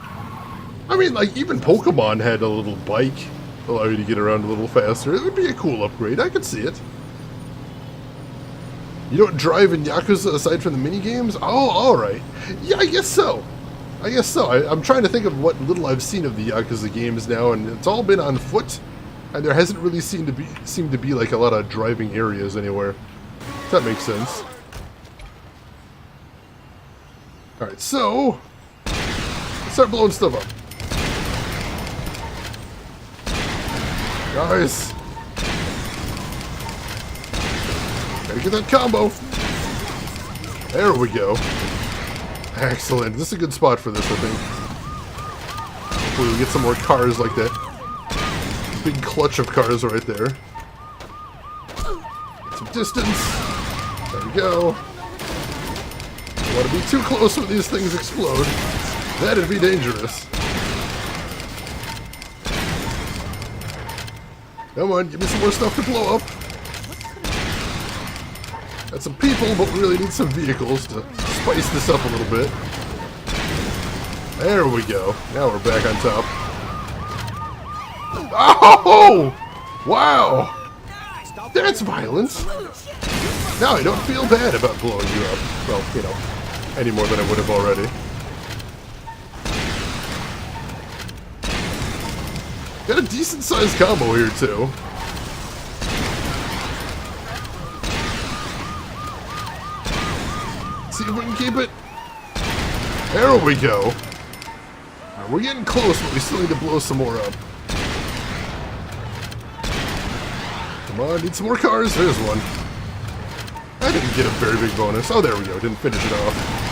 I mean, like, even Pokemon had a little bike to allow you to get around a little faster. It would be a cool upgrade. I could see it. You don't drive in Yakuza aside from the minigames? Oh, alright. Yeah, I guess so. I guess so. I'm trying to think of what little I've seen of the Yakuza games now, and it's all been on foot, and there hasn't really seemed to be like a lot of driving areas anywhere. If that makes sense. Alright, so... let's start blowing stuff up. Nice. Gotta get that combo. There we go. Excellent. This is a good spot for this, I think. Hopefully we get some more cars like that. Big clutch of cars right there. Get some distance. There we go. Don't want to be too close when these things explode. That'd be dangerous. Come on, give me some more stuff to blow up. Got some people, but we really need some vehicles to spice this up a little bit. There we go. Now we're back on top. Oh! Wow! That's violence. Now I don't feel bad about blowing you up. Well, you know, any more than I would have already. Got a decent sized combo here too. See if we can keep it. There we go. Right, we're getting close, but we still need to blow some more up. Come on, need some more cars. There's one. I didn't get a very big bonus. Oh, there we go. Didn't finish it off.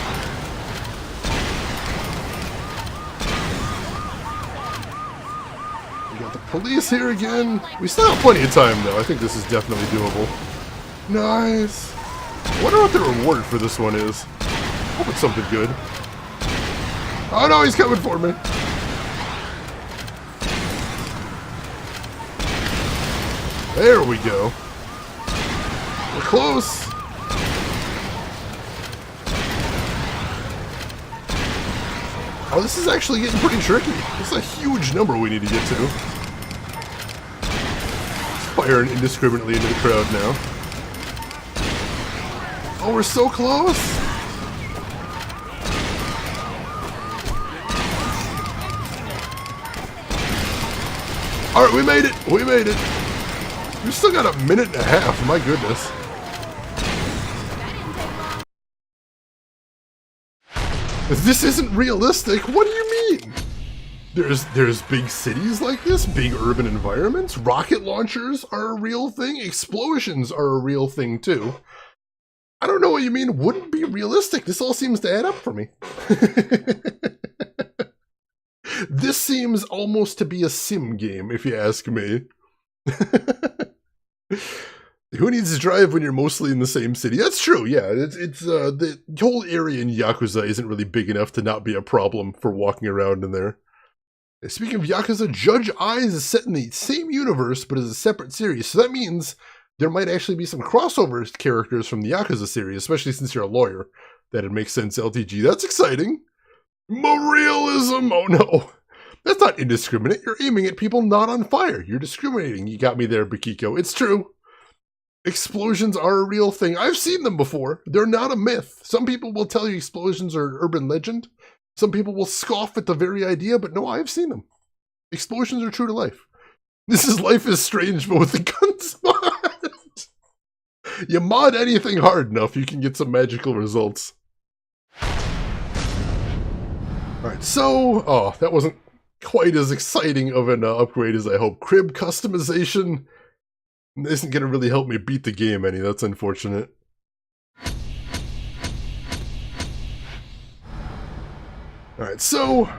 Police here again. We still have plenty of time though. I think this is definitely doable. Nice. I wonder what the reward for this one is. Hope it's something good. Oh no, he's coming for me. There we go. We're close. Oh, this is actually getting pretty tricky. It's a huge number we need to get to. Firing indiscriminately into the crowd now. Oh, we're so close! Alright, we made it! We made it! We've still got a minute and a half, my goodness. This isn't realistic, what do you mean? There's big cities like this, big urban environments. Rocket launchers are a real thing. Explosions are a real thing too. I don't know what you mean wouldn't be realistic. This all seems to add up for me. This seems almost to be a sim game, if you ask me. Who needs to drive when you're mostly in the same city? That's true, yeah. The whole area in Yakuza isn't really big enough to not be a problem for walking around in there. Speaking of Yakuza, Judge Eyes is set in the same universe, but as a separate series. So that means there might actually be some crossover characters from the Yakuza series, especially since you're a lawyer. That'd make sense, LTG. That's exciting. Moralism! Oh no. That's not indiscriminate. You're aiming at people not on fire. You're discriminating. You got me there, Bakiko. It's true. Explosions are a real thing. I've seen them before. They're not a myth. Some people will tell you explosions are an urban legend. Some people will scoff at the very idea, but no, I've seen them. Explosions are true to life. This is Life is Strange, but with the guns mod. You mod anything hard enough, you can get some magical results. Alright, so... Oh, that wasn't quite as exciting of an upgrade as I hoped. Crib customization isn't going to really help me beat the game any. That's unfortunate. Alright, so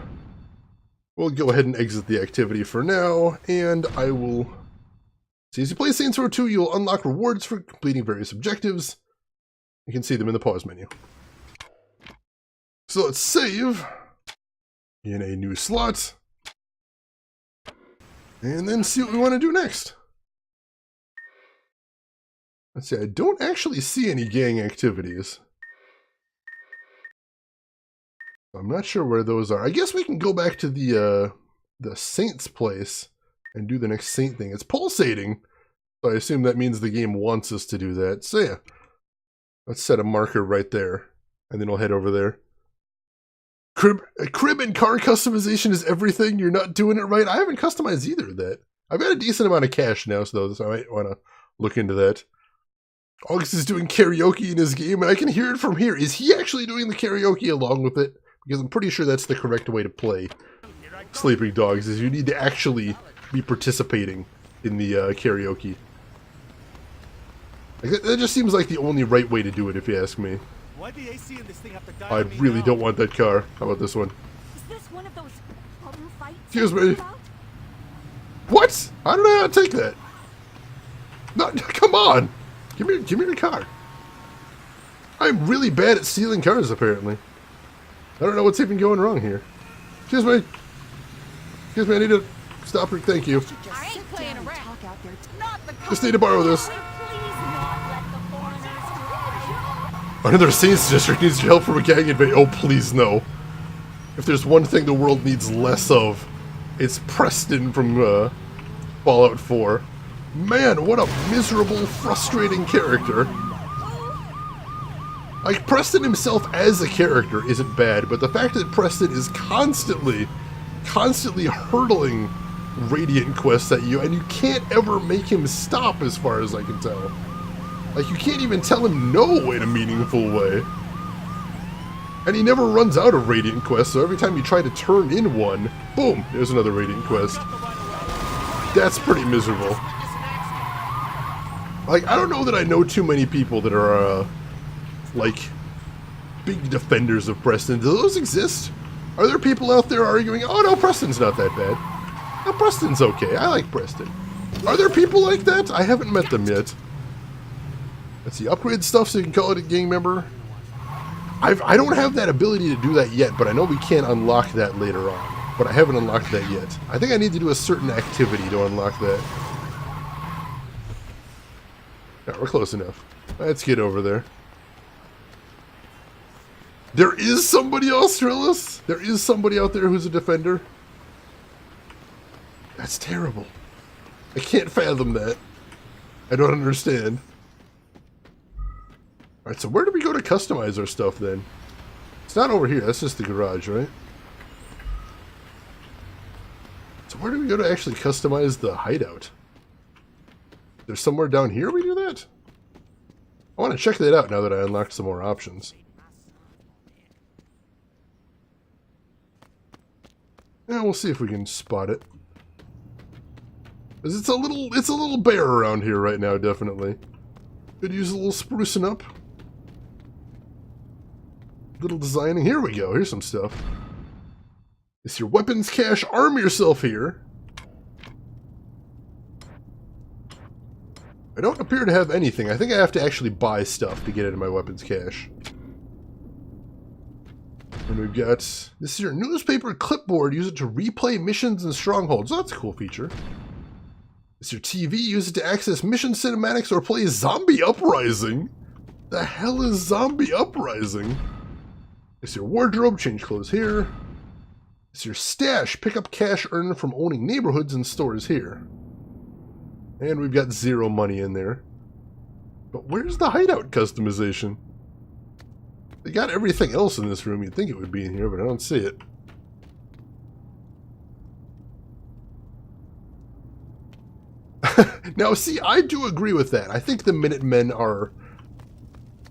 we'll go ahead and exit the activity for now, and I will... So as you play Saints Row 2, you'll unlock rewards for completing various objectives. You can see them in the pause menu. So let's save in a new slot, and then see what we want to do next. Let's see, I don't actually see any gang activities. I'm not sure where those are. I guess we can go back to the Saint's place and do the next Saint thing. It's pulsating, so I assume that means the game wants us to do that. So yeah, let's set a marker right there, and then we'll head over there. Crib and car customization is everything. You're not doing it right. I haven't customized either of that. I've got a decent amount of cash now, so I might want to look into that. August is doing karaoke in his game, and I can hear it from here. Is he actually doing the karaoke along with it? Because I'm pretty sure that's the correct way to play Sleeping Dogs, is you need to actually be participating in the karaoke. Like, that just seems like the only right way to do it, if you ask me. I really don't want that car. How about this one? Is this one of those fights? Excuse me. What? How did I not take that? No, come on. Give me the car. I'm really bad at stealing cars, apparently. I don't know what's even going wrong here. Excuse me. Excuse me, I need to stop her. Thank you. I ain't playing around. Just need to borrow this. Another Saints district needs your help from a gang invasion. Oh, please no. If there's one thing the world needs less of, it's Preston from Fallout 4. Man, what a miserable, frustrating character. Like, Preston himself as a character isn't bad, but the fact that Preston is constantly hurtling Radiant quests at you, and you can't ever make him stop as far as I can tell. Like, you can't even tell him no in a meaningful way. And he never runs out of Radiant quests, so every time you try to turn in one, boom, there's another Radiant quest. That's pretty miserable. Like, I don't know that I know too many people that are, like, big defenders of Preston. Do those exist? Are there people out there arguing, oh no, Preston's not that bad. No, Preston's okay, I like Preston. Are there people like that? I haven't met them yet. Let's see, upgrade stuff so you can call it a gang member. I don't have that ability to do that yet, but I know we can unlock that later on. But I haven't unlocked that yet. I think I need to do a certain activity to unlock that. Yeah, we're close enough. Let's get over there. There is somebody else, Trillis? There is somebody out there who's a defender? That's terrible. I can't fathom that. I don't understand. Alright, so where do we go to customize our stuff then? It's not over here, that's just the garage, right? So where do we go to actually customize the hideout? There's somewhere down here we do that? I want to check that out now that I unlocked some more options. Yeah, we'll see if we can spot it. 'Cause it's a little bare around here right now, definitely. Could use a little sprucing up. Little designing. Here we go. Here's some stuff. It's your weapons cache. Arm yourself here. I don't appear to have anything. I think I have to actually buy stuff to get into my weapons cache. And we've got... This is your newspaper clipboard. Use it to replay missions and strongholds. Oh, that's a cool feature. It's your TV. Use it to access mission cinematics or play Zombie Uprising. The hell is Zombie Uprising? It's your wardrobe. Change clothes here. It's your stash. Pick up cash earned from owning neighborhoods and stores here. And we've got 0 money in there. But where's the hideout customization? They got everything else in this room. You'd think it would be in here, but I don't see it. Now, see, I do agree with that. I think the Minutemen are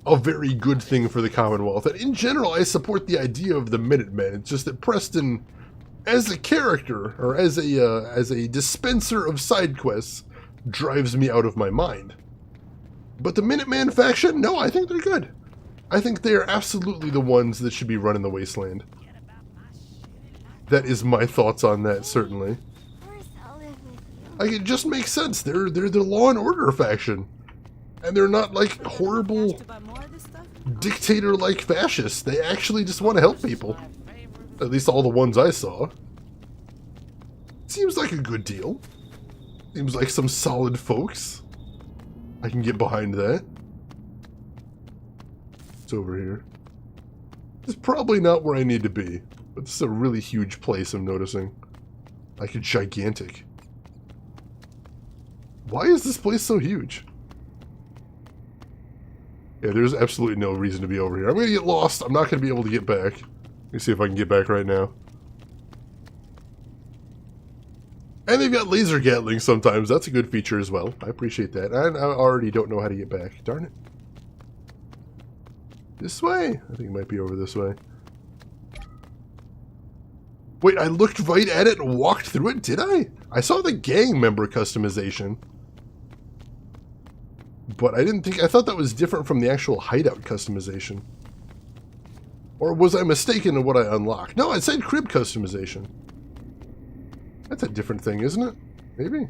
a very good thing for the Commonwealth. And in general, I support the idea of the Minutemen. It's just that Preston, as a character, or as a dispenser of side quests, drives me out of my mind. But the Minuteman faction, no, I think they're good. I think they are absolutely the ones that should be running the Wasteland. That is my thoughts on that, certainly. Like, it just makes sense. They're the Law and Order faction. And they're not, like, horrible dictator-like fascists. They actually just want to help people. At least all the ones I saw. Seems like a good deal. Seems like some solid folks. I can get behind that. It's over here. It's probably not where I need to be. But this is a really huge place, I'm noticing. Like, it's gigantic. Why is this place so huge? Yeah, there's absolutely no reason to be over here. I'm going to get lost. I'm not going to be able to get back. Let me see if I can get back right now. And they've got laser gatling sometimes. That's a good feature as well. I appreciate that. And I already don't know how to get back. Darn it. This way? I think it might be over this way. Wait, I looked right at it and walked through it, did I? I saw the gang member customization. But I thought that was different from the actual hideout customization. Or was I mistaken in what I unlocked? No, it said crib customization. That's a different thing, isn't it? Maybe?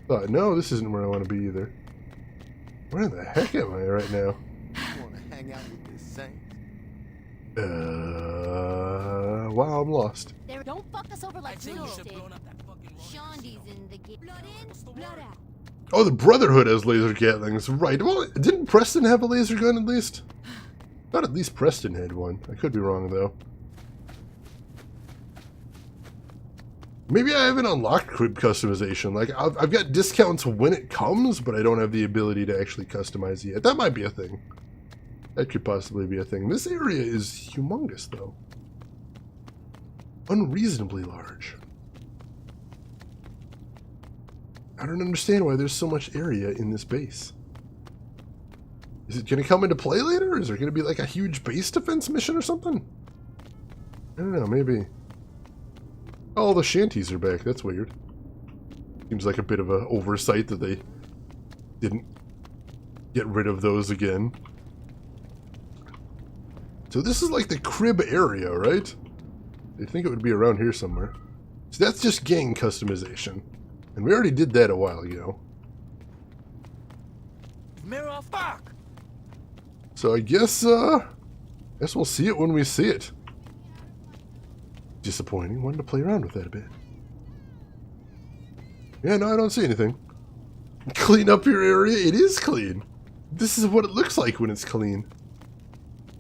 No, this isn't where I want to be either. Where the heck am I right now? I want to hang out with this saint. Wow, I'm lost. Don't fuck us over like Julius did. Shondi's in the game. Blood in, blood out. Oh, the Brotherhood has laser gatlings. Right. Well, didn't Preston have a laser gun at least? Thought at least Preston had one. I could be wrong, though. Maybe I haven't unlocked crib customization. Like, I've got discounts when it comes, but I don't have the ability to actually customize yet. That might be a thing. That could possibly be a thing. This area is humongous, though. Unreasonably large. I don't understand why there's so much area in this base. Is it going to come into play later? Is there going to be like a huge base defense mission or something? I don't know, maybe. Oh, the shanties are back. That's weird. Seems like a bit of an oversight that they didn't get rid of those again. So this is like the crib area, right? I think it would be around here somewhere. So that's just gang customization. And we already did that a while ago. Mirror, fuck! So I guess we'll see it when we see it. Disappointing. Wanted to play around with that a bit. Yeah, no, I don't see anything. Clean up your area. It is clean. This is what it looks like when it's clean.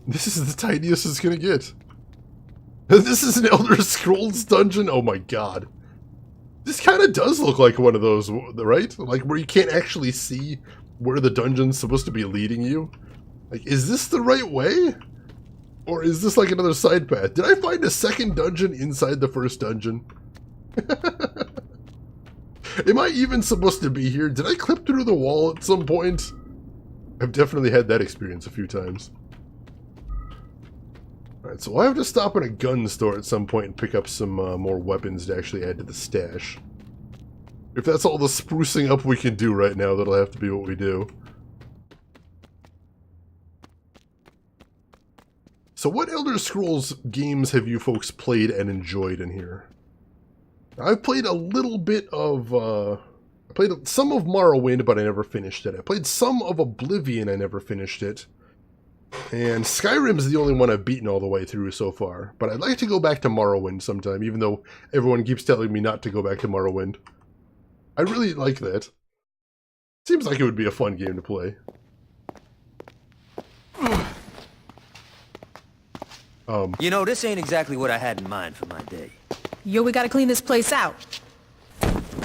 This is the tiniest it's gonna get. This is an Elder Scrolls dungeon. Oh my god. This kind of does look like one of those, right? Like where you can't actually see where the dungeon's supposed to be leading you. Like, is this the right way? Or is this like another side path? Did I find a second dungeon inside the first dungeon? Am I even supposed to be here? Did I clip through the wall at some point? I've definitely had that experience a few times. Alright, so we'll have to stop at a gun store at some point and pick up some more weapons to actually add to the stash. If that's all the sprucing up we can do right now, that'll have to be what we do. So what Elder Scrolls games have you folks played and enjoyed in here? I've played a little bit of, I played some of Morrowind, but I never finished it. I played some of Oblivion, I never finished it. And Skyrim's the only one I've beaten all the way through so far. But I'd like to go back to Morrowind sometime, even though everyone keeps telling me not to go back to Morrowind. I really like that. Seems like it would be a fun game to play. You know, this ain't exactly what I had in mind for my day. Yo, we gotta clean this place out.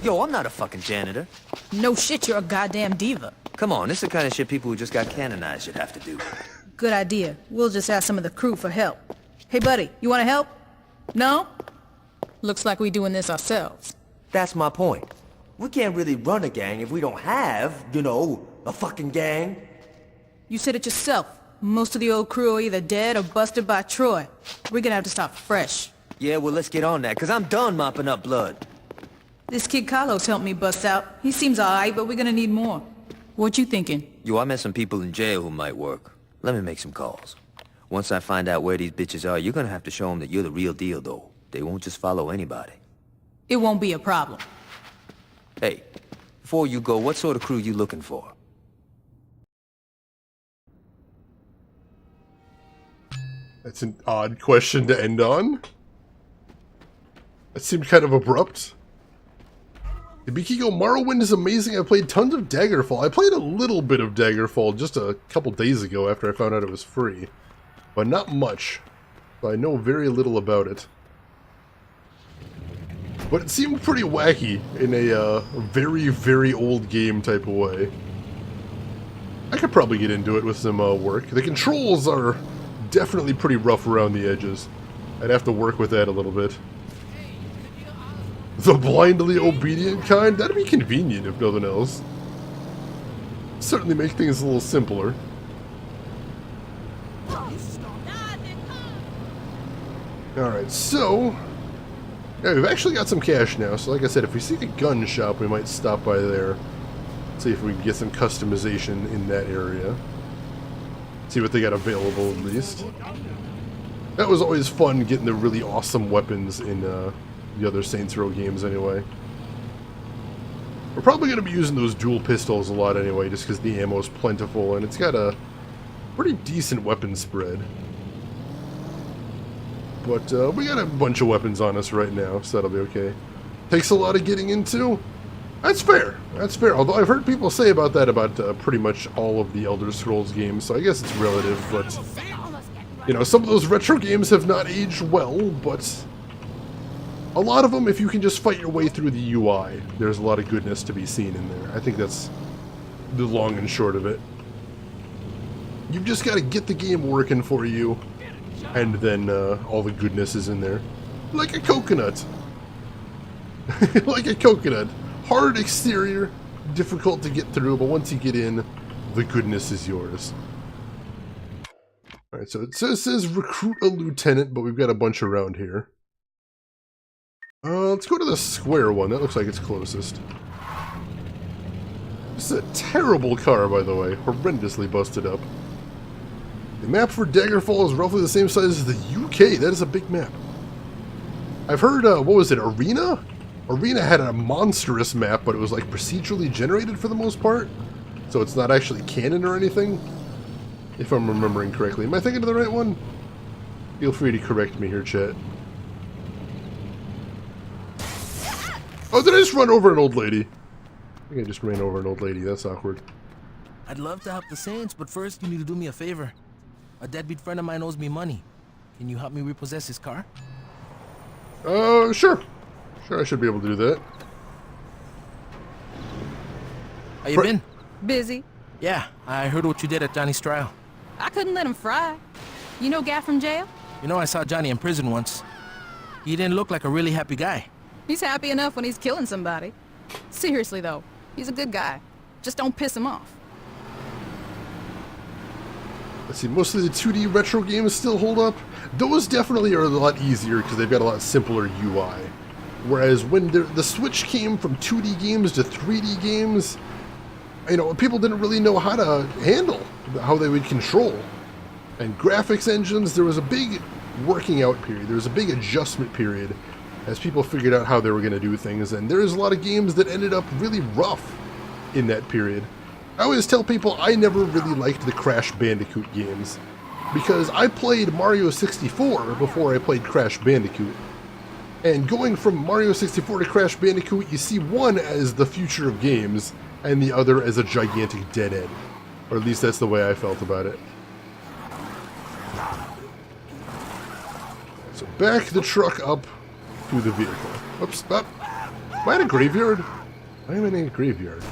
Yo, I'm not a fucking janitor. No shit, you're a goddamn diva. Come on, this is the kind of shit people who just got canonized should have to do. Good idea. We'll just ask some of the crew for help. Hey, buddy, you wanna help? No? Looks like we doing this ourselves. That's my point. We can't really run a gang if we don't have, you know, a fucking gang. You said it yourself. Most of the old crew are either dead or busted by Troy. We're gonna have to start fresh. Yeah, well, let's get on that, because I'm done mopping up blood. This kid Carlos helped me bust out. He seems alright, but we're gonna need more. What you thinking? Yo, I met some people in jail who might work. Let me make some calls. Once I find out where these bitches are, you're gonna have to show them that you're the real deal, though. They won't just follow anybody. It won't be a problem. Hey, before you go, what sort of crew you looking for? That's an odd question to end on. That seemed kind of abrupt. Ibikiko, Morrowind is amazing. I played tons of Daggerfall. I played a little bit of Daggerfall just a couple days ago after I found out it was free. But not much. So I know very little about it. But it seemed pretty wacky in a very, very old game type of way. I could probably get into it with some work. The controls are definitely pretty rough around the edges. I'd have to work with that a little bit. The blindly obedient kind? That'd be convenient if nothing else. Certainly make things a little simpler. Alright, so... yeah, we've actually got some cash now, so like I said, if we see a gun shop, we might stop by there. See if we can get some customization in that area. See what they got available, at least. That was always fun, getting the really awesome weapons in the other Saints Row games, anyway. We're probably going to be using those dual pistols a lot anyway, just because the ammo's plentiful, and it's got a pretty decent weapon spread. But we got a bunch of weapons on us right now, so that'll be okay. Takes a lot of getting into. That's fair. That's fair. Although I've heard people say about that about pretty much all of the Elder Scrolls games, so I guess it's relative, but... you know, some of those retro games have not aged well, but... a lot of them, if you can just fight your way through the UI, there's a lot of goodness to be seen in there. I think that's the long and short of it. You've just got to get the game working for you, and then all the goodness is in there. Like a coconut. Like a coconut. Hard exterior, difficult to get through, but once you get in, the goodness is yours. Alright, so it says recruit a lieutenant, but we've got a bunch around here. Let's go to the square one. That looks like it's closest. This is a terrible car, by the way. Horrendously busted up. The map for Daggerfall is roughly the same size as the UK. That is a big map. I've heard, what was it, Arena? Arena had a monstrous map, but it was like procedurally generated for the most part. So it's not actually canon or anything. If I'm remembering correctly. Am I thinking of the right one? Feel free to correct me here, chat. Oh, did I just run over an old lady? I think I just ran over an old lady. That's awkward. I'd love to help the Saints, but first you need to do me a favor. A deadbeat friend of mine owes me money. Can you help me repossess his car? Sure. Sure, I should be able to do that. How you been? Busy. Yeah, I heard what you did at Johnny's trial. I couldn't let him fry. You know Guy from jail? You know, I saw Johnny in prison once. He didn't look like a really happy guy. He's happy enough when he's killing somebody. Seriously, though, he's a good guy. Just don't piss him off. let's see, mostly the 2D retro games still hold up. Those definitely are a lot easier because they've got a lot simpler UI. Whereas when the switch came from 2D games to 3D games, you know, people didn't really know how to handle how they would control. And graphics engines, there was a big working out period. There was a big adjustment period as people figured out how they were going to do things. And there's a lot of games that ended up really rough in that period. I always tell people I never really liked the Crash Bandicoot games because I played Mario 64 before I played Crash Bandicoot. And going from Mario 64 to Crash Bandicoot, you see one as the future of games and the other as a gigantic dead end. Or at least that's the way I felt about it. So back the truck up to the vehicle. Oops, up. Am I in a graveyard? I am in a graveyard.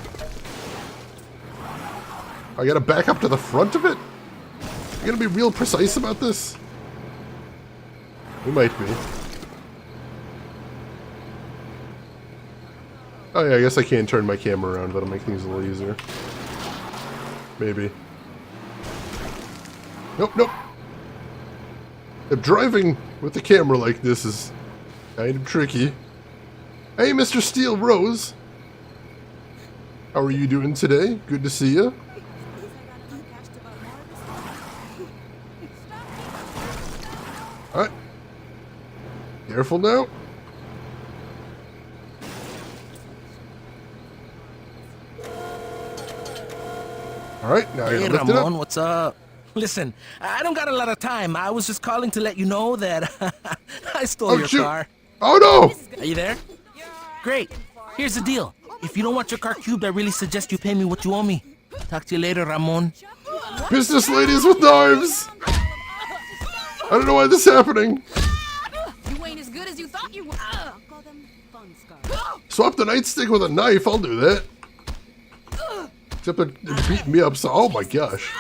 I gotta back up to the front of it? You gonna be real precise about this? We might be. Oh yeah, I guess I can turn my camera around. That'll make things a little easier. Maybe. Nope, nope. If driving with the camera like this is kind of tricky. Hey, Mr. Steel Rose. How are you doing today? Good to see you. Alright. Careful now. Alright, now Hey, I lift it Ramon, up. what's up? Listen, I don't got a lot of time. I was just calling to let you know that I stole your shoot. car. Oh no! Are you there? Great. Here's the deal. If you don't want your car cubed, I really suggest you pay me what you owe me. Talk to you later, Ramon. Business ladies with knives! I don't know why this is happening. You ain't as good as you thought you were. Swap the nightstick with a knife, I'll do that. Except they're beating me up, so oh my gosh.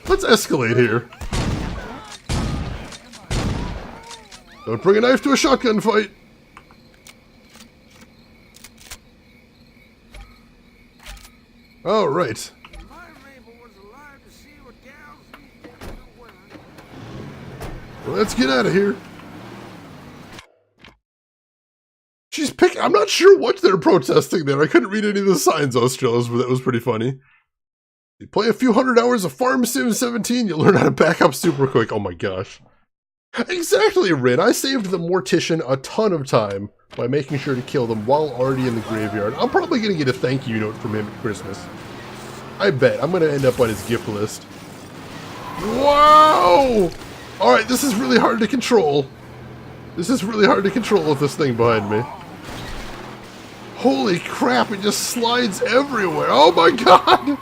Let's escalate here. Don't bring a knife to a shotgun fight. Alright. Well, let's get out of here. She's picking. I'm not sure what they're protesting there. I couldn't read any of the signs, Australis, but that was pretty funny. You play a few hundred hours of Farm Sim 17, you'll learn how to back up super quick. Oh my gosh. Exactly, Rin. I saved the Mortician a ton of time by making sure to kill them while already in the graveyard. I'm probably going to get a thank you note from him at Christmas. I bet. I'm going to end up on his gift list. Wow! Alright, this is really hard to control. This is really hard to control with this thing behind me. Holy crap, it just slides everywhere. Oh my god!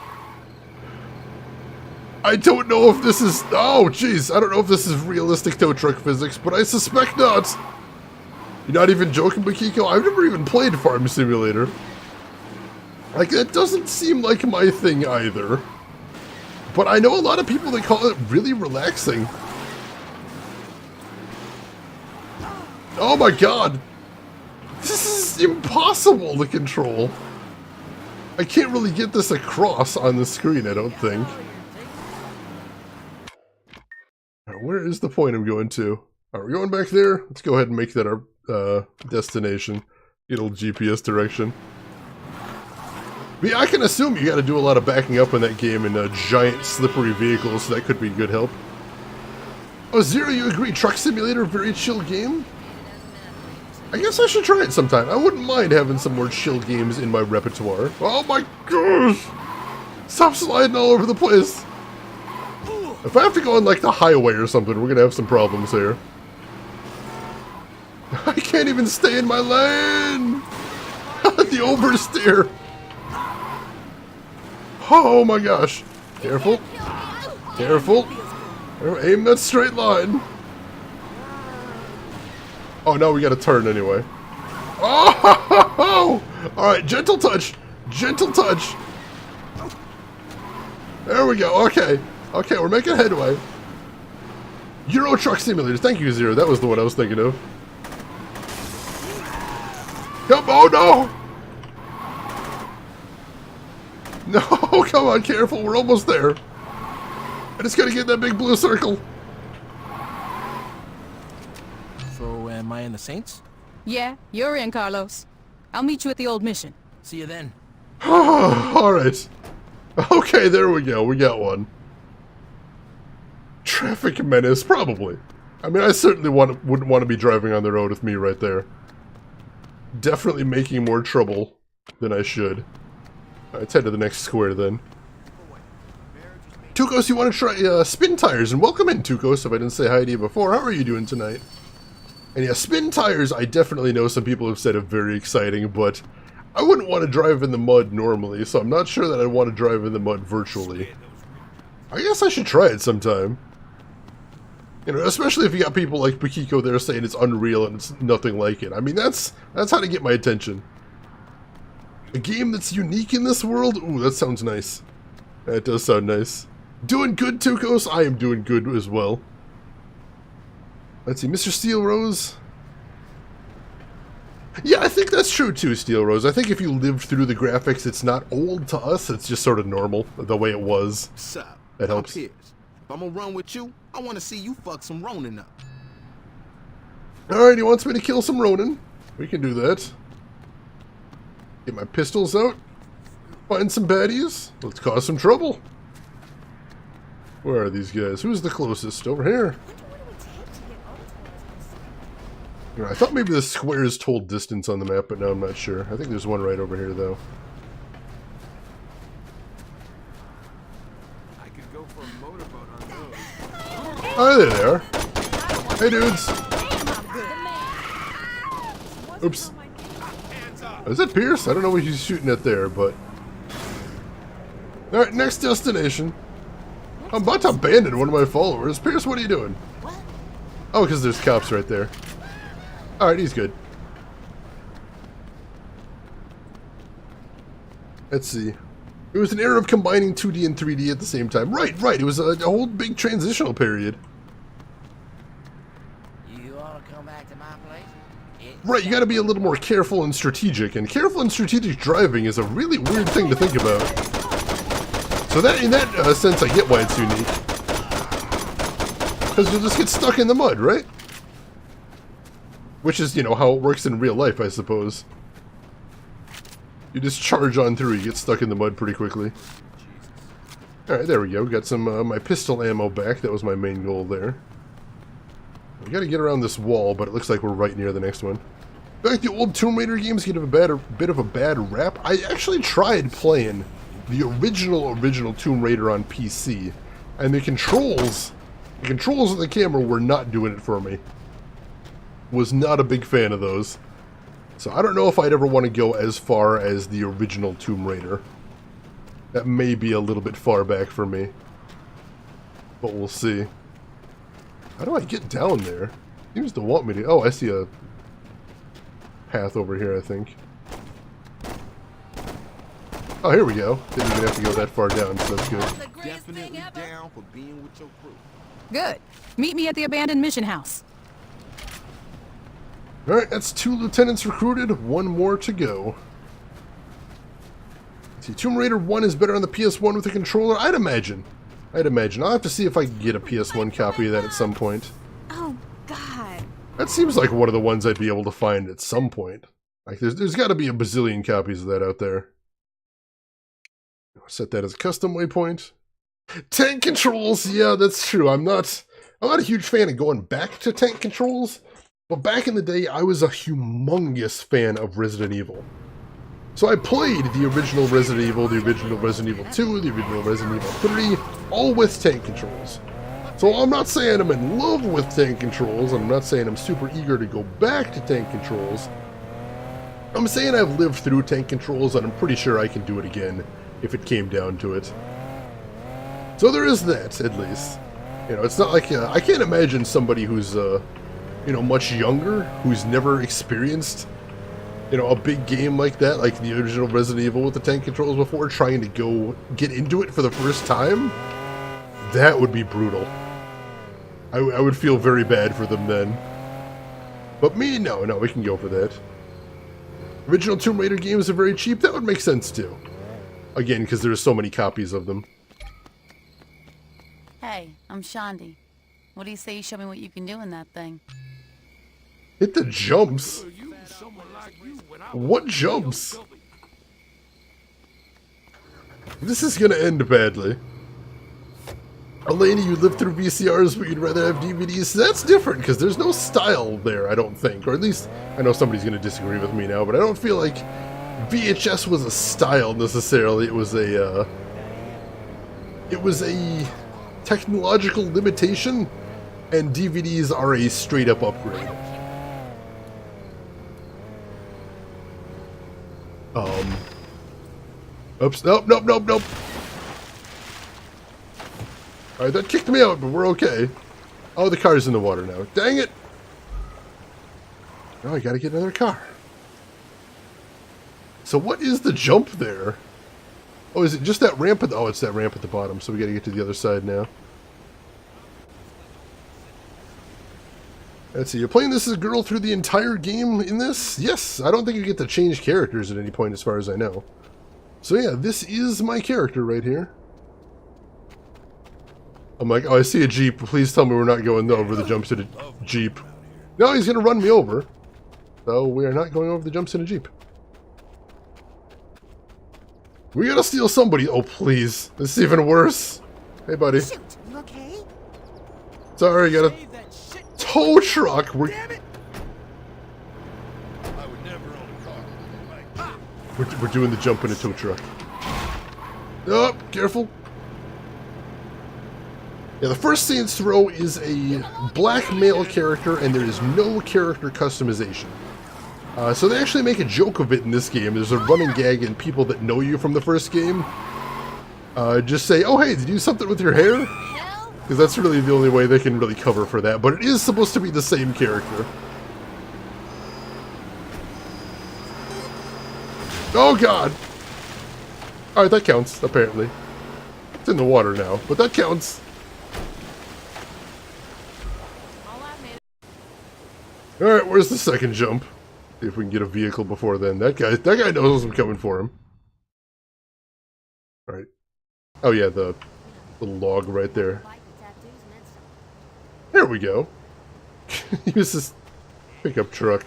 I don't know if this is... Oh, jeez. I don't know if this is realistic tow truck physics, but I suspect not. You're not even joking, Makiko? I've never even played Farm Simulator. Like, that doesn't seem like my thing either. But I know a lot of people that call it really relaxing. Oh my god! This is impossible to control. I can't really get this across on the screen, I don't think. Right, where is the point I'm going to? Are we going back there? Let's go ahead and make that our destination. Good old GPS direction. But yeah, I can assume you gotta do a lot of backing up in that game in a giant slippery vehicle, so that could be good help. Oh, Zero, you agree? Truck Simulator, very chill game? I guess I should try it sometime. I wouldn't mind having some more chill games in my repertoire. Oh my gosh! Stop sliding all over the place! If I have to go on like the highway or something, we're gonna have some problems here. I can't even stay in my lane! The oversteer! Oh my gosh! Careful! Careful! Aim that straight line! Oh, now we gotta turn anyway. Oh! Alright, gentle touch! Gentle touch! There we go, okay. Okay, we're making headway. Euro Truck Simulator, thank you, Zero. That was the one I was thinking of. Come, oh no! No, come on, careful, we're almost there. I just gotta get that big blue circle. So, am I in the Saints? Yeah, you're in, Carlos. I'll meet you at the old mission. See you then. Alright. Okay, there we go. We got one. Traffic menace, probably. I mean, I certainly wouldn't want to be driving on the road with me right there. Definitely making more trouble than I should. Let's head to the next square then. Tukos, you want to try spin tires? And welcome in, Tukos, if I didn't say hi to you before. How are you doing tonight? And yeah, spin tires, I definitely know some people have said are very exciting, but I wouldn't want to drive in the mud normally, so I'm not sure that I'd want to drive in the mud virtually. I guess I should try it sometime. You know, especially if you got people like Pakiko there saying it's unreal and it's nothing like it. I mean, that's how to get my attention. A game that's unique in this world? Ooh, that sounds nice. That does sound nice. Doing good, Tukos? I am doing good as well. Let's see, Mr. Steel Rose? Yeah, I think that's true too, Steel Rose. I think if you lived through the graphics, it's not old to us, it's just sort of normal, the way it was. Sup? That helps. If I'm gonna run with you, I wanna see you fuck some Ronin up. Alright, he wants me to kill some Ronin. We can do that. Get my pistols out. Find some baddies. Let's cause some trouble. Where are these guys? Who's the closest? Over here. You know, I thought maybe the squares told distance on the map, but now I'm not sure. I think there's one right over here, though. I could go for a motorboat on those. Oh, there they are. Hey, dudes. Oops. Is that Pierce? I don't know what he's shooting at there, but... Alright, next destination. I'm about to abandon one of my followers. Pierce, what are you doing? Oh, because there's cops right there. Alright, he's good. Let's see. It was an era of combining 2D and 3D at the same time. Right. It was a whole big transitional period. You ought to come back to my place. Right, you gotta be a little more careful and strategic, and careful and strategic driving is a really weird thing to think about. So that, in that sense, I get why it's unique. Because you'll just get stuck in the mud, right? Which is, you know, how it works in real life, I suppose. You just charge on through, you get stuck in the mud pretty quickly. Alright, there we go. Got some my pistol ammo back. That was my main goal there. We gotta get around this wall, but it looks like we're right near the next one. In fact, the old Tomb Raider games get a bit of a bad rap. I actually tried playing the original Tomb Raider on PC, and the controls of the camera were not doing it for me. Was not a big fan of those. So I don't know if I'd ever want to go as far as the original Tomb Raider. That may be a little bit far back for me. But we'll see. How do I get down there? Seems to want me to... Oh, I see a path over here, I think. Oh, here we go. Didn't even have to go that far down, so that's good. Definitely down for being with your crew. Good. Meet me at the abandoned mission house. Alright, that's 2 lieutenants recruited, 1 more to go. See, Tomb Raider 1 is better on the PS1 with a controller, I'd imagine. I'll have to see if I can get a PS1 copy of that at some point. Oh, God. That seems like one of the ones I'd be able to find at some point. Like, there's got to be a bazillion copies of that out there. I'll set that as a custom waypoint. Tank controls, yeah, that's true. I'm not a huge fan of going back to tank controls, but back in the day, I was a humongous fan of Resident Evil. So I played the original Resident Evil, the original Resident Evil 2, the original Resident Evil 3, all with tank controls. So I'm not saying I'm in love with tank controls, I'm not saying I'm super eager to go back to tank controls. I'm saying I've lived through tank controls and I'm pretty sure I can do it again if it came down to it. So there is that, at least. You know, it's not like, I can't imagine somebody who's, you know, much younger, who's never experienced, you know, a big game like that, like the original Resident Evil with the tank controls before, trying to go get into it for the first time. That would be brutal. I would feel very bad for them then. But me, no, we can go for that. Original Tomb Raider games are very cheap, that would make sense too. Again, because there's so many copies of them. Hey, Hey, I'm Shandi. What do you say you show me what you can do in that thing? Hit the jumps. What jumps? This is gonna end badly. Eleni, you lived through VCRs, but you'd rather have DVDs. That's different, because there's no style there, I don't think. Or at least, I know somebody's gonna disagree with me now, but I don't feel like VHS was a style, necessarily. It was a technological limitation, and DVDs are a straight-up upgrade. Oops, nope. Alright, that kicked me out, but we're okay. Oh, the car's in the water now. Dang it! Now I gotta get another car. So what is the jump there? Oh, is it just that ramp at the... Oh, it's that ramp at the bottom, so we gotta get to the other side now. Let's see, you're playing this as a girl through the entire game in this? Yes, I don't think you get to change characters at any point as far as I know. So yeah, this is my character right here. I'm like, oh, I see a Jeep. Please tell me we're not going over the jumps in a Jeep. No, he's going to run me over. So we are not going over the jumps in a Jeep. We got to steal somebody. Oh, please. This is even worse. Hey, buddy. Shoot, you okay? Sorry, got a tow truck. We're doing the jump in a tow truck. Oh, careful. Yeah, the first Saints Row is a black male character, and there is no character customization. So they actually make a joke of it in this game. There's a running gag, and people that know you from the first game just say, oh, hey, did you do something with your hair? Because that's really the only way they can really cover for that. But it is supposed to be the same character. Oh, God! Alright, that counts, apparently. It's in the water now, but that counts. Alright, where's the second jump? See if we can get a vehicle before then. That guy knows I'm coming for him. Alright. Oh yeah, the little log right there. There we go. Use this pickup truck.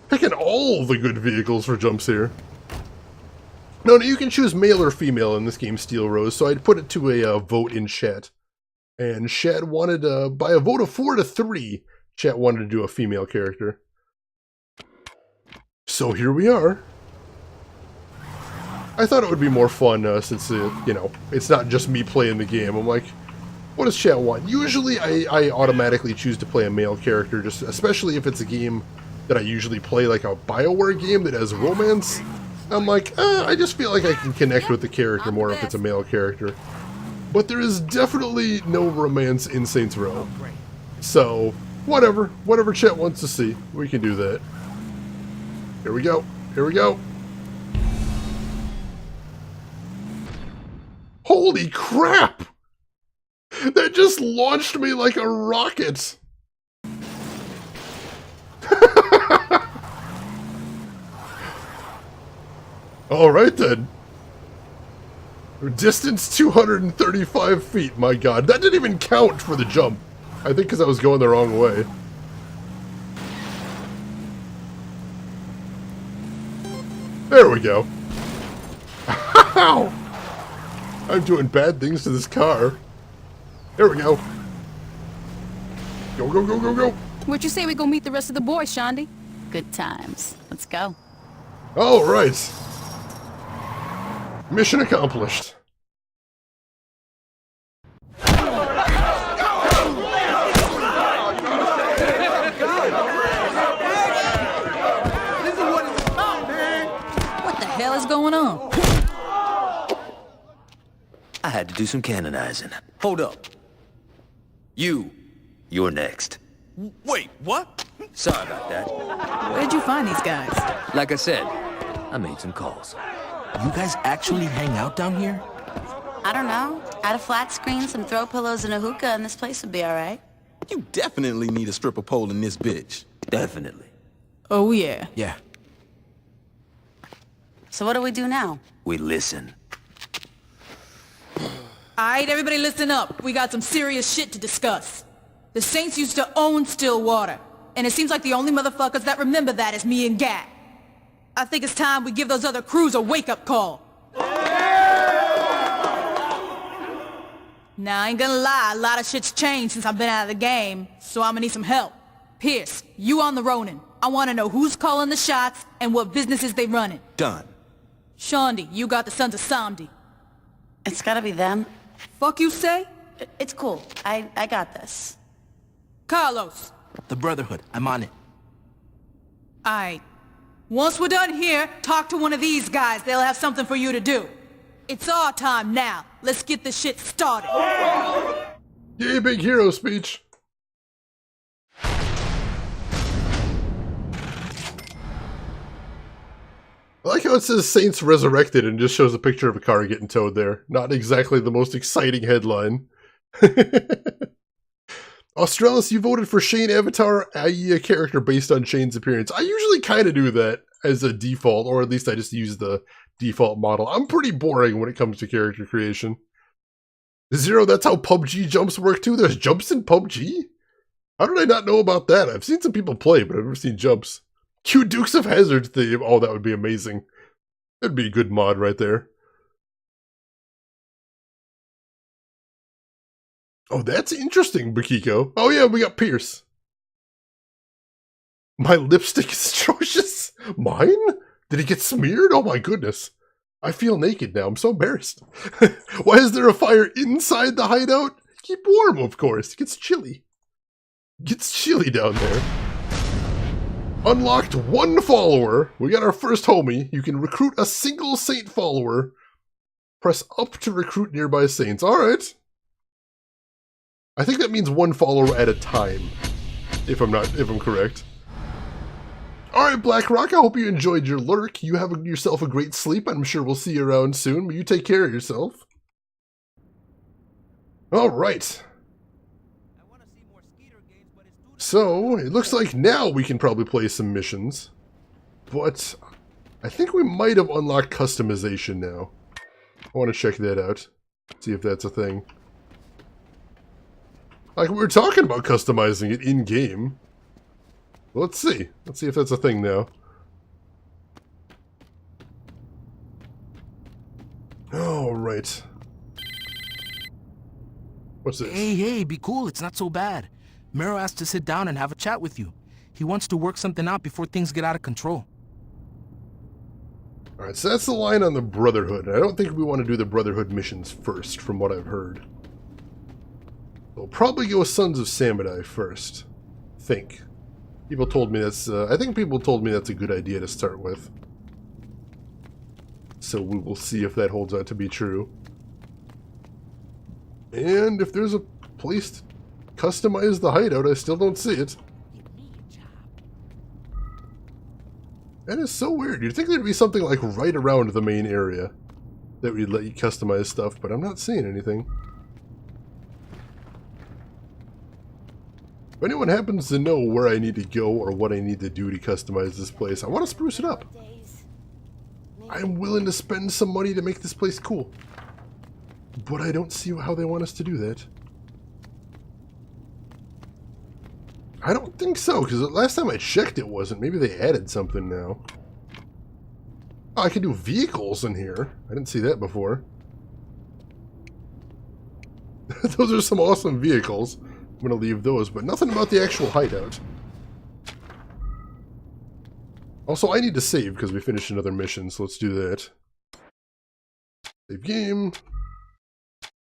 Picking all the good vehicles for jumps here. No, you can choose male or female in this game, Steel Rose, so I'd put it to a vote in chat. And chat wanted, by a vote of 4-3, chat wanted to do a female character. So here we are. I thought it would be more fun since, you know, it's not just me playing the game. I'm like, what does chat want? Usually I automatically choose to play a male character, just especially if it's a game that I usually play, like a BioWare game that has romance. I'm like, I just feel like I can connect with the character more if it's a male character. But there is definitely no romance in Saints Row. So, whatever chat wants to see, we can do that. Here we go. Here we go. Holy crap! That just launched me like a rocket! Alright then. Distance 235 feet, my god. That didn't even count for the jump. I think because I was going the wrong way. There we go. Ow! I'm doing bad things to this car. There we go. Go, go, go, go, go. What'd you say we go meet the rest of the boys, Shandi? Good times. Let's go. All right. Mission accomplished. What the hell is going on? I had to do some canonizing. Hold up. You're next. Wait, what? Sorry about that. Where'd you find these guys? Like I said, I made some calls. You guys actually hang out down here? I don't know. Add a flat screen, some throw pillows, and a hookah, and this place would be all right. You definitely need a stripper pole in this bitch. Definitely. Oh, yeah. Yeah. So what do we do now? We listen. Alright, everybody listen up. We got some serious shit to discuss. The Saints used to own Stillwater, and it seems like the only motherfuckers that remember that is me and Gat. I think it's time we give those other crews a wake-up call. Now, I ain't gonna lie, a lot of shit's changed since I've been out of the game, so I'm gonna need some help. Pierce, you on the Ronin. I wanna know who's calling the shots and what businesses they running. Done. Shondi, you got the Sons of Samedi. It's gotta be them. Fuck you say? It's cool. I got this. Carlos. The Brotherhood. I'm on it. Aight. Once we're done here, talk to one of these guys. They'll have something for you to do. It's our time now. Let's get this shit started. Yay, big hero speech. I like how it says Saints Resurrected and just shows a picture of a car getting towed there. Not exactly the most exciting headline. Australis, you voted for Shane Avatar, i.e. a character based on Shane's appearance. I usually kind of do that as a default, or at least I just use the default model. I'm pretty boring when it comes to character creation. Zero, that's how PUBG jumps work too? There's jumps in PUBG? How did I not know about that? I've seen some people play, but I've never seen jumps. Cute Dukes of Hazzard theme. Oh, that would be amazing. That'd be a good mod right there. Oh, that's interesting, Bakiko. Oh yeah, we got Pierce. My lipstick is atrocious. Mine? Did it get smeared? Oh my goodness. I feel naked now. I'm so embarrassed. Why is there a fire inside the hideout? Keep warm, of course. It gets chilly. It gets chilly down there. Unlocked 1 follower. We got our first homie. You can recruit a single Saint follower. Press up to recruit nearby Saints. Alright. I think that means 1 follower at a time. If I'm correct. Alright, Blackrock, I hope you enjoyed your lurk. You have yourself a great sleep. I'm sure we'll see you around soon, but you take care of yourself. Alright. So, it looks like now we can probably play some missions. But I think we might have unlocked customization now. I want to check that out. See if that's a thing. Like, we were talking about customizing it in-game. Let's see. Let's see if that's a thing now. Alright. What's this? Hey, be cool. It's not so bad. Mero asked to sit down and have a chat with you. He wants to work something out before things get out of control. Alright, so that's the line on the Brotherhood. I don't think we want to do the Brotherhood missions first, from what I've heard. We'll probably go with Sons of Samedi first. Think. People told me that's, I think people told me that's a good idea to start with. So we will see if that holds out to be true. And if there's a place to customize the hideout, I still don't see it. That is so weird. You'd think there'd be something like right around the main area that would let you customize stuff, but I'm not seeing anything. If anyone happens to know where I need to go or what I need to do to customize this place, I want to spruce it up. I am willing to spend some money to make this place cool. But I don't see how they want us to do that. I don't think so, because the last time I checked it wasn't. Maybe they added something now. Oh, I can do vehicles in here. I didn't see that before. Those are some awesome vehicles. I'm going to leave those, but nothing about the actual hideout. Also, I need to save because we finished another mission, so let's do that. Save game.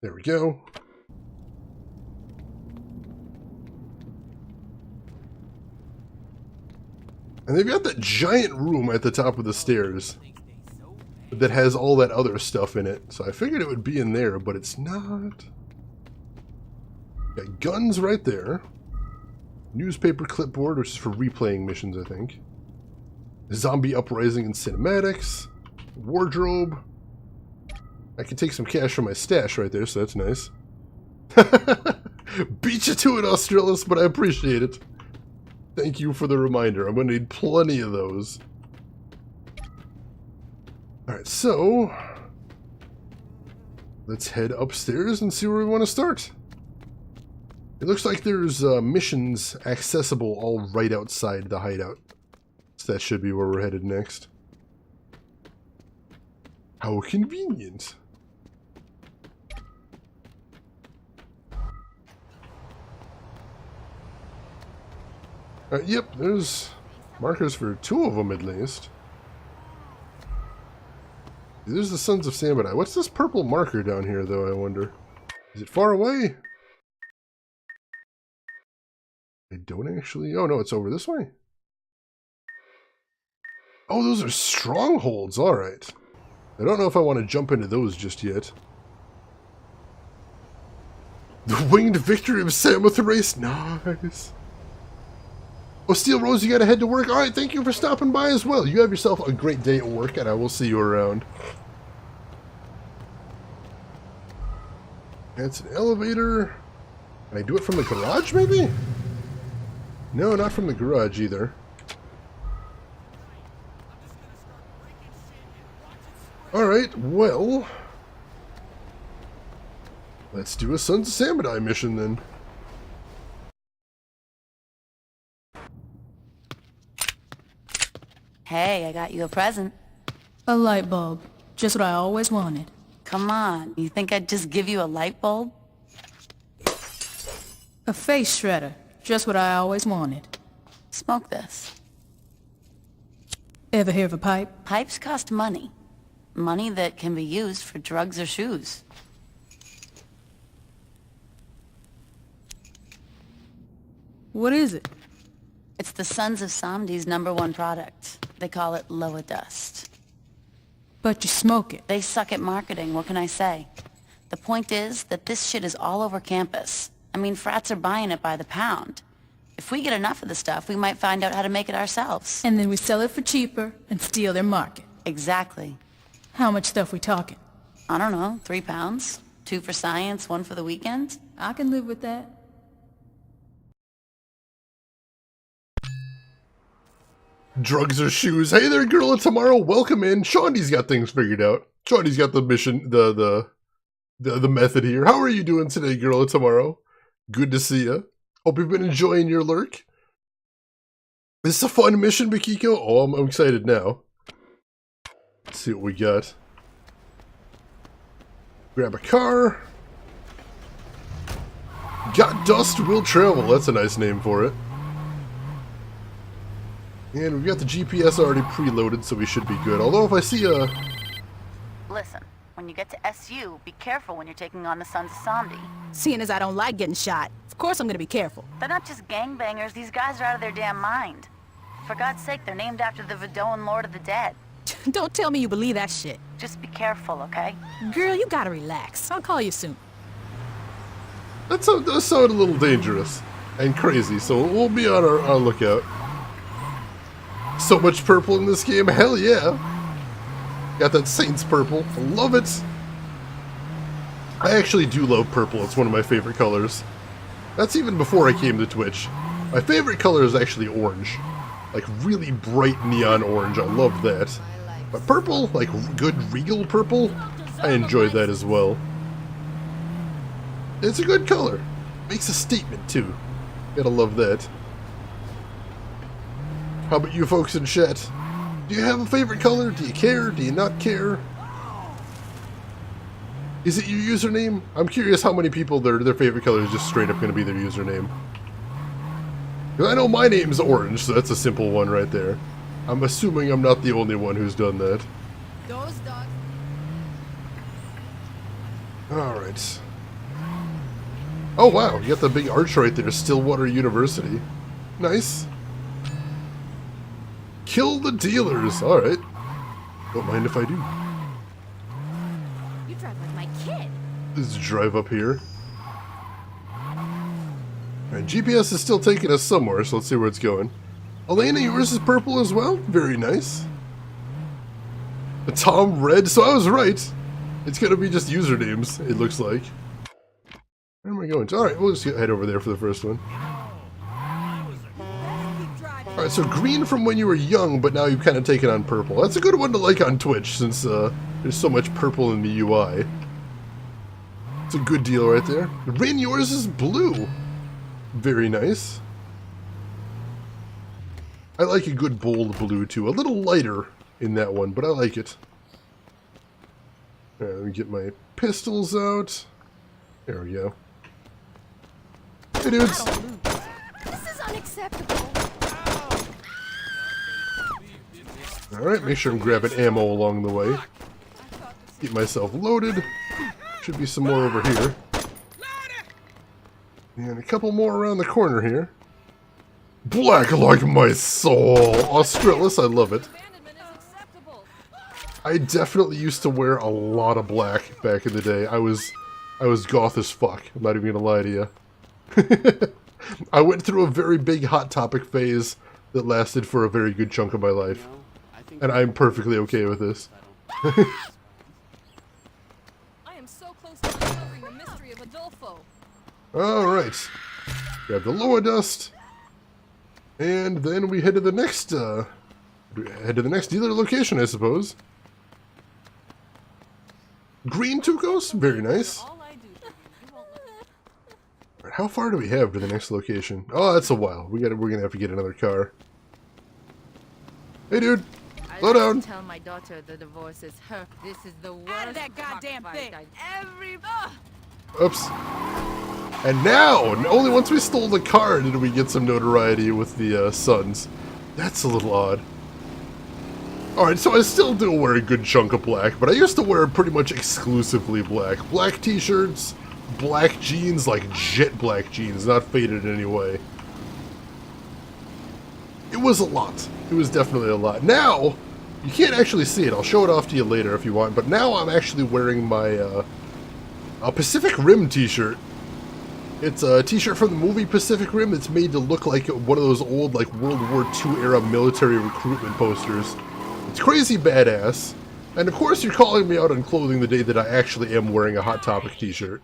There we go. And they've got that giant room at the top of the stairs that has all that other stuff in it. So I figured it would be in there, but it's not. Got guns right there. Newspaper clipboard, which is for replaying missions, I think. Zombie uprising and cinematics. Wardrobe. I can take some cash from my stash right there, so that's nice. Beat you to it, Australis, but I appreciate it. Thank you for the reminder. I'm going to need plenty of those. Alright, so... let's head upstairs and see where we want to start. It looks like there's missions accessible all right outside the hideout. So that should be where we're headed next. How convenient. Yep, there's markers for 2 of them at least. There's the Sons of Samedi. What's this purple marker down here, though, I wonder? Is it far away? I don't actually... Oh, no, it's over this way. Oh, those are strongholds. All right. I don't know if I want to jump into those just yet. The winged victory of Samoth race. Nice. Oh, Steel Rose, you gotta head to work. All right, thank you for stopping by as well. You have yourself a great day at work, and I will see you around. That's an elevator. Can I do it from the garage, maybe? No, not from the garage either. Alright, well... let's do a Sons of Samedi mission then. Hey, I got you a present. A light bulb. Just what I always wanted. Come on, you think I'd just give you a light bulb? A face shredder. Just what I always wanted. Smoke this. Ever hear of a pipe? Pipes cost money. Money that can be used for drugs or shoes. What is it? It's the Sons of Samedi's #1 product. They call it Loa Dust. But you smoke it. They suck at marketing, what can I say? The point is that this shit is all over campus. I mean, frats are buying it by the pound. If we get enough of the stuff, we might find out how to make it ourselves. And then we sell it for cheaper and steal their market. Exactly. How much stuff we talking? I don't know, 3 pounds? 2 for science, 1 for the weekend? I can live with that. Drugs or shoes. Hey there, girl of tomorrow. Welcome in. Shondi's got things figured out. Shondi's got the mission, the method here. How are you doing today, girl of tomorrow? Good to see you. Hope you've been enjoying your lurk. This is a fun mission, Bakiko. Oh, I'm excited now. Let's see what we got. Grab a car. Got dust, will travel. That's a nice name for it. And we've got the GPS already preloaded, so we should be good. Although if I see a... Listen, when you get to SU, be careful when you're taking on the Sons of Samedi. Seeing as I don't like getting shot, of course I'm gonna be careful. They're not just gangbangers, these guys are out of their damn mind. For God's sake, they're named after the Vidoan Lord of the Dead. Don't tell me you believe that shit. Just be careful, okay? Girl, you gotta relax. I'll call you soon. That does sound a little dangerous and crazy, so we'll be on our lookout. So much purple in this game, hell yeah! Got that Saints purple, I love it! I actually do love purple, it's one of my favorite colors. That's even before I came to Twitch. My favorite color is actually orange. Like really bright neon orange, I love that. But purple, like good regal purple, I enjoy that as well. It's a good color. Makes a statement too. Gotta love that. How about you folks in chat? Do you have a favorite color? Do you care? Do you not care? Is it your username? I'm curious how many people their favorite color is just straight up going to be their username. Because I know my name's Orange, so that's a simple one right there. I'm assuming I'm not the only one who's done that. Those dogs. Alright. Oh wow, you got the big arch right there, Stillwater University. Nice. Kill the dealers, alright. Don't mind if I do. You drive like my kid. Let's drive up here. Alright, GPS is still taking us somewhere, so let's see where it's going. Elena, yours is purple as well? Very nice. A Tom red, so I was right. It's gonna be just usernames, it looks like. Where am I going to? Alright, we'll just head over there for the first one. Alright, so green from when you were young, but now you've kind of taken on purple. That's a good one to like on Twitch, since there's so much purple in the UI. It's a good deal right there. Rin, yours is blue. Very nice. I like a good bold blue too. A little lighter in that one, but I like it. Alright, let me get my pistols out. There we go. Hey dudes! This is unacceptable. Alright, make sure I'm grabbing ammo along the way. Get myself loaded. Should be some more over here. And a couple more around the corner here. Black like my soul! Australis, I love it. I definitely used to wear a lot of black back in the day. I was goth as fuck. I'm not even gonna lie to you. I went through a very big Hot Topic phase that lasted for a very good chunk of my life. And I'm perfectly okay with this. Alright. Grab the Loa Dust. And then we head to the next dealer location, I suppose. Green Tukos? Very nice. Alright, how far do we have to the next location? Oh, that's a while. We're gonna have to get another car. Hey dude! Slow down! Tell my daughter the divorce is her. This is the worst. Out of that goddamn thing! Oops. And now, only once we stole the car did we get some notoriety with the Sons. That's a little odd. Alright, so I still do wear a good chunk of black, but I used to wear pretty much exclusively black. Black t-shirts, black jeans, like jet black jeans, not faded in any way. It was a lot. It was definitely a lot. Now, you can't actually see it. I'll show it off to you later if you want, but now I'm actually wearing my a Pacific Rim t-shirt. It's a t-shirt from the movie Pacific Rim that's made to look like one of those old like World War II era military recruitment posters. It's crazy badass. And of course you're calling me out on clothing the day that I actually am wearing a Hot Topic t-shirt.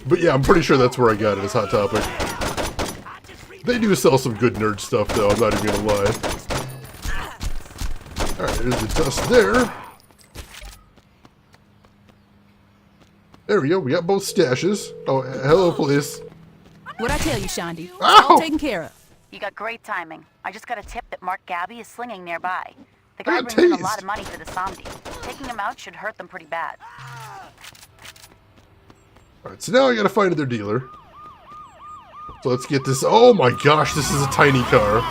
But yeah, I'm pretty sure that's where I got it, is Hot Topic. They do sell some good nerd stuff though, I'm not even gonna lie. Alright, there's the dust there. There we go, we got both stashes. Oh, hello, police. What'd I tell you, Shondi? It's Ow! all taken care of. You got great timing. I just got a tip that Mark Gabby is slinging nearby. The guy brings in a lot of money for the Samedi. Taking him out should hurt them pretty bad. Alright, so now I gotta find their dealer. So let's get this. Oh my gosh, this is a tiny car.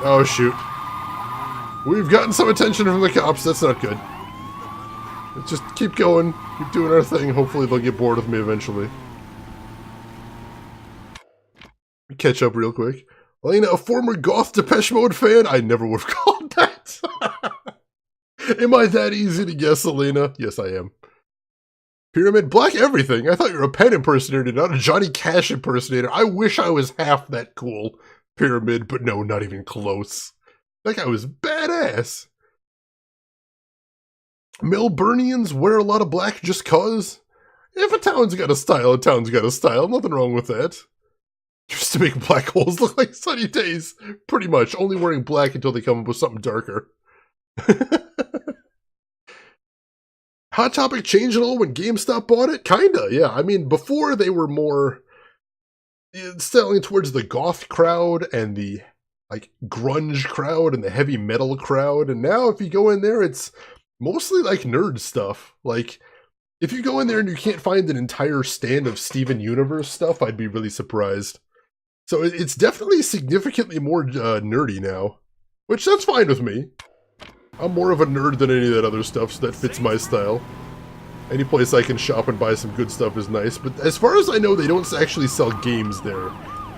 Oh shoot. We've gotten some attention from the cops, that's not good. Let's just keep going, keep doing our thing, hopefully they'll get bored of me eventually. Catch up real quick. Elena, a former goth Depeche Mode fan? I never would have called that. Am I that easy to guess, Elena? Yes, I am. Pyramid, black everything. I thought you were a Penn impersonator, not a Johnny Cash impersonator. I wish I was half that cool, Pyramid, but no, not even close. That guy was badass. Melburnians wear a lot of black just cause. If a town's got a style, a town's got a style. Nothing wrong with that. Just to make black holes look like sunny days. Pretty much. Only wearing black until they come up with something darker. Hot Topic changed at all when GameStop bought it? Kinda, yeah. I mean, before they were more selling towards the goth crowd and the like grunge crowd and the heavy metal crowd. And now if you go in there, it's mostly like nerd stuff. Like, if you go in there and you can't find an entire stand of Steven Universe stuff, I'd be really surprised. So it's definitely significantly more nerdy now, which that's fine with me. I'm more of a nerd than any of that other stuff, so that fits my style. Any place I can shop and buy some good stuff is nice, but as far as I know, they don't actually sell games there.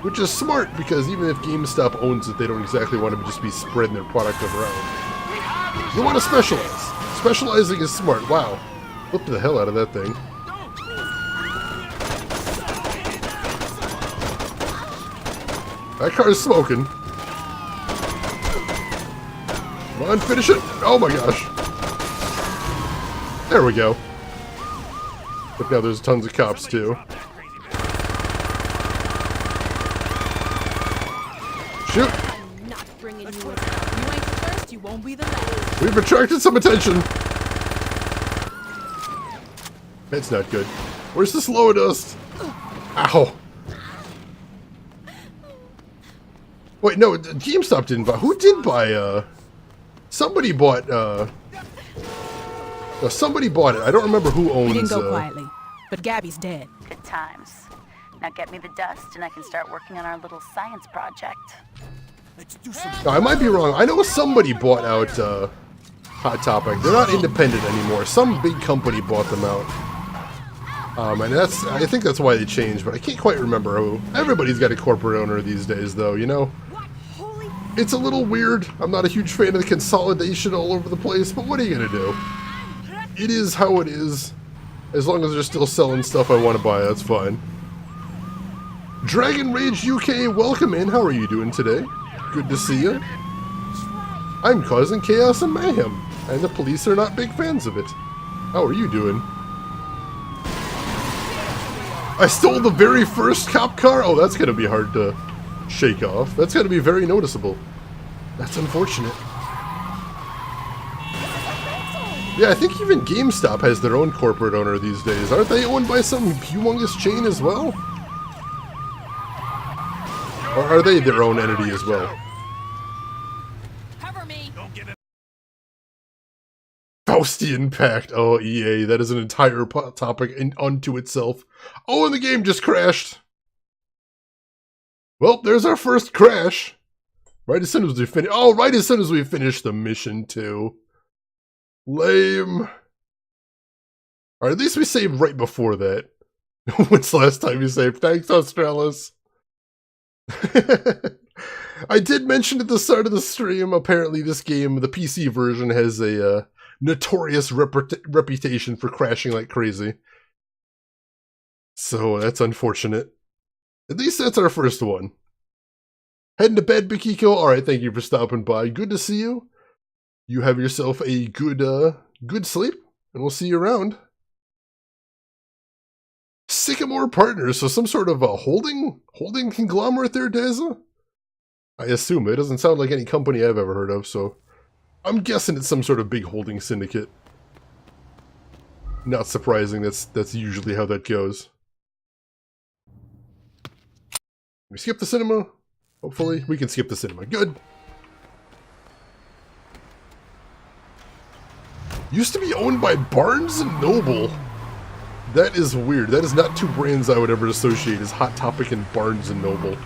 Which is smart, because even if GameStop owns it, they don't exactly want to just be spreading their product around. You want to specialize. Specializing is smart. Wow. Flipped the hell out of that thing. That car's smoking. Come on, finish it! Oh my gosh! There we go. But now there's tons of cops too. Shoot! I'm not bringing you in. You ain't the first, you won't be the last. We've attracted some attention. That's not good. Where's the slow dust? Ow. Wait, no, GameStop didn't buy. Who did buy, somebody bought, no, somebody bought it. I don't remember who owns, We didn't go quietly, but Gabby's dead. Good times. Now get me the dust and I can start working on our little science project. No, I might be wrong. I know somebody bought out, Hot Topic. They're not independent anymore. Some big company bought them out. And I think that's why they changed, but I can't quite remember who. Everybody's got a corporate owner these days, though, you know? It's a little weird. I'm not a huge fan of the consolidation all over the place, but what are you gonna do? It is how it is. As long as they're still selling stuff I want to buy, that's fine. Dragon Rage UK, welcome in. How are you doing today? Good to see you. I'm causing chaos and mayhem, and the police are not big fans of it. How are you doing? I stole the very first cop car? Oh, that's going to be hard to shake off. That's going to be very noticeable. That's unfortunate. Yeah, I think even GameStop has their own corporate owner these days. Aren't they owned by some humongous chain as well? Or are they their own entity as well? Cover me. Faustian Pact. Oh, EA, that is an entire topic unto itself. Oh, and the game just crashed. Well, there's our first crash. Right as soon as we finish. Oh, right as soon as we finish the mission too. Lame. Or at least we saved right before that. When's the last time you saved? Thanks, Australis. I did mention at the start of the stream, apparently this game, the PC version, has a notorious reputation for crashing like crazy. So that's unfortunate. At least that's our first one. Heading to bed, Bikiko? Alright, thank you for stopping by. Good to see you. You have yourself a good sleep, and we'll see you around. Sycamore Partners, so some sort of a holding conglomerate there, Daza? I assume. It doesn't sound like any company I've ever heard of, so I'm guessing it's some sort of big holding syndicate. Not surprising, that's usually how that goes. We skip the cinema? Hopefully. We can skip the cinema. Good. Used to be owned by Barnes & Noble. That is weird. That is not two brands I would ever associate as Hot Topic and Barnes & Noble.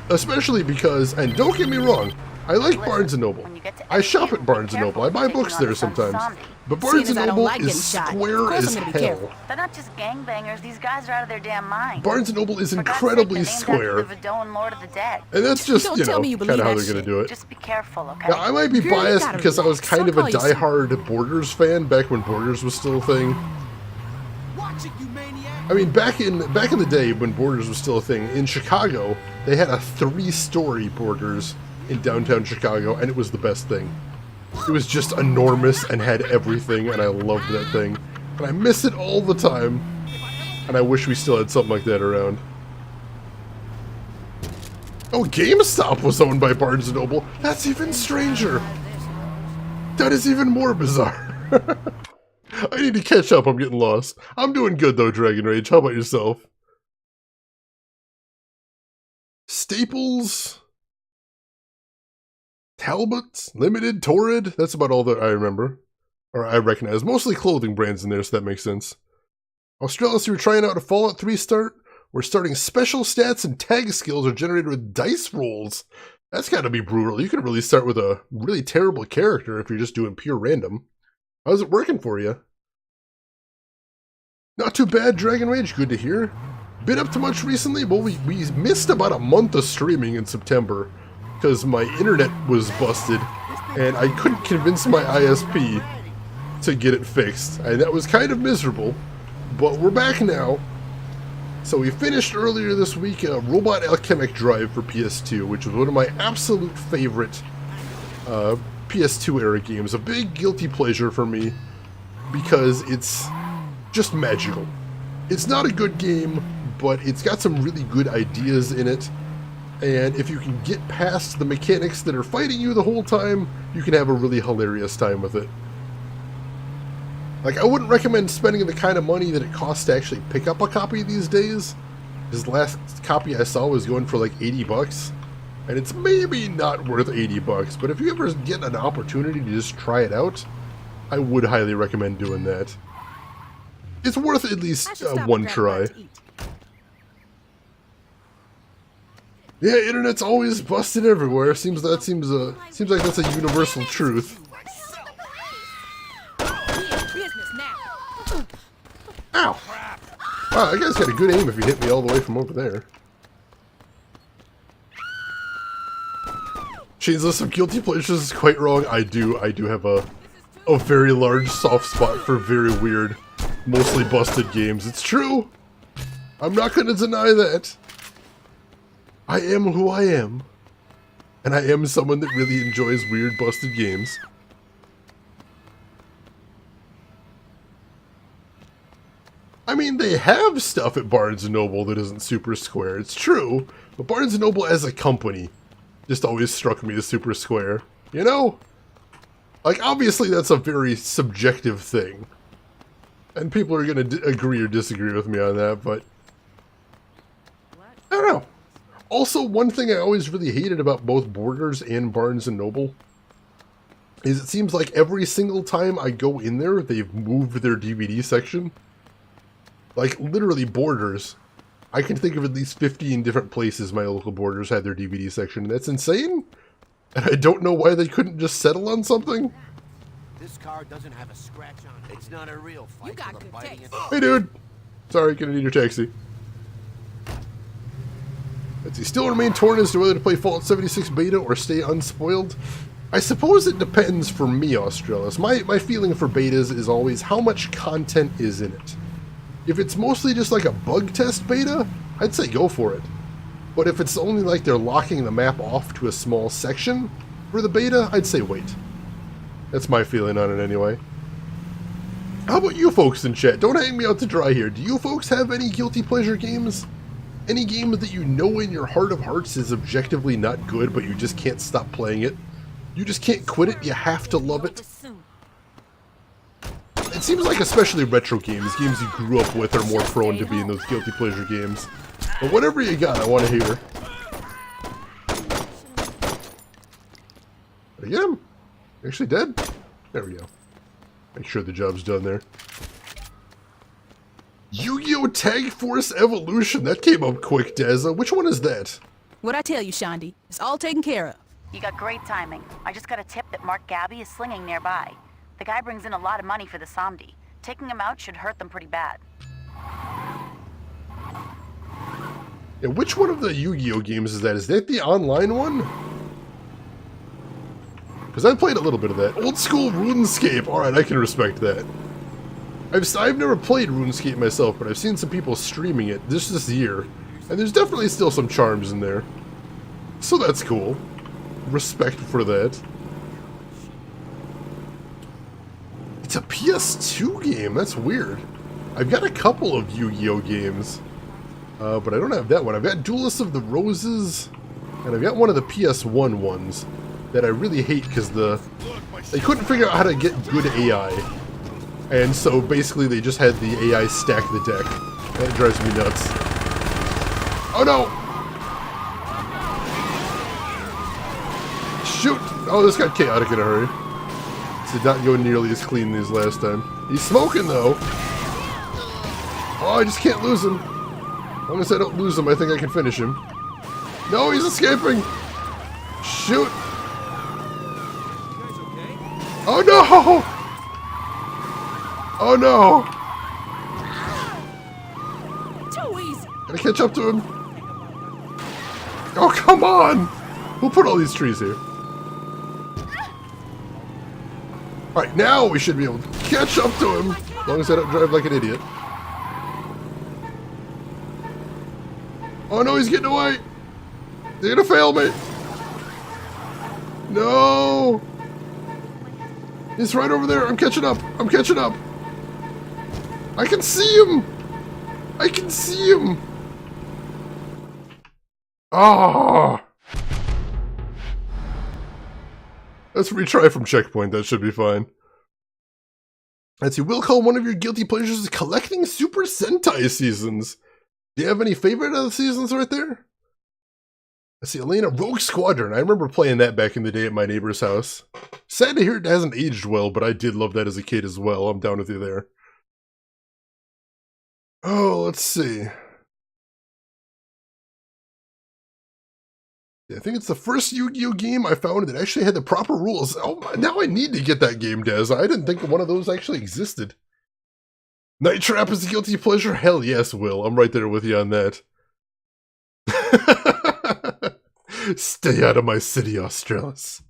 Especially because, and don't get me wrong, I like Barnes & Noble. I shop at Barnes & Noble. I buy books there sometimes. But Barnes & Noble is square as hell. They're not just gangbangers. These guys are out of their damn mind. Barnes & Noble is incredibly square. And that's just, you know, kind of how they're going to do it. Just be careful, okay? Now, I might be biased because I was kind of a diehard Borders fan back when Borders was still a thing. I mean, back in the day when Borders was still a thing, in Chicago, they had a 3-story Borders in downtown Chicago, and it was the best thing. It was just enormous and had everything, and I loved that thing. And I miss it all the time, and I wish we still had something like that around. Oh, GameStop was owned by Barnes & Noble? That's even stranger! That is even more bizarre. I need to catch up, I'm getting lost. I'm doing good though, Dragon Rage. How about yourself? Staples? Talbot? Limited? Torrid? That's about all that I remember. Or I recognize. Mostly clothing brands in there, so that makes sense. Australis, you were trying out a Fallout 3 start? We're starting special stats and tag skills are generated with dice rolls. That's gotta be brutal. You can really start with a really terrible character if you're just doing pure random. How's it working for you? Not too bad, Dragon Rage. Good to hear. Been up to much recently? Well, we missed about a month of streaming in September because my internet was busted and I couldn't convince my ISP to get it fixed. And that was kind of miserable, but we're back now. So we finished earlier this week a Robot Alchemic Drive for PS2, which was one of my absolute favorite PS2 era games. A big guilty pleasure for me because it's just magical. It's not a good game, but it's got some really good ideas in it. And if you can get past the mechanics that are fighting you the whole time, you can have a really hilarious time with it. Like, I wouldn't recommend spending the kind of money that it costs to actually pick up a copy these days. His last copy I saw was going for like 80 bucks. And it's maybe not worth 80 bucks, but if you ever get an opportunity to just try it out, I would highly recommend doing that. It's worth at least one try. Yeah, internet's always busted everywhere. Seems like that's a universal truth. Ow! Wow, that guy's got a good aim if he hit me all the way from over there. Shane's list of guilty pleasures is quite wrong. I do have a very large soft spot for very weird, mostly busted games. It's true! I'm not gonna deny that. I am who I am. And I am someone that really enjoys weird, busted games. I mean, they have stuff at Barnes & Noble that isn't super square, it's true, but Barnes & Noble as a company just always struck me as super square, you know? Like, obviously that's a very subjective thing, and people are gonna agree or disagree with me on that, but I don't know. Also, one thing I always really hated about both Borders and Barnes & Noble is it seems like every single time I go in there, they've moved their DVD section. Like, literally, Borders. I can think of at least 15 different places my local Borders had their DVD section. That's insane. And I don't know why they couldn't just settle on something. This car doesn't have a scratch on it. It's not a real fight. You got good taste. Hey, dude. Sorry, gonna need your taxi. Let's see. Still remain torn as to whether to play Fallout 76 beta or stay unspoiled. I suppose it depends for me, Australis. My feeling for betas is always how much content is in it. If it's mostly just like a bug test beta, I'd say go for it. But if it's only like they're locking the map off to a small section for the beta, I'd say wait. That's my feeling on it anyway. How about you folks in chat? Don't hang me out to dry here. Do you folks have any guilty pleasure games? Any game that you know in your heart of hearts is objectively not good, but you just can't stop playing it? You just can't quit it, you have to love it? It seems like especially retro games, games you grew up with, are more prone to being those guilty pleasure games. But whatever you got, I want to hear. Did I get him? Actually dead? There we go. Make sure the job's done there. Yu-Gi-Oh! Tag Force Evolution! That came up quick, Dazza. Which one is that? What'd I tell you, Shondi? It's all taken care of. You got great timing. I just got a tip that Mark Gabby is slinging nearby. The guy brings in a lot of money for the Samedi. Taking him out should hurt them pretty bad. Yeah, which one of the Yu-Gi-Oh! Games is that? Is that the online one? Because I played a little bit of that. Old school RuneScape! Alright, I can respect that. I've never played RuneScape myself, but I've seen some people streaming it just this year. And there's definitely still some charms in there. So that's cool. Respect for that. It's a PS2 game, that's weird. I've got a couple of Yu-Gi-Oh! Games. But I don't have that one. I've got Duelists of the Roses, and I've got one of the PS1 ones that I really hate because they couldn't figure out how to get good AI. And so basically they just had the AI stack the deck. That drives me nuts. Oh no! Shoot! Oh, this got chaotic in a hurry. Did not go nearly as clean as last time. He's smoking though! Oh, I just can't lose him. As long as I don't lose him, I think I can finish him. No, he's escaping! Shoot! Oh no! Oh no! Too easy. Gotta catch up to him. Oh, come on! Who put all these trees here? Alright, now we should be able to catch up to him. As long as I don't drive like an idiot. Oh no, he's getting away! They're gonna fail me! No! He's right over there. I'm catching up. I'm catching up. I can see him. I can see him. Ah! Let's retry from checkpoint. That should be fine. Let's see, we'll call one of your guilty pleasures collecting Super Sentai seasons. Do you have any favorite of the seasons right there? Let's see, Elena, Rogue Squadron. I remember playing that back in the day at my neighbor's house. Sad to hear it hasn't aged well, but I did love that as a kid as well. I'm down with you there. Oh, let's see. I think it's the first Yu-Gi-Oh game I found that actually had the proper rules. Oh, now I need to get that game, Des. I didn't think one of those actually existed. Night Trap is a guilty pleasure? Hell yes, Will. I'm right there with you on that. Stay out of my city, Australis.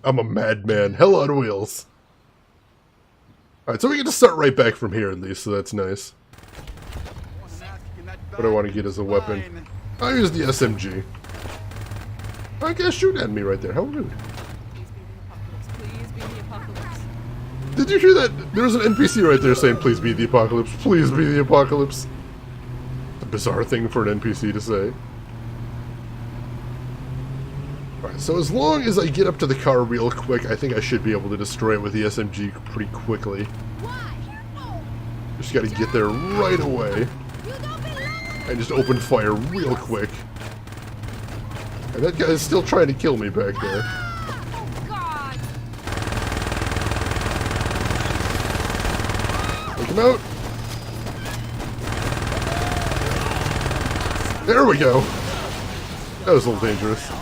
I'm a madman. Hell on wheels. Alright, so we get to start right back from here at least, so that's nice. What I want to get as a weapon. I'll use the SMG. I guess shoot at me right there. How rude. Did you hear that? There was an NPC right there saying, please be the apocalypse. Please be the apocalypse. It's a bizarre thing for an NPC to say. Alright, so as long as I get up to the car real quick, I think I should be able to destroy it with the SMG pretty quickly. Just gotta get there right away. And just open fire real quick. And that guy's still trying to kill me back there. Take him out. There we go. That was a little dangerous.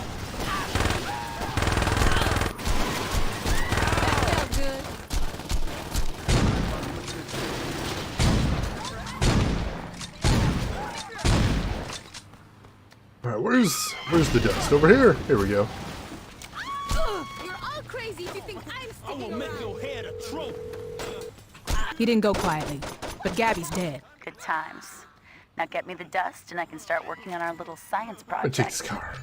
Alright, where's the dust? Over here? Here we go. You're all crazy if you think I'm sticking around. He didn't go quietly, but Gabby's dead. Good times. Now get me the dust and I can start working on our little science I'll project. take this car.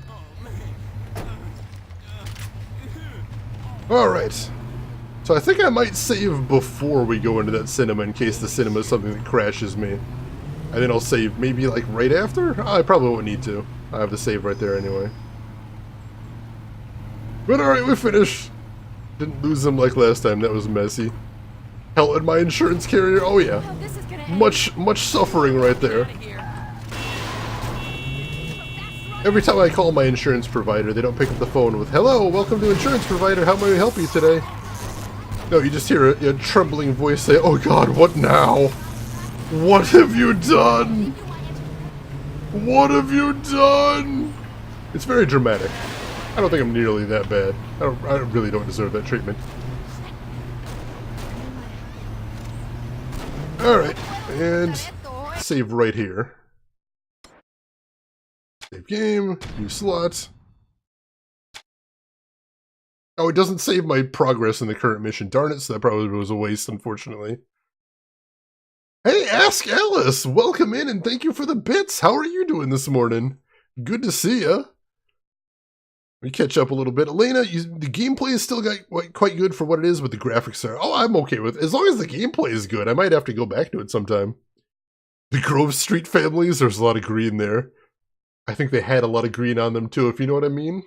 Alright. So I think I might save before we go into that cinema in case the cinema is something that crashes me. And then I'll save maybe like right after? I probably won't need to. I have the save right there anyway. But alright, we finished. Didn't lose them like last time, that was messy. Hell, and my insurance carrier, oh yeah. Much suffering right there. Every time I call my insurance provider, they don't pick up the phone with, hello, welcome to insurance provider, how may I help you today? No, you just hear a trembling voice say, oh god, what now? What have you done? What have you done? It's very dramatic. I don't think I'm nearly that bad. I really don't deserve that treatment. Alright, and save right here. Save game, new slot. Oh, it doesn't save my progress in the current mission. Darn it, so that probably was a waste, unfortunately. Hey, Ask Alice! Welcome in and thank you for the bits! How are you doing this morning? Good to see ya. Let me catch up a little bit. Elena, the gameplay is still quite good for what it is, but the graphics are... Oh, I'm okay with it. As long as the gameplay is good, I might have to go back to it sometime. The Grove Street families, there's a lot of green there. I think they had a lot of green on them too, if you know what I mean.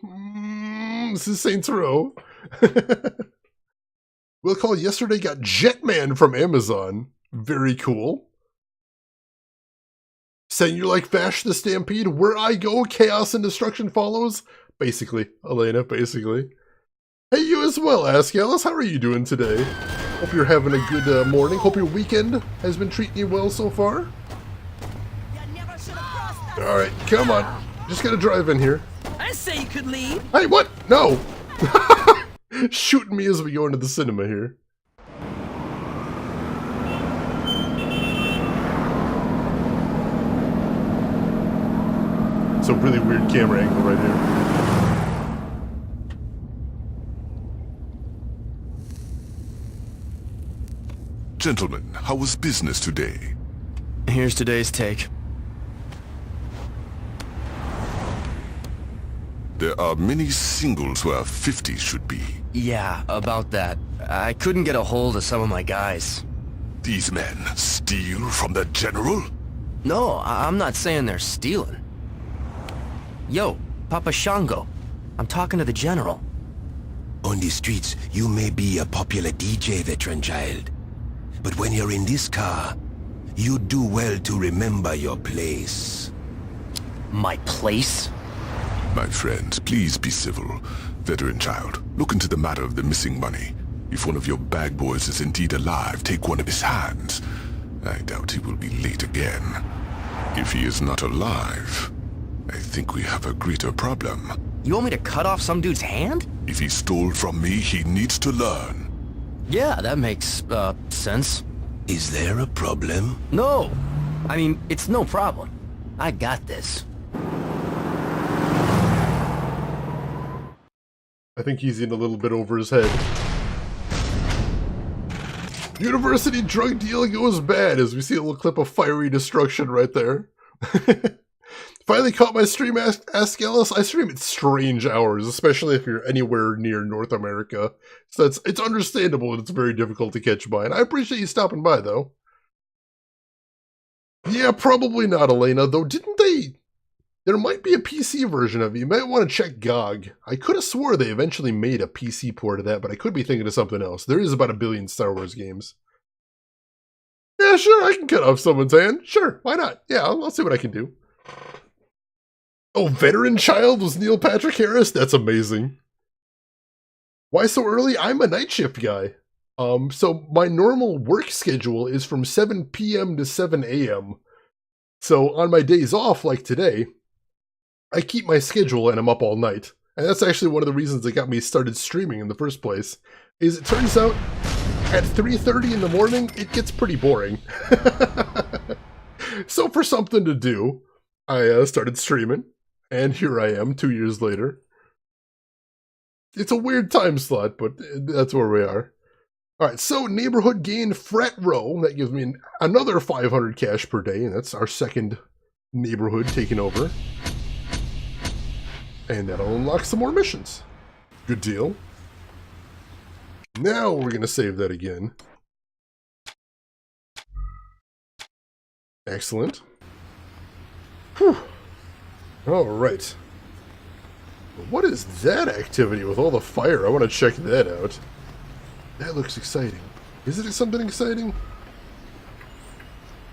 This is Saints Row. We'll call yesterday got Jetman from Amazon. Very cool. Saying you like Vash the Stampede, where I go, chaos and destruction follows. Basically, Elena, basically. Hey, you as well, Ask Alice. How are you doing today? Hope you're having a good morning. Hope your weekend has been treating you well so far. Alright, come on. Just gotta drive in here. I say you could leave. Hey, what? No! Shooting me as we go into the cinema here. It's a really weird camera angle right here. Gentlemen, how was business today? Here's today's take. There are many singles where 50 should be. Yeah, about that. I couldn't get a hold of some of my guys. These men steal from the general? No, I'm not saying they're stealing. Yo, Papa Shango. I'm talking to the general. On the streets, you may be a popular DJ, veteran child. But when you're in this car, you do well to remember your place. My place? My friends, please be civil. Veteran child, look into the matter of the missing money. If one of your bag boys is indeed alive, take one of his hands. I doubt he will be late again. If he is not alive, I think we have a greater problem. You want me to cut off some dude's hand? If he stole from me, he needs to learn. Yeah, that makes, sense. Is there a problem? No! I mean, it's no problem. I got this. I think he's in a little bit over his head. University drug deal goes bad as we see a little clip of fiery destruction right there. Finally caught my stream, Ask Alice. I stream at strange hours, especially if you're anywhere near North America. So it's understandable that it's very difficult to catch by, and I appreciate you stopping by, though. Yeah, probably not, Elena, though didn't they... There might be a PC version of it. You might want to check GOG. I could have swore they eventually made a PC port of that, but I could be thinking of something else. There is about 1 billion Star Wars games. Yeah, sure, I can cut off someone's hand. Sure, why not? Yeah, I'll see what I can do. Oh, Veteran Child was Neil Patrick Harris? That's amazing. Why so early? I'm a night shift guy. So my normal work schedule is from 7 p.m. to 7 a.m. So on my days off, like today, I keep my schedule and I'm up all night. And that's actually one of the reasons that got me started streaming in the first place. Is it turns out at 3:30 in the morning, it gets pretty boring. So for something to do, I started streaming. And here I am 2 years later. It's a weird time slot, but that's where we are. Alright, so neighborhood gain frat row. That gives me another 500 cash per day, and that's our second neighborhood taken over. And that'll unlock some more missions. Good deal. Now we're going to save that again. Excellent. Whew. Alright. What is that activity with all the fire? I want to check that out. That looks exciting. Is it something exciting?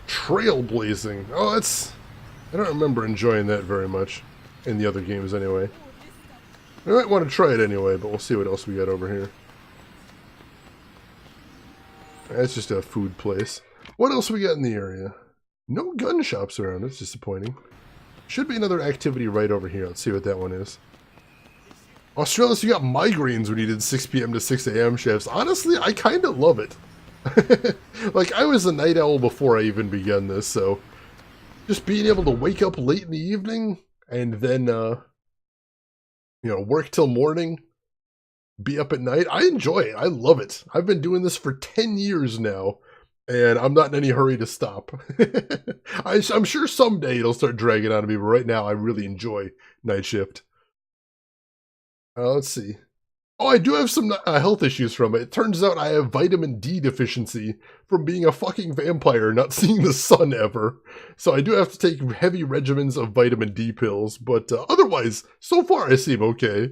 Trailblazing. Oh, that's... I don't remember enjoying that very much. In the other games, anyway. I might want to try it anyway, but we'll see what else we got over here. That's just a food place. What else we got in the area? No gun shops around. That's disappointing. Should be another activity right over here. Let's see what that one is. Australis, you got migraines when you did 6 p.m. to 6 a.m. shifts. Honestly, I kind of love it. Like, I was a night owl before I even began this, so... Just being able to wake up late in the evening, and then, you know, work till morning, be up at night. I enjoy it. I love it. I've been doing this for 10 years now. And I'm not in any hurry to stop. I'm sure someday it'll start dragging on me, but right now I really enjoy night shift. Let's see. Oh, I do have some health issues from it. It turns out I have vitamin D deficiency from being a fucking vampire, not seeing the sun ever. So I do have to take heavy regimens of vitamin D pills, but otherwise, so far I seem okay.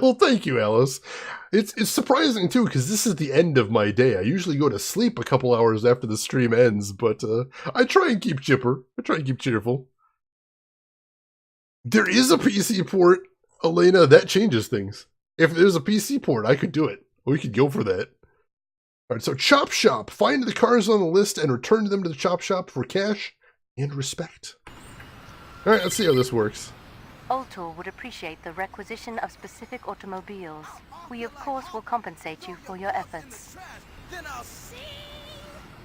Well, thank you, Alice. It's surprising, too, because this is the end of my day. I usually go to sleep a couple hours after the stream ends, but I try and keep chipper. I try and keep cheerful. There is a PC port, Elena. That changes things. If there's a PC port, I could do it. We could go for that. All right, so Chop Shop. Find the cars on the list and return them to the Chop Shop for cash and respect. All right, let's see how this works. Ultor would appreciate the requisition of specific automobiles. We, of course, will compensate you for your efforts.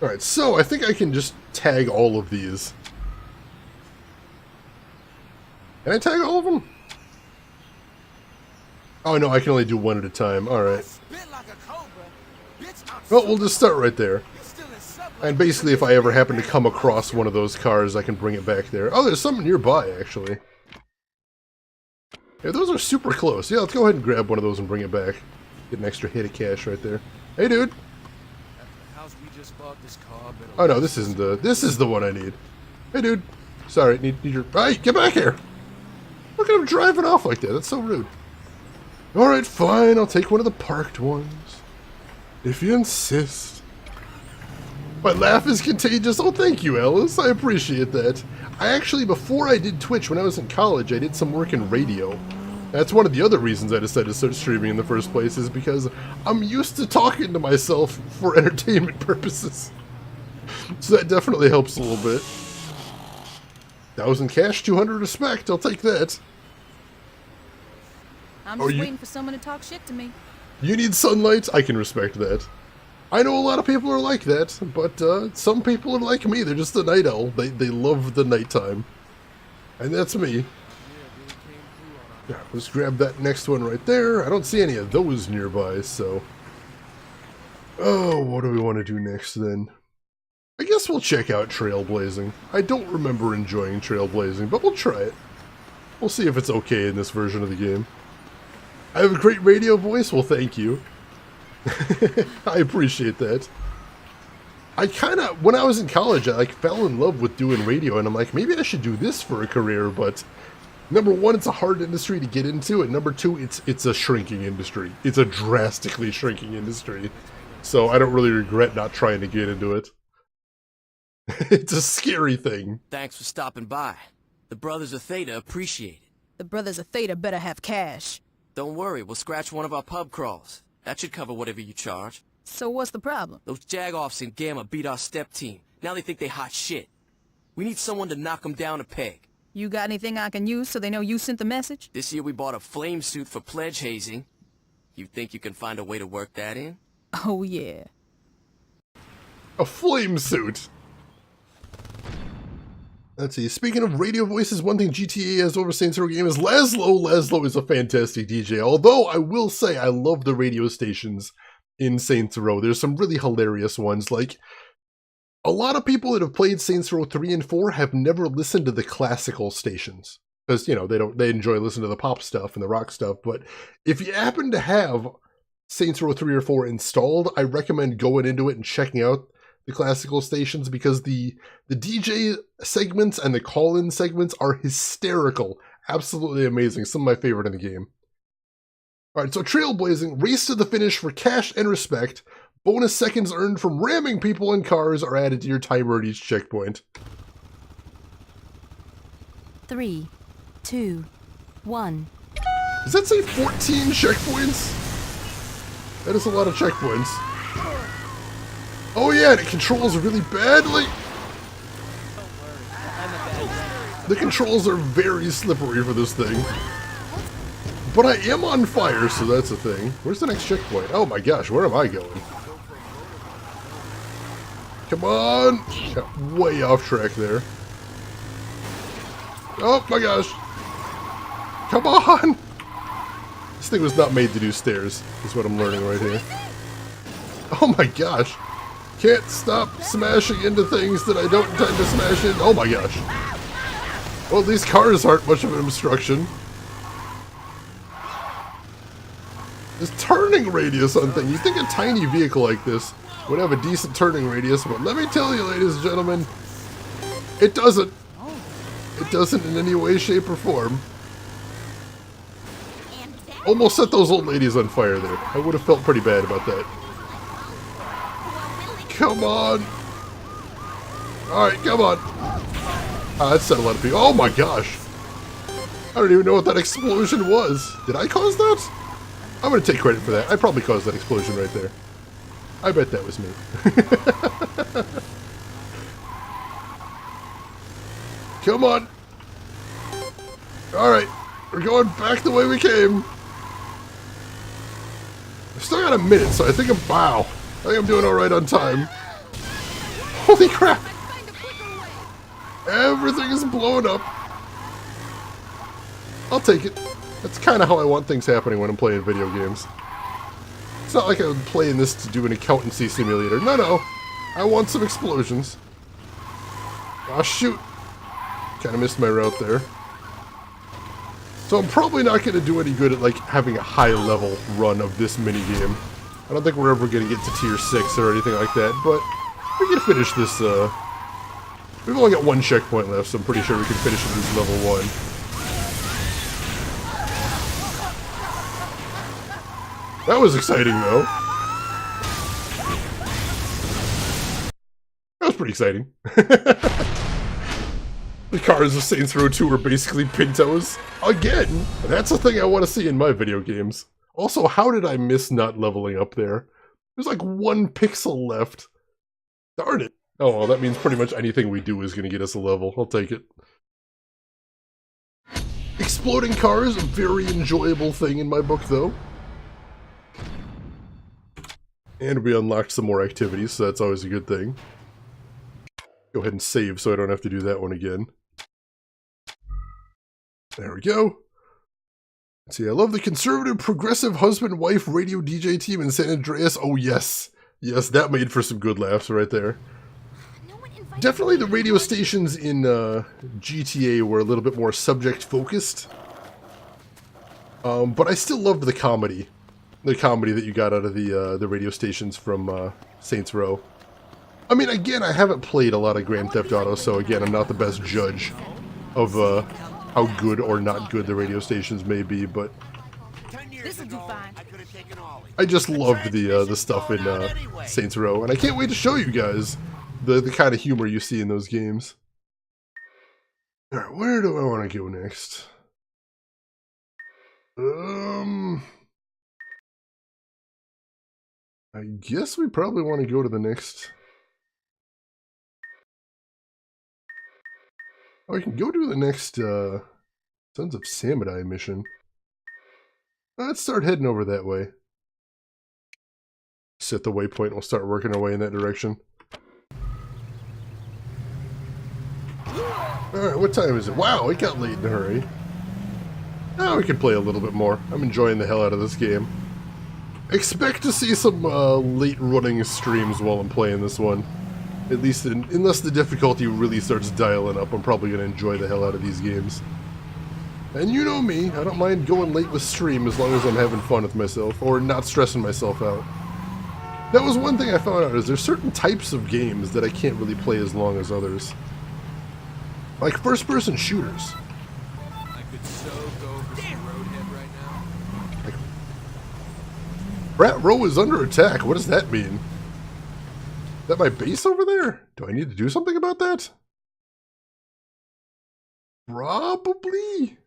Alright, so I think I can just tag all of these. Can I tag all of them? Oh no, I can only do one at a time. Alright. Well, we'll just start right there. And basically, if I ever happen to come across one of those cars, I can bring it back there. Oh, there's some nearby, actually. Yeah, those are super close. Yeah, let's go ahead and grab one of those and bring it back. Get an extra hit of cash right there. Hey, dude. Oh no, this isn't the. This is the one I need. Hey, dude. Sorry, need your. Hey, get back here! Look at him driving off like that. That's so rude. All right, fine. I'll take one of the parked ones. If you insist. My laugh is contagious. Oh, thank you, Alice. I appreciate that. I actually, before I did Twitch when I was in college, I did some work in radio. That's one of the other reasons I decided to start streaming in the first place, is because I'm used to talking to myself for entertainment purposes. So that definitely helps a little bit. 1,000 cash, 200 respect. I'll take that. I'm just waiting for someone to talk shit to me. You need sunlight? I can respect that. I know a lot of people are like that, but some people are like me. They're just a night owl. They love the nighttime. And that's me. Yeah, let's grab that next one right there. I don't see any of those nearby, so... Oh, what do we want to do next then? I guess we'll check out trailblazing. I don't remember enjoying trailblazing, but we'll try it. We'll see if it's okay in this version of the game. I have a great radio voice? Well, thank you. I appreciate that. I when I was in college, I fell in love with doing radio, and I'm like, maybe I should do this for a career, but number one, it's a hard industry to get into, and number two, it's a shrinking industry. It's a drastically shrinking industry. So I don't really regret not trying to get into it. It's a scary thing. Thanks for stopping by. The Brothers of Theta appreciate it. The Brothers of Theta better have cash. Don't worry, we'll scratch one of our pub crawls. That should cover whatever you charge. So what's the problem? Those jag-offs in Gamma beat our step team. Now they think they hot shit. We need someone to knock them down a peg. You got anything I can use so they know you sent the message? This year we bought a flame suit for pledge hazing. You think you can find a way to work that in? Oh, yeah. A flame suit. Let's see, speaking of radio voices, one thing GTA has over Saints Row game is Laszlo. Laszlo is a fantastic DJ, although I will say I love the radio stations in Saints Row. There's some really hilarious ones, like a lot of people that have played Saints Row 3 and 4 have never listened to the classical stations, because, you know, they enjoy listening to the pop stuff and the rock stuff, but if you happen to have Saints Row 3 or 4 installed, I recommend going into it and checking out the classical stations, because the DJ segments and the call-in segments are hysterical. Absolutely amazing. Some of my favorite in the game. Alright, so trailblazing, race to the finish for cash and respect. Bonus seconds earned from ramming people and cars are added to your timer at each checkpoint. 3, 2, 1. Does that say 14 checkpoints? That is a lot of checkpoints. Oh yeah, and it controls really badly. The controls are very slippery for this thing. But I am on fire, so that's a thing. Where's the next checkpoint? Oh my gosh, where am I going? Come on! Got way off track there. Oh my gosh! Come on! This thing was not made to do stairs, is what I'm learning right here. Oh my gosh! Can't stop smashing into things that I don't intend to smash in. Oh my gosh. Well, these cars aren't much of an obstruction. This turning radius on thing. You'd think a tiny vehicle like this would have a decent turning radius, but let me tell you, ladies and gentlemen, it doesn't. It doesn't in any way, shape, or form. Almost set those old ladies on fire there. I would have felt pretty bad about that. Come on! Alright, come on! That set a lot of people. Oh my gosh! I don't even know what that explosion was. Did I cause that? I'm gonna take credit for that. I probably caused that explosion right there. I bet that was me. Come on! Alright, we're going back the way we came. I've still got a minute, so I think I'm... Wow. I think I'm doing alright on time. Holy crap! Everything is blowing up. I'll take it. That's kind of how I want things happening when I'm playing video games. It's not like I'm playing this to do an accountancy simulator. No, no. I want some explosions. Oh, shoot. Kind of missed my route there. So I'm probably not going to do any good at, like, having a high-level run of this minigame. I don't think we're ever going to get to tier 6 or anything like that, but we can finish this, we've only got one checkpoint left, so I'm pretty sure we can finish at least level 1. That was exciting, though. was pretty exciting. The cars of Saints Row 2 are basically Pintos. Again, that's a thing I want to see in my video games. Also, how did I miss not leveling up there? There's like 1 pixel left. Darn it. Oh, well, that means pretty much anything we do is going to get us a level. I'll take it. Exploding cars, a very enjoyable thing in my book, though. And we unlocked some more activities, so that's always a good thing. Go ahead and save so I don't have to do that one again. There we go. Let's see, I love the conservative, progressive husband-wife radio DJ team in San Andreas. Oh, yes. Yes, that made for some good laughs right there. Definitely the radio stations in GTA were a little bit more subject-focused. But I still loved the comedy. The comedy that you got out of the radio stations from Saints Row. I mean, again, I haven't played a lot of Grand Theft Auto, so again, I'm not the best judge of how good or not good the radio stations may be, but I just loved the stuff in Saints Row, and I can't wait to show you guys the kind of humor you see in those games. Alright, where do I want to go next? I guess we probably want to go to the next... Oh, I can go to the next Sons of Samedi mission. Let's start heading over that way. Set the waypoint and we'll start working our way in that direction. Alright, what time is it? Wow, it got late in a hurry. Now we can play a little bit more. I'm enjoying the hell out of this game. Expect to see some late running streams while I'm playing this one. At least unless the difficulty really starts dialing up, I'm probably going to enjoy the hell out of these games. And you know me, I don't mind going late with stream as long as I'm having fun with myself, or not stressing myself out. That was one thing I found out, is there's certain types of games that I can't really play as long as others. Like first-person shooters. I could so go for some roadhead right now. Like, Rat Row is under attack, what does that mean? Is that my base over there? Do I need to do something about that? Probably.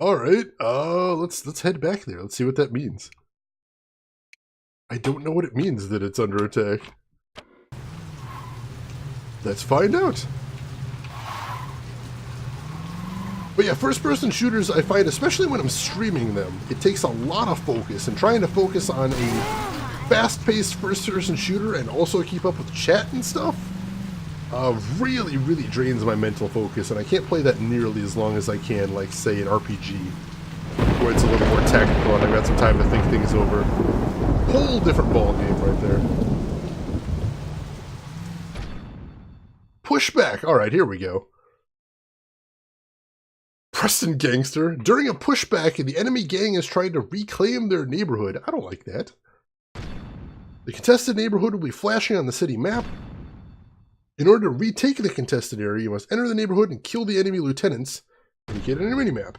Alright, let's head back there. Let's see what that means. I don't know what it means that it's under attack. Let's find out. But yeah, first-person shooters, I find, especially when I'm streaming them, it takes a lot of focus, and trying to focus on a fast-paced first-person shooter and also keep up with chat and stuff really, really drains my mental focus, and I can't play that nearly as long as I can, like, say, an RPG, where it's a little more tactical and I've got some time to think things over. Whole different ball game right there. Pushback. Alright, here we go. Preston Gangster. During a pushback, the enemy gang is trying to reclaim their neighborhood. I don't like that. The contested neighborhood will be flashing on the city map. In order to retake the contested area, you must enter the neighborhood and kill the enemy lieutenants, indicated on your minimap.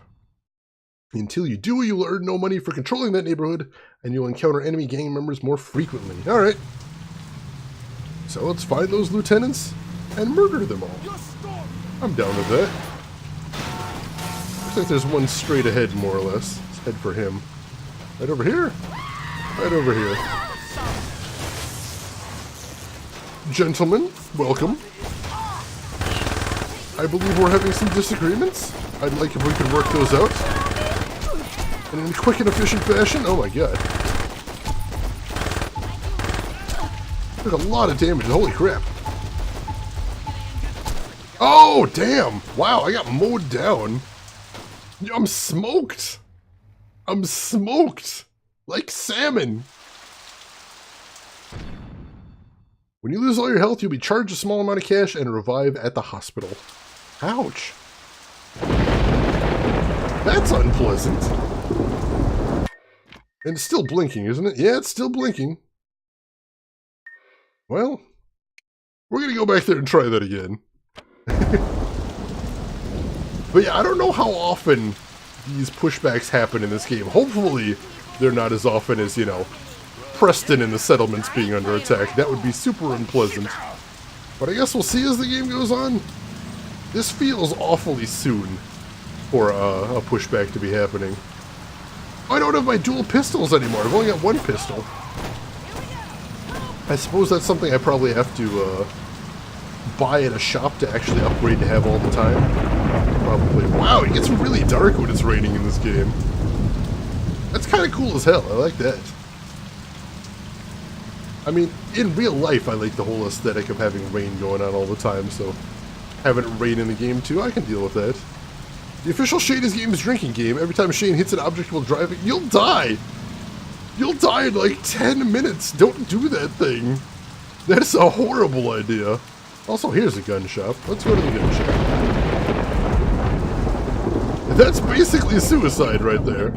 Until you do, you will earn no money for controlling that neighborhood, and you'll encounter enemy gang members more frequently. Alright. So let's find those lieutenants and murder them all. I'm down with that. Looks like there's one straight ahead, more or less. Let's head for him. Right over here? Right over here. Gentlemen, welcome. I believe we're having some disagreements. I'd like if we could work those out. And in a quick and efficient fashion. Oh my god. Took a lot of damage, holy crap. Oh, damn! Wow, I got mowed down. I'm smoked! I'm smoked! Like salmon! When you lose all your health, you'll be charged a small amount of cash and revive at the hospital. Ouch. That's unpleasant. And it's still blinking, isn't it? Yeah, it's still blinking. Well, we're gonna go back there and try that again. But yeah, I don't know how often these pushbacks happen in this game. Hopefully, they're not as often as, you know, Preston and the settlements being under attack. That would be super unpleasant. But I guess we'll see as the game goes on. This feels awfully soon for a pushback to be happening. I don't have my dual pistols anymore. I've only got one pistol. I suppose that's something I probably have to buy at a shop to actually upgrade to have all the time. Probably. Wow, it gets really dark when it's raining in this game. That's kind of cool as hell. I like that. I mean, in real life, I like the whole aesthetic of having rain going on all the time, so having it rain in the game too, I can deal with that. The official Shane's Games drinking game. Every time Shane hits an object while driving, you'll die! You'll die in like 10 minutes. Don't do that thing. That's a horrible idea. Also, here's a gun shop. Let's go to the gun shop. That's basically suicide right there.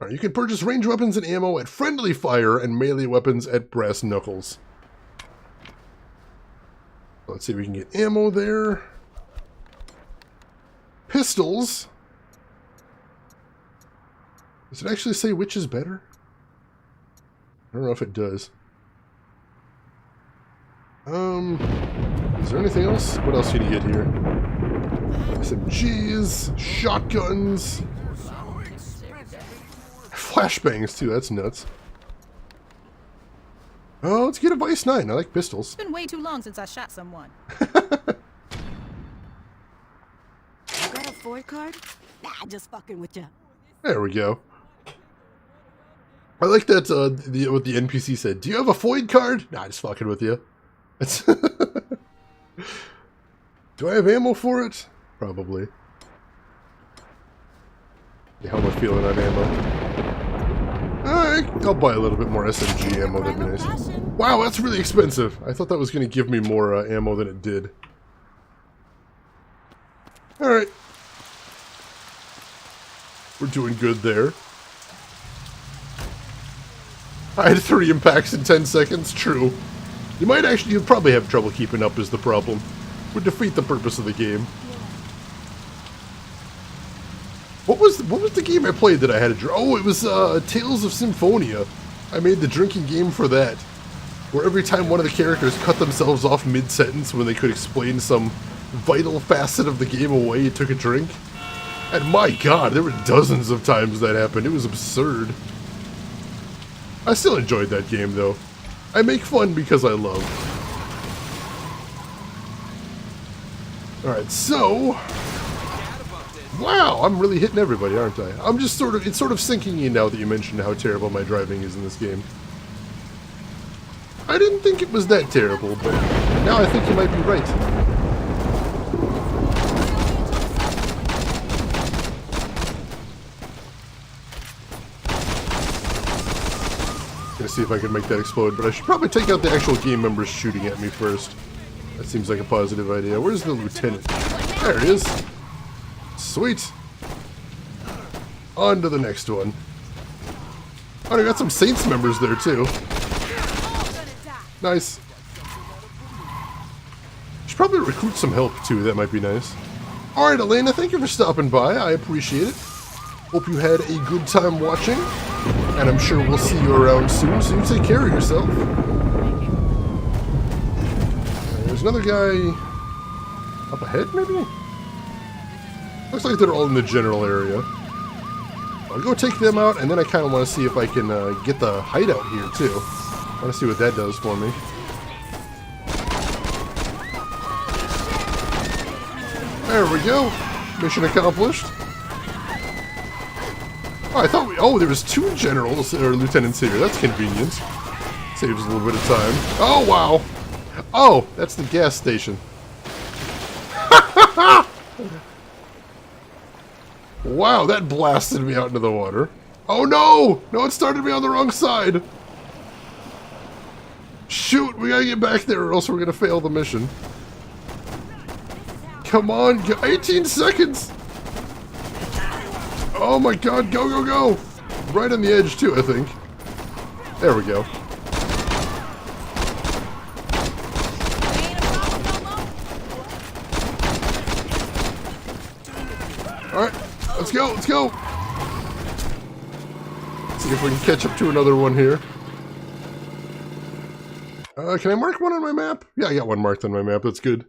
Alright, you can purchase range weapons and ammo at friendly fire and melee weapons at brass knuckles. Let's see if we can get ammo there. Pistols. Does it actually say which is better? I don't know if it does. Is there anything else? What else can you get here? SMGs, shotguns, flashbangs too, that's nuts. Oh, let's get a Vice 9. I like pistols. It's been way too long since I shot someone. You got a Ford card? Nah, just fucking with you. There we go. I like that what the NPC said. Do you have a Floyd card? Nah, just fucking with you. Do I have ammo for it? Probably. Yeah, how am I feeling on ammo? Alright, I'll buy a little bit more SMG ammo, that'd be nice. Wow, that's really expensive. I thought that was going to give me more ammo than it did. Alright. We're doing good there. I had 3 impacts in 10 seconds, true. You'd probably have trouble keeping up is the problem. Would defeat the purpose of the game. What was the game I played that I had to draw? Oh, it was Tales of Symphonia. I made the drinking game for that. Where every time one of the characters cut themselves off mid-sentence when they could explain some vital facet of the game away, it took a drink. And my god, there were dozens of times that happened. It was absurd. I still enjoyed that game, though. I make fun because I love. Alright, so... Wow, I'm really hitting everybody, aren't I? I'm just it's sort of sinking in now that you mentioned how terrible my driving is in this game. I didn't think it was that terrible, but now I think you might be right. Gonna see if I can make that explode, but I should probably take out the actual game members shooting at me first. That seems like a positive idea. Where's the lieutenant? There it is. Sweet. On to the next one. Oh, I got some Saints members there too. Nice. Should probably recruit some help too. That might be nice. Alright, Elena, thank you for stopping by. I appreciate it. Hope you had a good time watching. And I'm sure we'll see you around soon, so you take care of yourself. There's another guy up ahead, maybe? Looks like they're all in the general area. I'll go take them out, and then I kind of want to see if I can get the hideout here, too. I want to see what that does for me. There we go. Mission accomplished. Oh, I thought there was 2 generals or lieutenants here. That's convenient. Saves a little bit of time. Oh, wow. Oh, that's the gas station. Wow, that blasted me out into the water. Oh, no! No, it started me on the wrong side. Shoot, we gotta get back there or else we're gonna fail the mission. Come on, 18 seconds! Oh my god, go, go, go! Right on the edge, too, I think. There we go. Alright, let's go, let's go! See if we can catch up to another one here. Can I mark one on my map? Yeah, I got one marked on my map. That's good.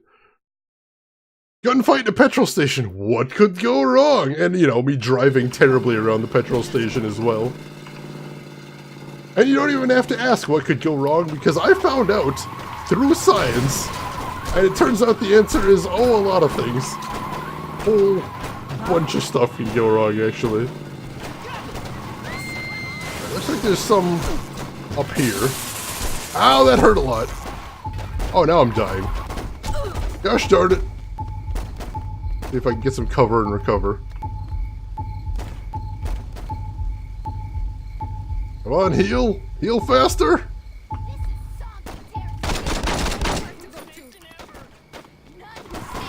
Gunfight at a petrol station. What could go wrong? And, you know, me driving terribly around the petrol station as well. And you don't even have to ask what could go wrong, because I found out through science, and it turns out the answer is, oh, a lot of things. Whole bunch of stuff can go wrong, actually. Looks like there's some up here. Ow, that hurt a lot. Oh, now I'm dying. Gosh darn it. See if I can get some cover and recover. Come on, heal! Heal faster!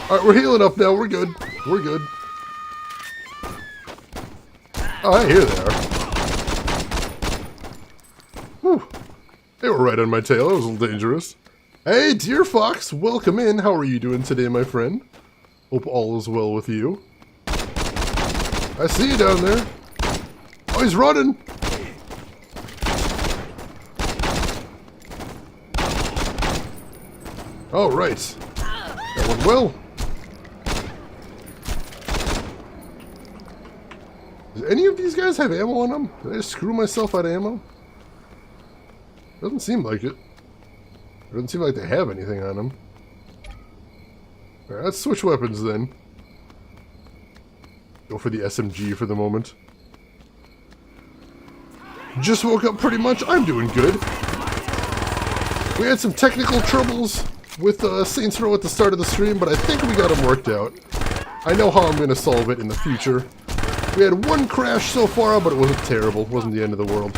Alright, we're healing up now. We're good. We're good. Oh, hey, here they are. Whew. They were right on my tail. That was a little dangerous. Hey, dear Fox, welcome in. How are you doing today, my friend? Hope all is well with you. I see you down there. Oh, he's running. All right. That went well. Does any of these guys have ammo on them? Did I just screw myself out of ammo? Doesn't seem like it. Doesn't seem like they have anything on them. Alright, let's switch weapons then. Go for the SMG for the moment. Just woke up pretty much. I'm doing good. We had some technical troubles with Saints Row at the start of the stream, but I think we got them worked out. I know how I'm going to solve it in the future. We had one crash so far, but it wasn't terrible. It wasn't the end of the world.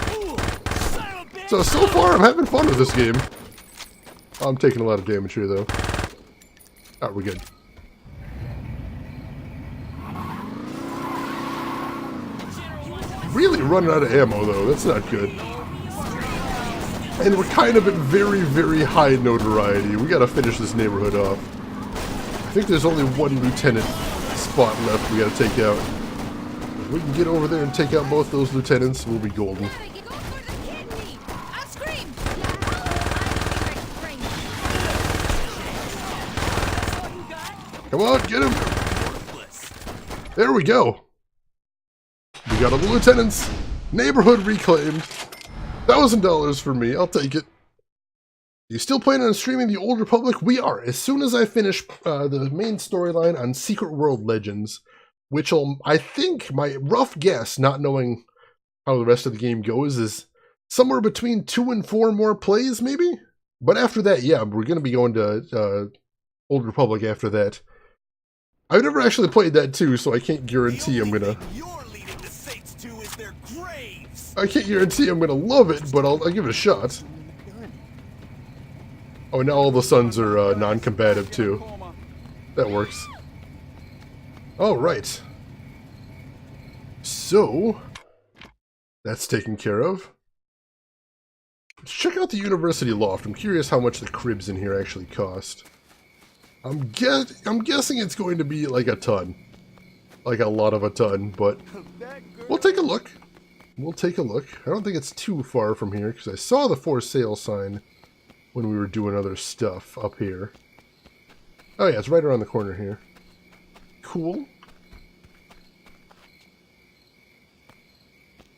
So far, I'm having fun with this game. I'm taking a lot of damage here, though. Alright, we're good. Really running out of ammo, though. That's not good. And we're kind of at very, very high notoriety. We gotta finish this neighborhood off. I think there's only one lieutenant spot left we gotta take out. If we can get over there and take out both those lieutenants, we'll be golden. Come on, get him! There we go! We got all the lieutenants! Neighborhood reclaimed! $1,000 for me, I'll take it. You still planning on streaming the Old Republic? We are, as soon as I finish the main storyline on Secret World Legends, which will, I think, my rough guess, not knowing how the rest of the game goes, is somewhere between 2 and 4 more plays, maybe? But after that, yeah, we're going to be going to Old Republic after that. I've never actually played that too, so I can't guarantee I'm gonna... I can't guarantee I'm gonna love it, but I'll give it a shot. Oh, now all the sons are non-combative too. That works. Alright. So... that's taken care of. Let's check out the University Loft. I'm curious how much the cribs in here actually cost. I'm guessing it's going to be like a ton. Like a lot of a ton, but we'll take a look. We'll take a look. I don't think it's too far from here, because I saw the for sale sign when we were doing other stuff up here. Oh yeah, it's right around the corner here. Cool.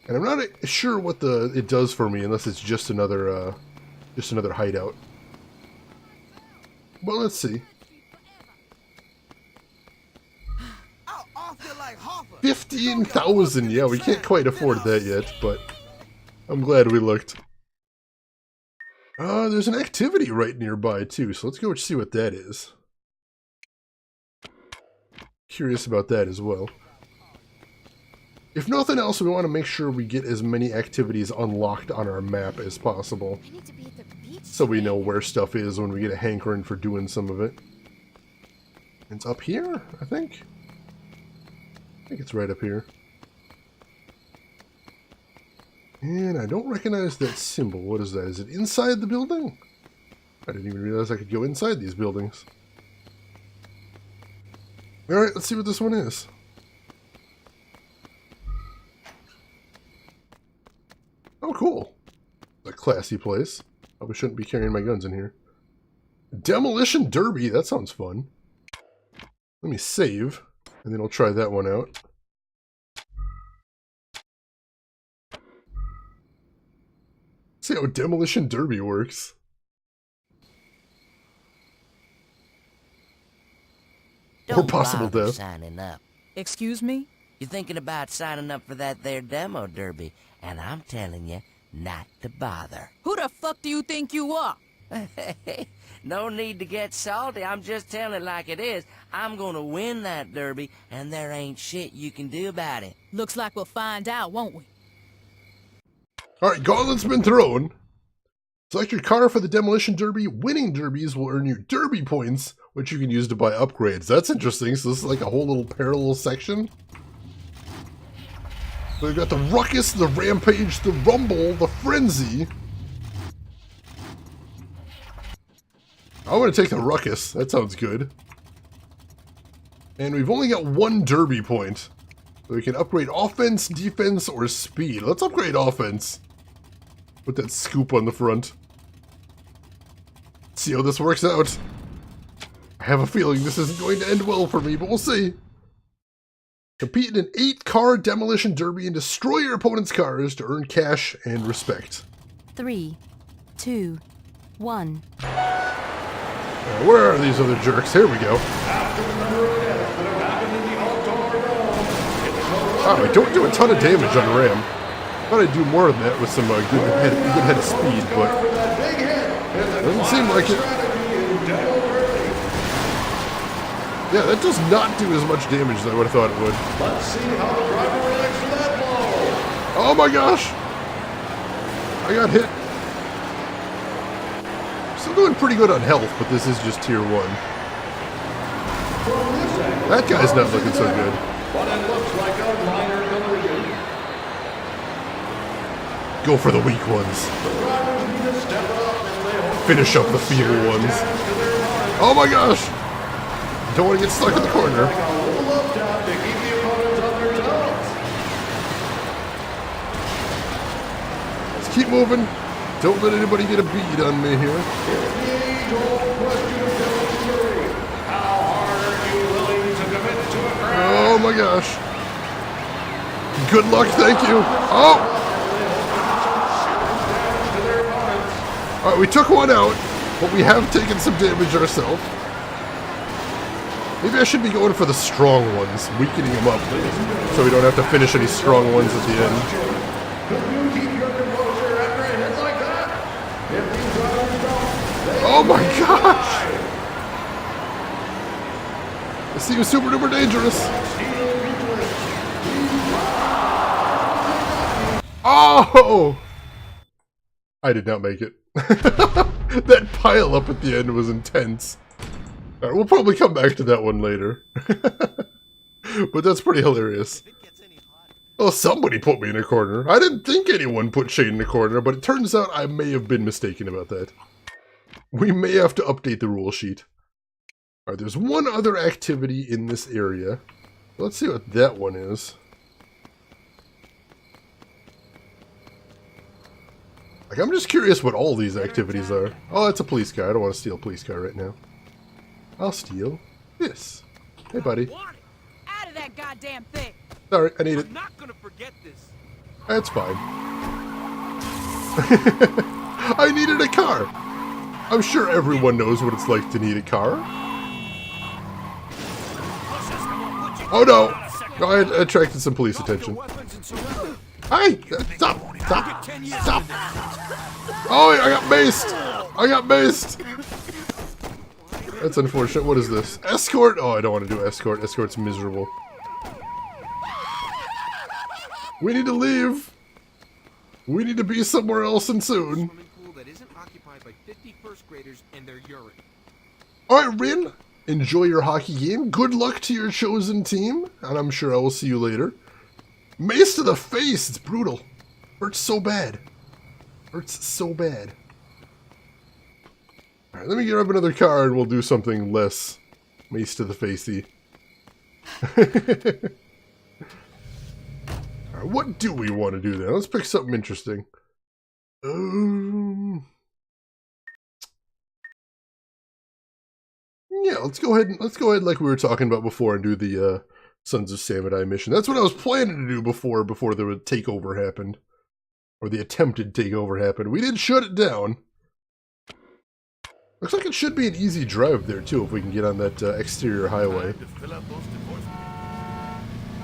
And I'm not sure what it does for me, unless it's just another hideout. Well, let's see. 15,000, yeah, we can't quite afford that yet, but I'm glad we looked. There's an activity right nearby too, so let's go see what that is. Curious about that as well. If nothing else, we want to make sure we get as many activities unlocked on our map as possible, so we know where stuff is when we get a hankering for doing some of it. It's up here, I think. I think it's right up here. And I don't recognize that symbol. What is that? Is it inside the building? I didn't even realize I could go inside these buildings. Alright, let's see what this one is. Oh, cool. A classy place. Probably shouldn't be carrying my guns in here. Demolition Derby. That sounds fun. Let me save, and then I'll try that one out. See how Demolition Derby works. Or possible death. Signing up. Excuse me? You're thinking about signing up for that there demo derby, and I'm telling you not to bother. Who the fuck do you think you are? No need to get salty. I'm just telling it like it is. I'm gonna win that derby, and there ain't shit you can do about it. Looks like we'll find out, won't we? Alright, gauntlet's been thrown. Select your car for the Demolition Derby. Winning derbies will earn you derby points, which you can use to buy upgrades. That's interesting. So this is like a whole little parallel section. So we've got the Ruckus, the Rampage, the Rumble, the Frenzy. I want to take the Ruckus. That sounds good. And we've only got one derby point. So we can upgrade offense, defense, or speed. Let's upgrade offense. Put that scoop on the front. See how this works out. I have a feeling this isn't going to end well for me, but we'll see. Compete in an 8-car demolition derby and destroy your opponent's cars to earn cash and respect. 3, 2, 1. Where are these other jerks? Here we go. Oh, I don't do a ton of damage on Ram. Thought I'd do more than that with some good head of speed, but doesn't seem like it. Yeah, that does not do as much damage as I would have thought it would. Let's see how the driver reacts to that blow. Oh my gosh! I got hit. Still doing pretty good on health, but this is just tier 1. That guy's not looking so good. But it looks like a minor collision. Go for the weak ones. Finish up the feeble ones. Oh my gosh! Don't want to get stuck in the corner. Let's keep moving. Don't let anybody get a bead on me here. Oh my gosh. Good luck, thank you. Oh! Alright, we took one out, but we have taken some damage ourselves. Maybe I should be going for the strong ones, weakening them up, so we don't have to finish any strong ones at the end. Oh my gosh! This seems super duper dangerous. Oh! I did not make it. That pile up at the end was intense. Alright, we'll probably come back to that one later. But that's pretty hilarious. Well, somebody put me in a corner. I didn't think anyone put Shane in a corner, but it turns out I may have been mistaken about that. We may have to update the rule sheet. Alright, there's one other activity in this area. Let's see what that one is. Like, I'm just curious what all these activities are. Oh, that's a police car. I don't want to steal a police car right now. I'll steal this. Hey, buddy. Out of that goddamn thing. Sorry, I need it. I'm not gonna forget this. That's fine. I needed a car. I'm sure everyone knows what it's like to need a car. Oh no! I attracted some police attention. Hey! Stop! Stop! Stop! Oh, I got maced! I got maced! That's unfortunate. What is this? Escort? Oh, I don't want to do escort. Escort's miserable. We need to leave. We need to be somewhere else and soon. That isn't occupied by 50 first graders and their urine. Alright, Rin. Enjoy your hockey game. Good luck to your chosen team. And I'm sure I will see you later. Mace to the face. It's brutal. Hurts so bad. Hurts so bad. Alright, let me grab another car and we'll do something less mace to the facey. Alright, what do we want to do then? Let's pick something interesting. Yeah, let's go ahead like we were talking about before and do the Sons of Samedi mission. That's what I was planning to do before the takeover happened. Or the attempted takeover happened. We did shut it down. Looks like it should be an easy drive there too if we can get on that exterior highway.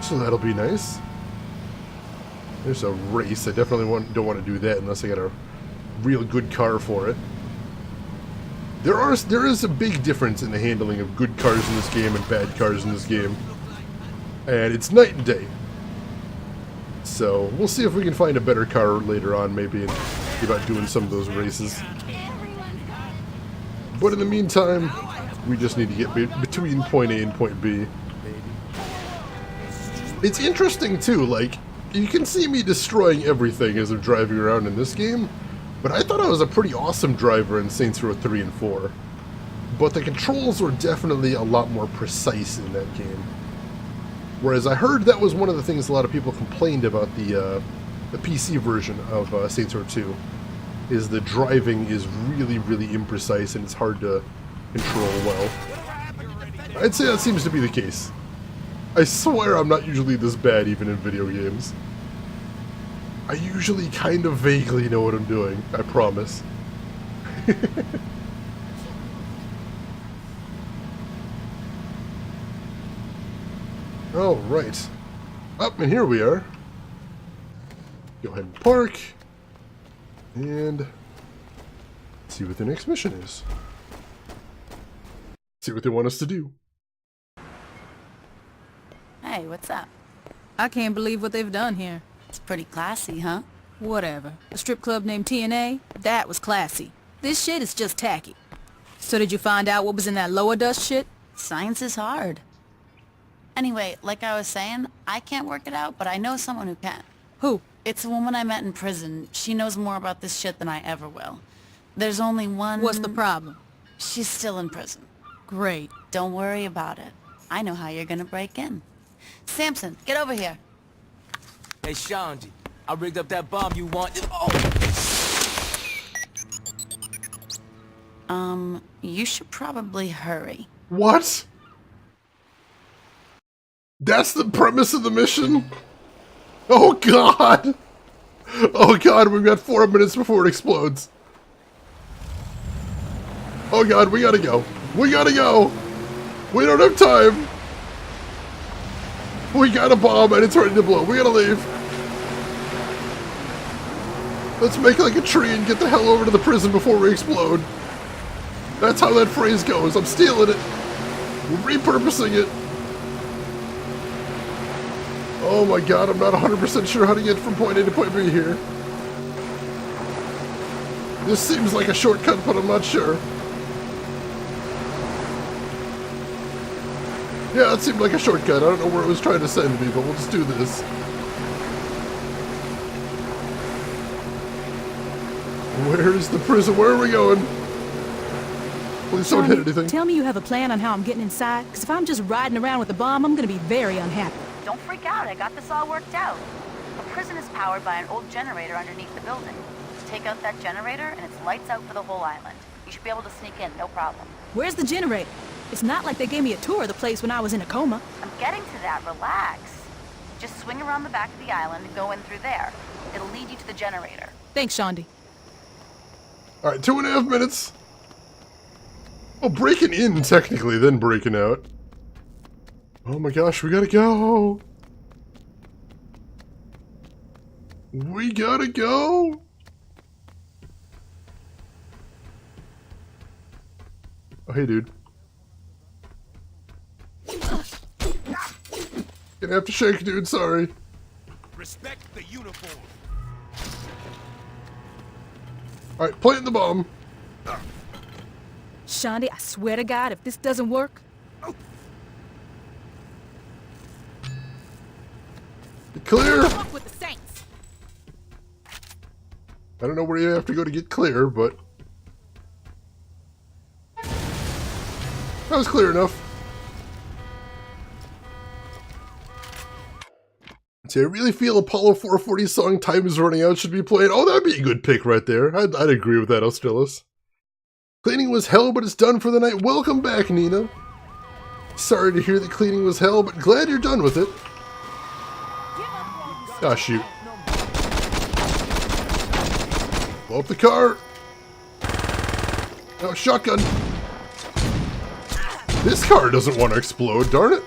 So that'll be nice. There's a race. I definitely don't want to do that unless I got a real good car for it. There is a big difference in the handling of good cars in this game and bad cars in this game. And it's night and day. So we'll see if we can find a better car later on maybe and see about doing some of those races. But in the meantime, we just need to get between point A and point B. It's interesting too, like, you can see me destroying everything as I'm driving around in this game, but I thought I was a pretty awesome driver in Saints Row 3 and 4. But the controls were definitely a lot more precise in that game. Whereas I heard that was one of the things a lot of people complained about the PC version of Saints Row 2, is the driving is really, really imprecise and it's hard to control well. I'd say that seems to be the case. I swear I'm not usually this bad even in video games. I usually kind of vaguely know what I'm doing, I promise. Oh, right. Up, and here we are. Go ahead and park. And see what the next mission is. See what they want us to do. Hey, what's up? I can't believe what they've done here. It's pretty classy, huh? Whatever. A strip club named TNA? That was classy. This shit is just tacky. So did you find out what was in that lower dust shit? Science is hard. Anyway, like I was saying, I can't work it out, but I know someone who can. Who? It's a woman I met in prison. She knows more about this shit than I ever will. There's only one... What's the problem? She's still in prison. Great. Don't worry about it. I know how you're gonna break in. Samson, get over here. Hey, Shandy, I rigged up that bomb you want. You should probably hurry. What? That's the premise of the mission? Oh god! Oh god, we've got 4 minutes before it explodes. Oh god, we gotta go. We gotta go! We don't have time! We got a bomb and it's ready to blow. We gotta leave. Let's make like a tree and get the hell over to the prison before we explode. That's how that phrase goes. I'm stealing it. We're repurposing it. Oh my god, I'm not 100% sure how to get from point A to point B here. This seems like a shortcut, but I'm not sure. Yeah, it seemed like a shortcut. I don't know where it was trying to send me, but we'll just do this. Where's the prison? Where are we going? Please don't hit anything. Tell me you have a plan on how I'm getting inside, because if I'm just riding around with a bomb, I'm gonna be very unhappy. Don't freak out, I got this all worked out. The prison is powered by an old generator underneath the building. Just take out that generator and it's lights out for the whole island. You should be able to sneak in, no problem. Where's the generator? It's not like they gave me a tour of the place when I was in a coma. I'm getting to that, relax. Just swing around the back of the island and go in through there. It'll lead you to the generator. Thanks, Shandy. Alright, 2.5 minutes. Oh, breaking in, technically, then breaking out. Oh my gosh, we gotta go! We gotta go! Oh, hey, dude. Gonna have to shake, dude, sorry. Respect the uniform. Alright, plant the bomb. Shandy, I swear to God, if this doesn't work... Clear! With the Saints. I don't know where you have to go to get clear, but... that was clear enough. See, I really feel Apollo 440's song Time is Running Out should be played. Oh, that'd be a good pick right there. I'd agree with that, Australis. Cleaning was hell, but it's done for the night. Welcome back, Nina. Sorry to hear that cleaning was hell, but glad you're done with it. Ah, shoot. Blow up the car. No, shotgun. This car doesn't want to explode, darn it.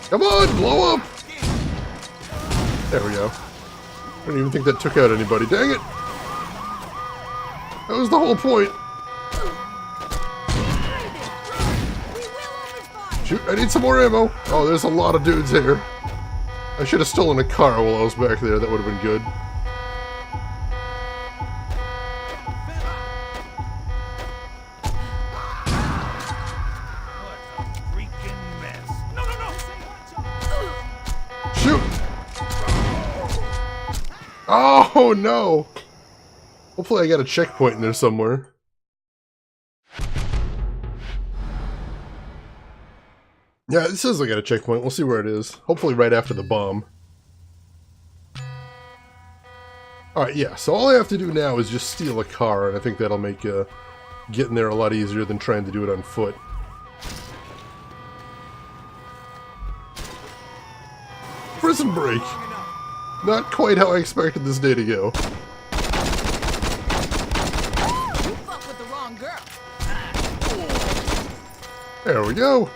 Come on, blow up. There we go. I don't even think that took out anybody. Dang it. That was the whole point. Shoot, I need some more ammo. Oh, there's a lot of dudes here. I should have stolen a car while I was back there. That would have been good. Shoot! Oh, no! Hopefully I got a checkpoint in there somewhere. Yeah, it says I got a checkpoint. We'll see where it is. Hopefully right after the bomb. Alright, yeah, so all I have to do now is just steal a car, and I think that'll make getting there a lot easier than trying to do it on foot. Prison break! Not quite how I expected this day to go. You fuck with the wrong girl. There we go.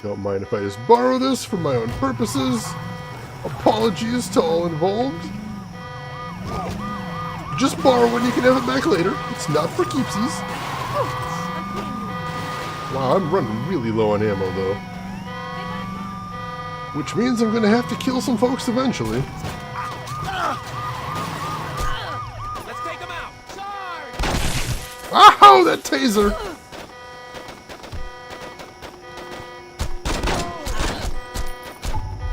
Don't mind if I just borrow this for my own purposes. Apologies to all involved. Just borrow when you can have it back later. It's not for keepsies. Wow, I'm running really low on ammo though. Which means I'm gonna have to kill some folks eventually. Let's take him out. Charge! Ow, that taser!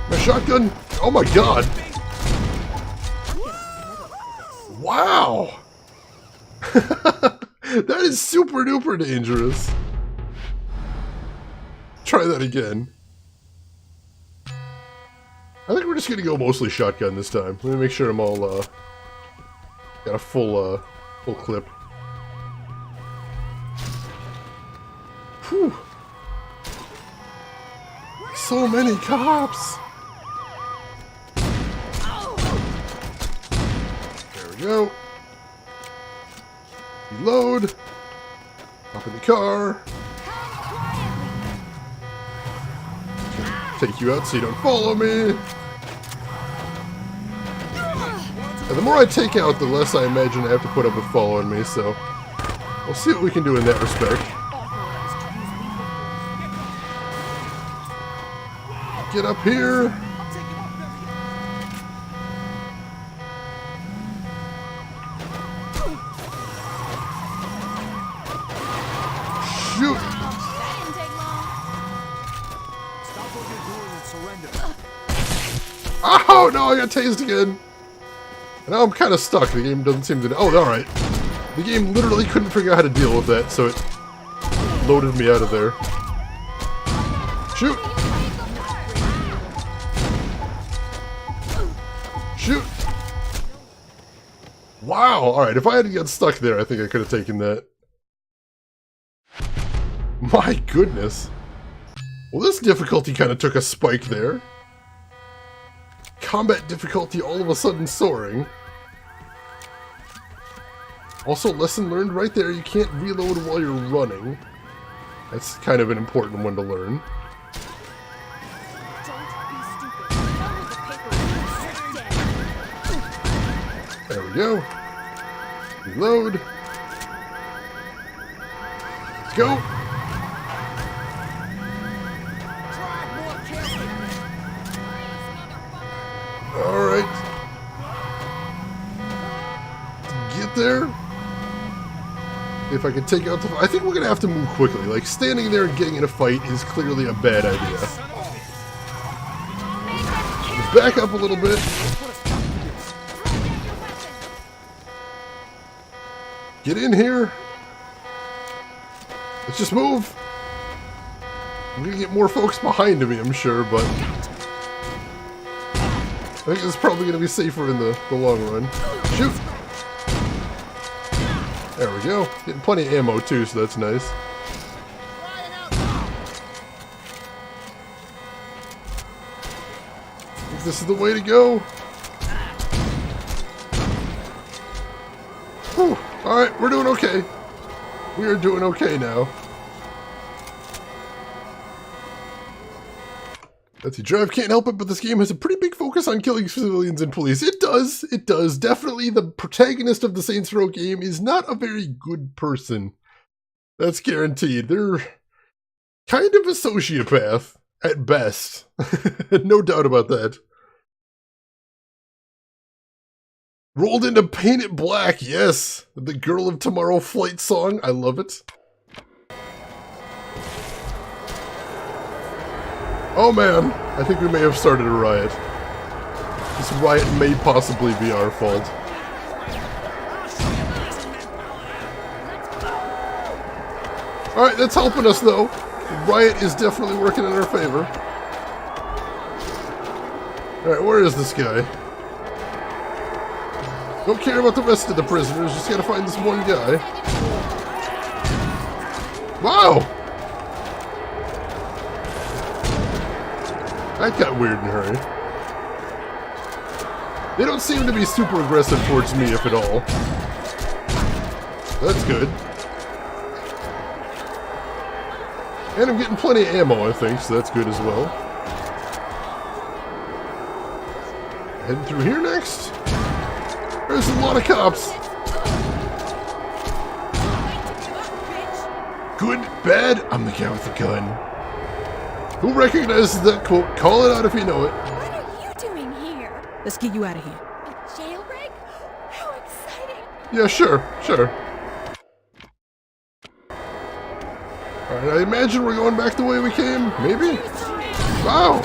My shotgun! Oh my god! Wow! That is super duper dangerous. Try that again. I think we're just gonna go mostly shotgun this time. Let me make sure I'm all got a full clip. Whew. So many cops. There we go. Reload. Hop in the car. Take you out so you don't follow me. And the more I take out, the less I imagine I have to put up with following me, so we'll see what we can do in that respect. Get up here. Shoot. Oh no, I got tased again. And now I'm kind of stuck. The game doesn't seem to... Oh, alright. The game literally couldn't figure out how to deal with that, so it loaded me out of there. Shoot! Shoot! Wow! Alright, if I hadn't got stuck there, I think I could have taken that. My goodness. Well, this difficulty kind of took a spike there. Combat difficulty all of a sudden soaring. Also, lesson learned right there, you can't reload while you're running. That's kind of an important one to learn. There we go. Reload. Let's go. Alright. Get there. If I can take out the... I think we're going to have to move quickly. Like, standing there and getting in a fight is clearly a bad idea. Just back up a little bit. Get in here. Let's just move. I'm going to get more folks behind me, I'm sure, but think this is probably going to be safer in the long run. Shoot! There we go. Getting plenty of ammo too, so that's nice. I think this is the way to go. Whew. Alright, we're doing okay. We are doing okay now. Let's see, Drive can't help it, but this game has a pretty big focus on killing civilians and police. It does. It does. Definitely the protagonist of the Saints Row game is not a very good person. That's guaranteed. They're kind of a sociopath at best. No doubt about that. Rolled into Paint It Black, yes. The Girl of Tomorrow flight song. I love it. Oh man, I think we may have started a riot. This riot may possibly be our fault. Alright, that's helping us though. The riot is definitely working in our favor. Alright, where is this guy? Don't care about the rest of the prisoners, just gotta find this one guy. Wow! That got weird in a hurry. They don't seem to be super aggressive towards me, if at all. That's good. And I'm getting plenty of ammo, I think, so that's good as well. Heading through here next. There's a lot of cops. Good, bad, I'm the guy with the gun. Who recognizes that quote? Call it out if you know it. What are you doing here? Let's get you out of here. A jailbreak? How exciting! Yeah, sure. Alright, I imagine we're going back the way we came. Maybe? Wow!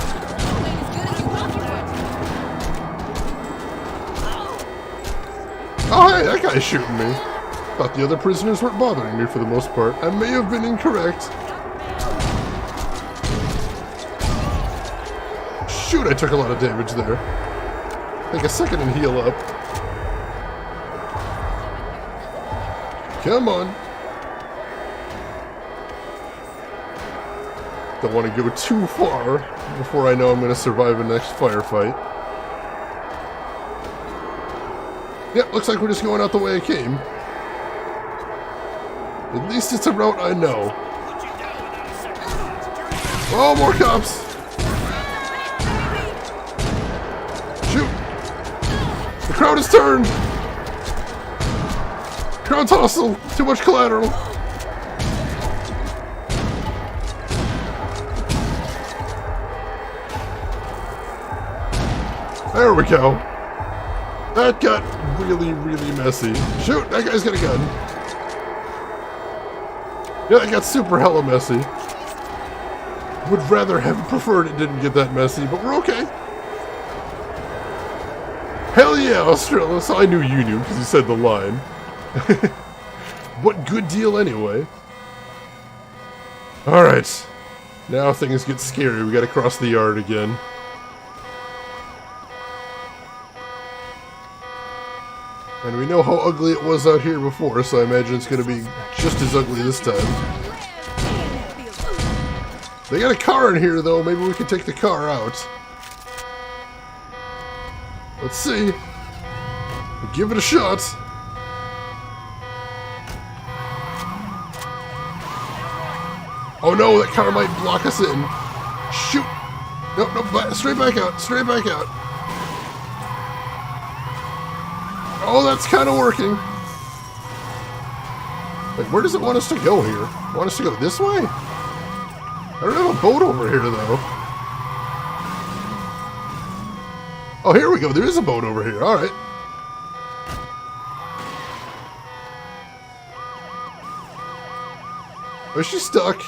Oh, hey, that guy's shooting me. Thought the other prisoners weren't bothering me for the most part. I may have been incorrect. Shoot, I took a lot of damage there. Take a second and heal up. Come on. Don't want to go too far before I know I'm going to survive the next firefight. Yep, looks like we're just going out the way I came. At least it's a route I know. Oh, more cops! Shoot! The crowd has turned! Crowd's hostile! Too much collateral! There we go! That got really, really messy. Shoot! That guy's got a gun! Yeah, that got super hella messy. Would rather have preferred it didn't get that messy, but we're okay. Hell yeah, Australia. So I knew you knew because you said the line. What good deal anyway. Alright. Now things get scary. We gotta cross the yard again. And we know how ugly it was out here before, so I imagine it's gonna be just as ugly this time. They got a car in here though, maybe we can take the car out. Let's see. We'll give it a shot. Oh no, that car might block us in. Shoot! Nope, nope, straight back out, straight back out. Oh, that's kind of working. Like, where does it want us to go here? Want us to go this way? I don't have a boat over here, though. Oh, here we go. There is a boat over here. All right. Oh, she's stuck.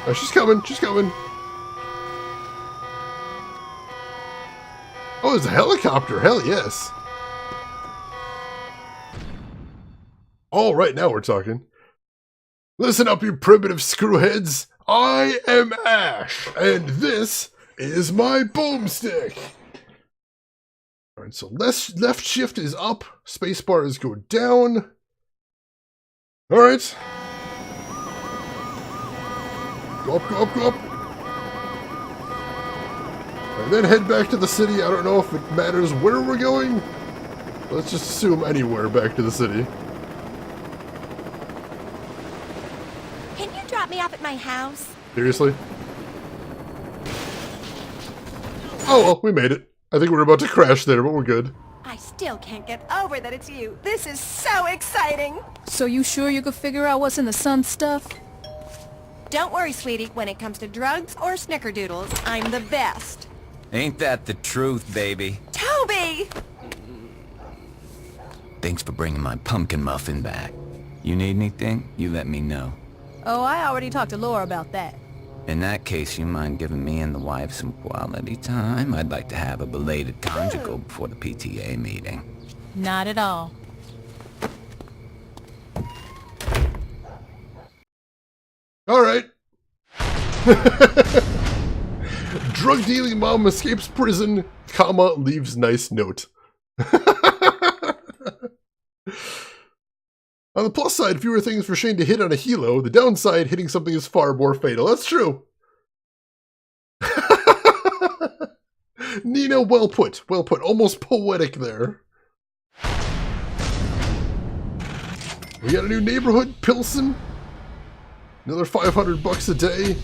Oh, she's coming. She's coming. Oh, there's a helicopter. Hell yes. All right, now we're talking. Listen up, you primitive screwheads. I am Ash, and this is my boomstick. Alright, so left shift is up, spacebar is go down. Alright. Go up, go up, go up. And then head back to the city. I don't know if it matters where we're going. Let's just assume anywhere back to the city. Can you drop me off at my house? Seriously? Oh well, we made it. I think we're about to crash there, but we're good. I still can't get over that it's you. This is so exciting. So you sure you could figure out what's in the sun stuff? Don't worry, sweetie. When it comes to drugs or snickerdoodles, I'm the best. Ain't that the truth, baby? Toby! Thanks for bringing my pumpkin muffin back. You need anything, you let me know. Oh, I already talked to Laura about that. In that case, you mind giving me and the wife some quality time? I'd like to have a belated conjugal before the PTA meeting. Not at all. Alright. Drug dealing mom escapes prison, comma, leaves nice note. On the plus side, fewer things for Shane to hit on a helo. The downside, hitting something is far more fatal. That's true. Nina, well put. Well put. Almost poetic there. We got a new neighborhood, Pilsen. Another $500 a day.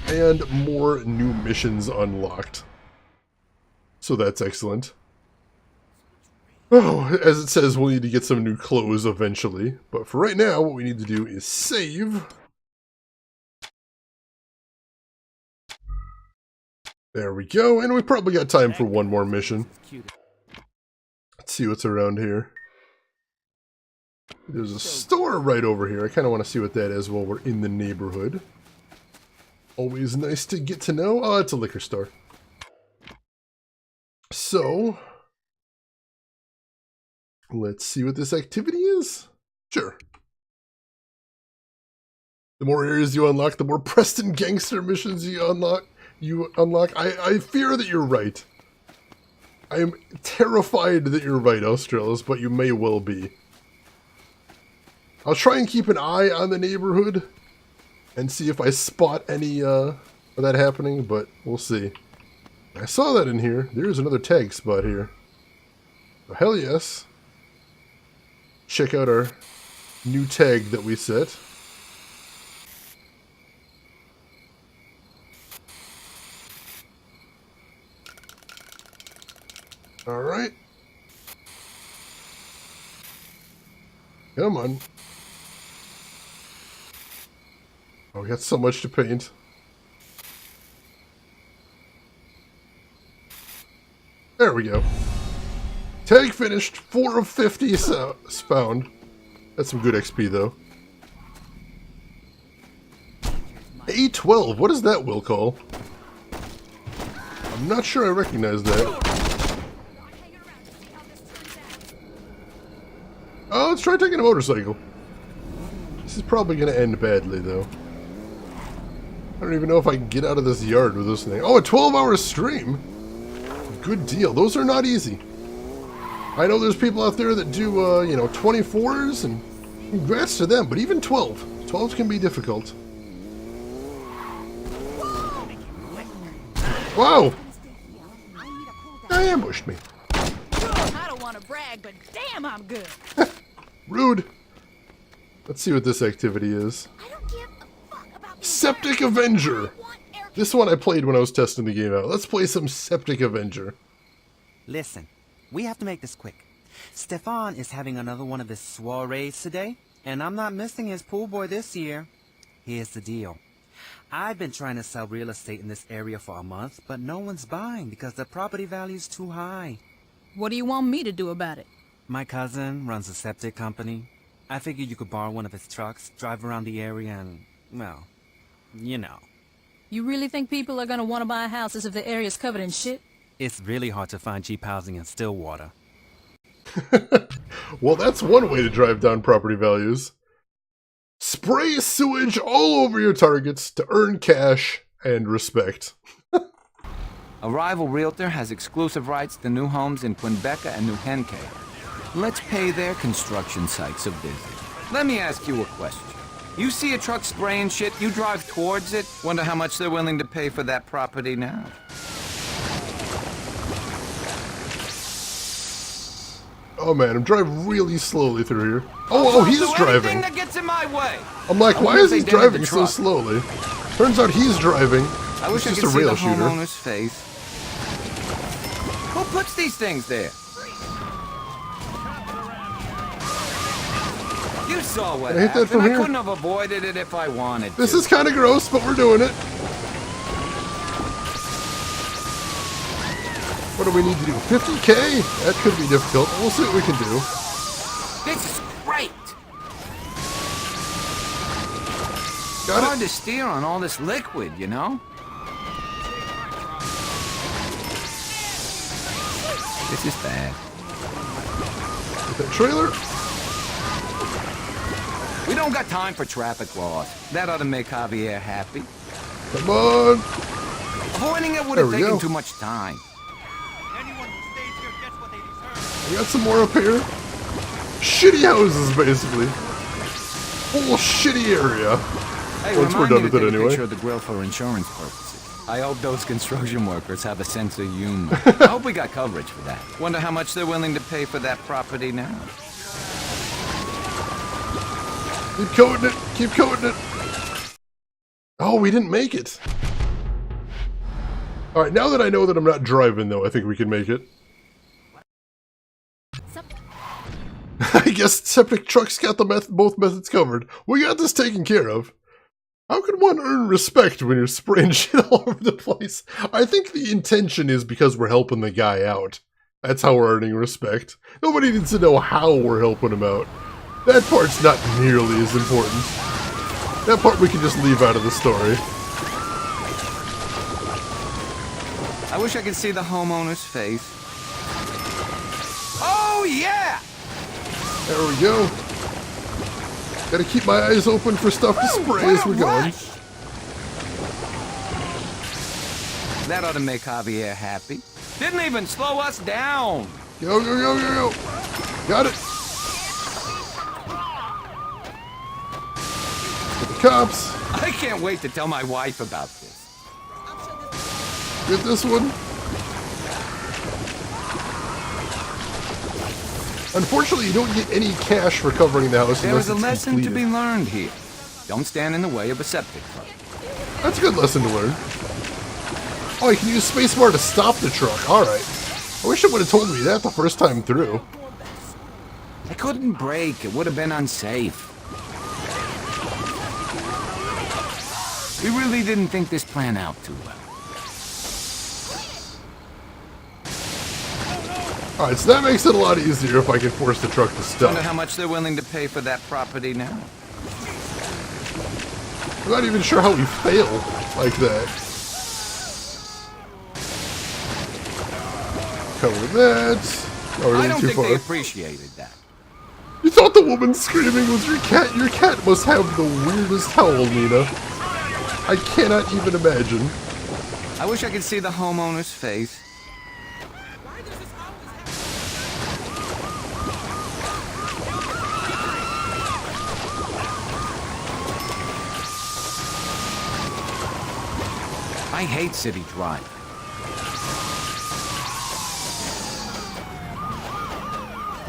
And more new missions unlocked. So that's excellent. Oh, as it says, we'll need to get some new clothes eventually. But for right now, what we need to do is save. There we go, and we probably got time for one more mission. Let's see what's around here. There's a store right over here. I kind of want to see what that is while we're in the neighborhood. Always nice to get to know. Oh, it's a liquor store. So, let's see what this activity is. Sure. The more areas you unlock, the more Preston gangster missions you unlock. I fear that you're right. I am terrified that you're right, Australis, but you may well be. I'll try and keep an eye on the neighborhood and see if I spot any of that happening, but we'll see. I saw that in here. There's another tag spot here. Oh, hell yes. Check out our new tag that we set. Alright. Come on. Oh, we got so much to paint. There we go. Tag finished. 4 of 50 found. That's some good XP, though. A12. What is that will call? I'm not sure I recognize that. Oh, let's try taking a motorcycle. This is probably going to end badly, though. I don't even know if I can get out of this yard with this thing. Oh, a 12-hour stream? Good deal. Those are not easy. I know there's people out there that do, you know, 24s, and congrats to them, but even 12. 12s can be difficult. Wow! They ambushed me. I don't want to brag, but damn, I'm good. Rude. Let's see what this activity is. Septic Avenger. This one I played when I was testing the game out. Let's play some Septic Avenger. Listen, we have to make this quick. Stefan is having another one of his soirees today, and I'm not missing his pool boy this year. Here's the deal. I've been trying to sell real estate in this area for a month, but no one's buying because the property value's too high. What do you want me to do about it? My cousin runs a septic company. I figured you could borrow one of his trucks, drive around the area and, well, you know. You really think people are gonna want to buy houses if the area's covered in shit? It's really hard to find cheap housing in Stillwater. Well, that's one way to drive down property values. Spray sewage all over your targets to earn cash and respect. A rival realtor has exclusive rights to new homes in Quinbeca and New Henke. Let's pay their construction sites a visit. Let me ask you a question. You see a truck spraying shit, you drive towards it, wonder how much they're willing to pay for that property now. Oh man, I'm driving really slowly through here. Oh, he's driving. That gets in my way. I'm like, why is he driving so slowly? Turns out he's driving. I wish I could see the homeowner's face. Who puts these things there? You saw what happened. I couldn't have avoided it if I wanted to. This is kind of gross, but we're doing it. What do we need to do? 50K? That could be difficult. We'll see what we can do. This is great. Got it. Hard to steer on all this liquid, you know? This is bad. Get that trailer. We don't got time for traffic laws. That ought to make Javier happy. Come on. Avoiding it would have taken too much time. We got some more up here. Shitty houses, basically. Whole shitty area. Hey, once we're done with it anyway. Picture of the grill for insurance purposes. I hope those construction workers have a sense of humor. I hope we got coverage for that. Wonder how much they're willing to pay for that property now. Keep coating it. Keep coating it. Oh, we didn't make it. All right, now that I know that I'm not driving, though, I think we can make it. I guess septic trucks got the both methods covered. We got this taken care of. How can one earn respect when you're spraying shit all over the place? I think the intention is because we're helping the guy out. That's how we're earning respect. Nobody needs to know how we're helping him out. That part's not nearly as important. That part we can just leave out of the story. I wish I could see the homeowner's face. Oh, yeah! There we go. Gotta keep my eyes open for stuff to spray as we're going. That ought to make Javier happy. Didn't even slow us down. Go, go, go, go, go. Got it. Get the cops. I can't wait to tell my wife about this. Get this one. Unfortunately, you don't get any cash for covering the house There unless is a it's lesson completed. to be learned here. Don't stand in the way of a septic truck. That's a good lesson to learn. Oh, you can use spacebar to stop the truck. Alright. I wish it would have told me that the first time through. I couldn't brake. It would have been unsafe. We really didn't think this plan out too well. Alright, so that makes it a lot easier if I can force the truck to stop. Wonder how much they're willing to pay for that property now. I'm not even sure how we fail like that. Cover that. Oh, we're I don't too think far. they appreciated that. You thought the woman screaming was your cat? Your cat must have the weirdest howl, Nina. I cannot even imagine. I wish I could see the homeowner's face. I hate city driving.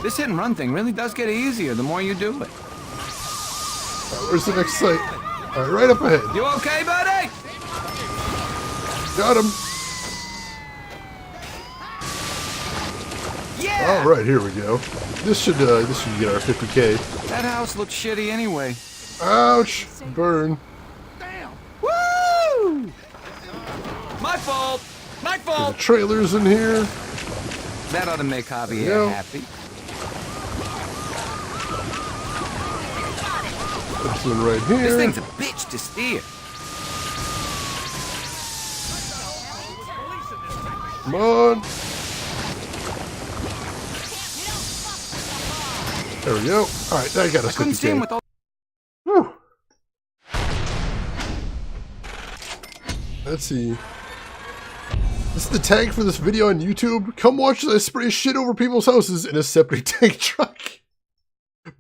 This hit and run thing really does get easier the more you do it. Where's the next site? Alright, right up ahead. You okay, buddy? Got him. Yeah! Alright, here we go. This should get our 50K. That house looks shitty anyway. Ouch! Burn. Woo! My fault! My fault! The trailers in here. That ought to make Javier happy. This one right here. This thing's a bitch to steer. Come on. There we go. Alright, that got us 50K. Whew. Let's see. This is the tag for this video on YouTube. Come watch as I spray shit over people's houses in a septic tank truck.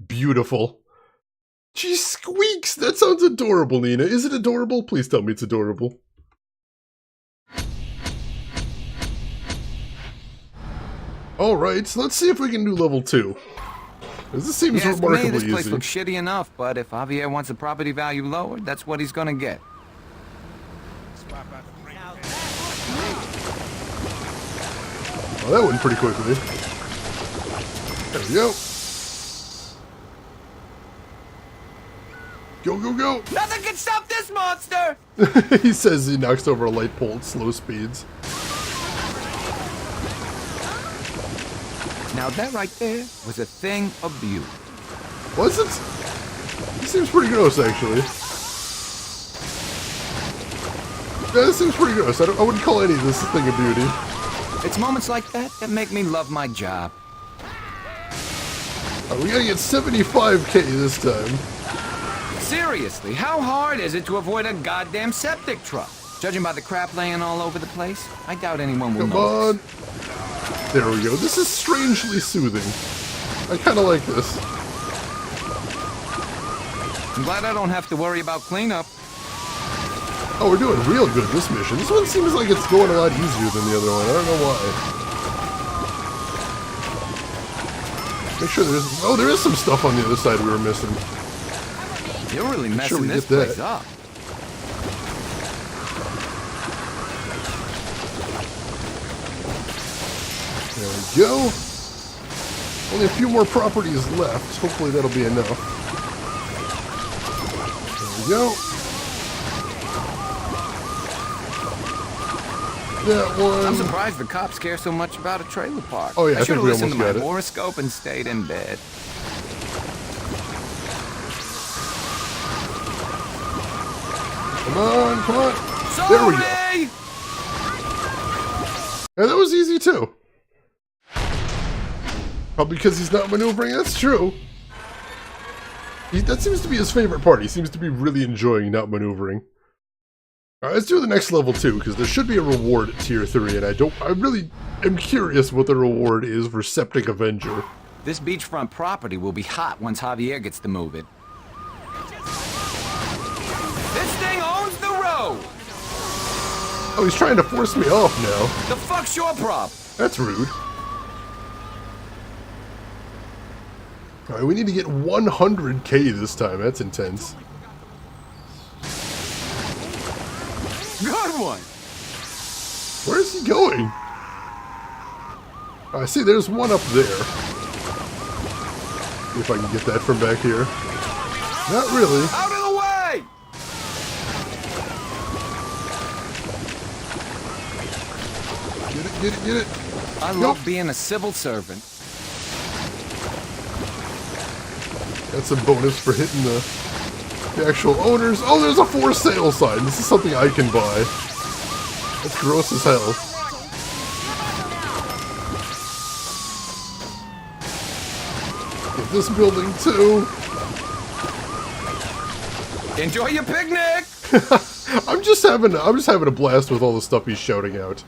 Beautiful. She squeaks! That sounds adorable, Nina. Is it adorable? Please tell me it's adorable. Alright, so let's see if we can do level 2. This seems remarkably this place easy. looks shitty enough, but if Javier wants the property value lowered, that's what he's gonna get. Oh, that went pretty quickly. There we go. Go, go, go! Nothing can stop this monster! He says he knocks over a light pole at slow speeds. Now that right there was a thing of beauty. Was it? This seems pretty gross, actually. Yeah, this seems pretty gross. I wouldn't call any of this a thing of beauty. It's moments like that that make me love my job. We gotta get 75k this time. Seriously, how hard is it to avoid a goddamn septic truck? Judging by the crap laying all over the place, I doubt anyone will notice. Come on. There we go. This is strangely soothing. I kind of like this. I'm glad I don't have to worry about cleanup. Oh, we're doing real good this mission. This one seems like it's going a lot easier than the other one. I don't know why. Make sure there's... Oh, there is some stuff on the other side we were missing. You're really Make sure messing we this get place that. up. There we go. Only a few more properties left. Hopefully that'll be enough. There we go. That one. I'm surprised the cops care so much about a trailer park. Oh yeah, I should think have we listened to almost my got it. horoscope and stayed in bed. Come on, come on. There we go. And that was easy too. Probably because he's not maneuvering, that's true. That seems to be his favorite part. He seems to be really enjoying not maneuvering. Alright, let's do the next level too, because there should be a reward at tier 3, and I really am curious what the reward is for Septic Avenger. This beachfront property will be hot once Javier gets to move it. This thing owns the road! Oh, he's trying to force me off now. The fuck's your problem? That's rude. Alright, we need to get 100k this time. That's intense. Good one! Where is he going? I see there's one up there. See if I can get that from back here. Not really. Out of the way! Get it, get it, get it. I love being a civil servant. Got some bonus for hitting the actual owners. Oh, there's a for sale sign. This is something I can buy. That's gross as hell. Get this building too. Enjoy your picnic! I'm just having a blast with all the stuff he's shouting out.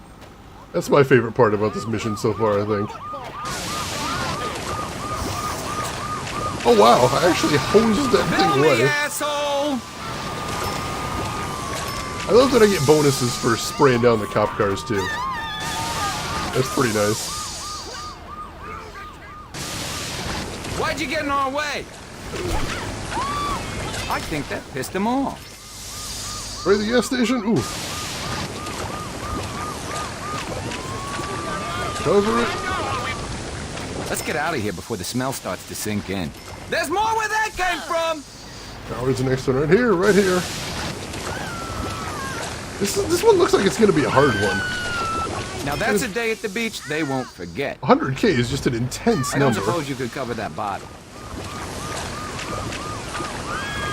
That's my favorite part about this mission so far, I think. Oh wow, I actually hosed that thing away. Asshole! I love that I get bonuses for spraying down the cop cars too. That's pretty nice. Why'd you get in our way? I think that pissed him off. Right at the gas station? Ooh. Cover it. Let's get out of here before the smell starts to sink in. There's more where that came from! Now where's the next one? Right here, right here. This one looks like it's gonna be a hard one. Now that's a day at the beach they won't forget. 100k is just an intense I don't number. suppose you could cover that bottle.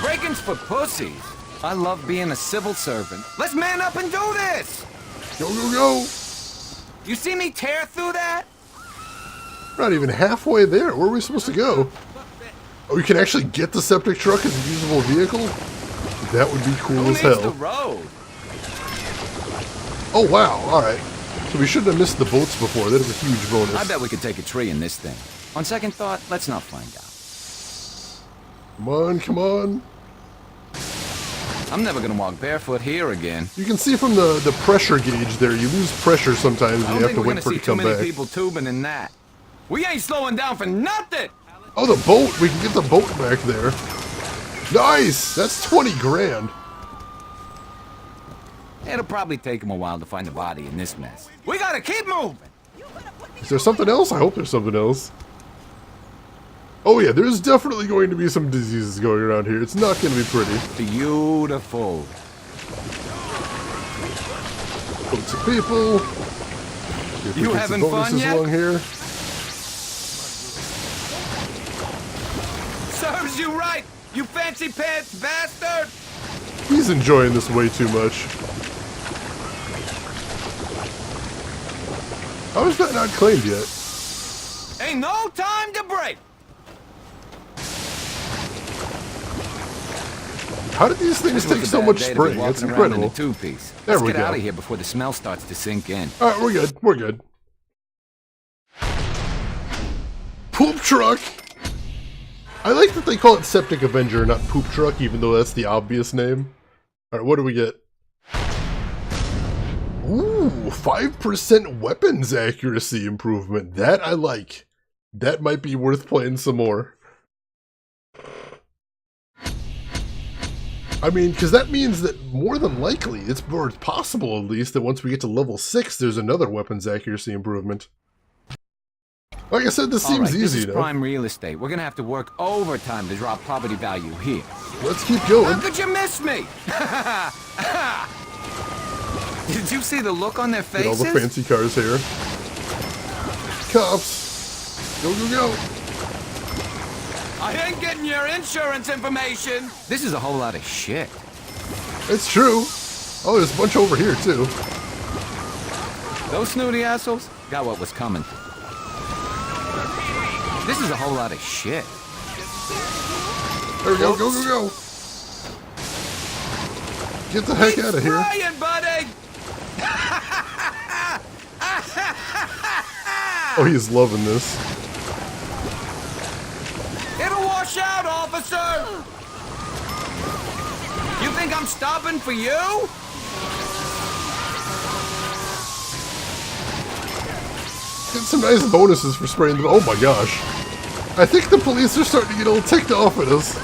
Break-ins for pussies. I love being a civil servant. Let's man up and do this! Go, go, go! You see me tear through that? We're not even halfway there. Where are we supposed to go? Oh, you can actually get the septic truck as a usable vehicle? That would be cool as hell. The road? Oh wow, alright. So we shouldn't have missed the boats before. That is a huge bonus. I bet we could take a tree in this thing. On second thought, let's not find out. Come on, come on. I'm never gonna walk barefoot here again. You can see from the pressure gauge there, you lose pressure sometimes and you have to wait for it to come back. Too many people tubing in that. We ain't slowing down for nothing! Oh, the boat! We can get the boat back there. Nice! That's 20 grand. It'll probably take him a while to find the body in this mess. We gotta keep moving! Is there something else? I hope there's something else. Oh yeah, there's definitely going to be some diseases going around here. It's not going to be pretty. Beautiful. Boats of people. You having fun yet? Along here. Serves you right, you fancy pants bastard! He's enjoying this way too much. How is that not claimed yet? Ain't no time to break! How did these things take so much spraying? It's incredible. Two-piece. There Let's we get go. out of here before the smell starts to sink in. Alright, we're good. We're good. Poop truck! I like that they call it Septic Avenger, not Poop Truck, even though that's the obvious name. Alright, what do we get? Ooh, 5% weapons accuracy improvement. That I like. That might be worth playing some more. I mean, because that means that more than likely, it's possible at least, that once we get to level 6, there's another weapons accuracy improvement. Like I said, this seems easy, easy, this is prime real estate. We're gonna have to work overtime to drop property value here. Let's keep going. How could you miss me? Did you see the look on their faces? Get all the fancy cars here. Cops! Go, go, go! I ain't getting your insurance information! This is a whole lot of shit. It's true. Oh, there's a bunch over here, too. Those snooty assholes got what was coming. This is a whole lot of shit. There we go, go, go, go! Get the heck out of here. Trying, buddy! Oh, he's loving this. It'll wash out, officer! You think I'm stopping for you? Get some nice bonuses for spraying them. Oh my gosh. I think the police are starting to get a little ticked off at us.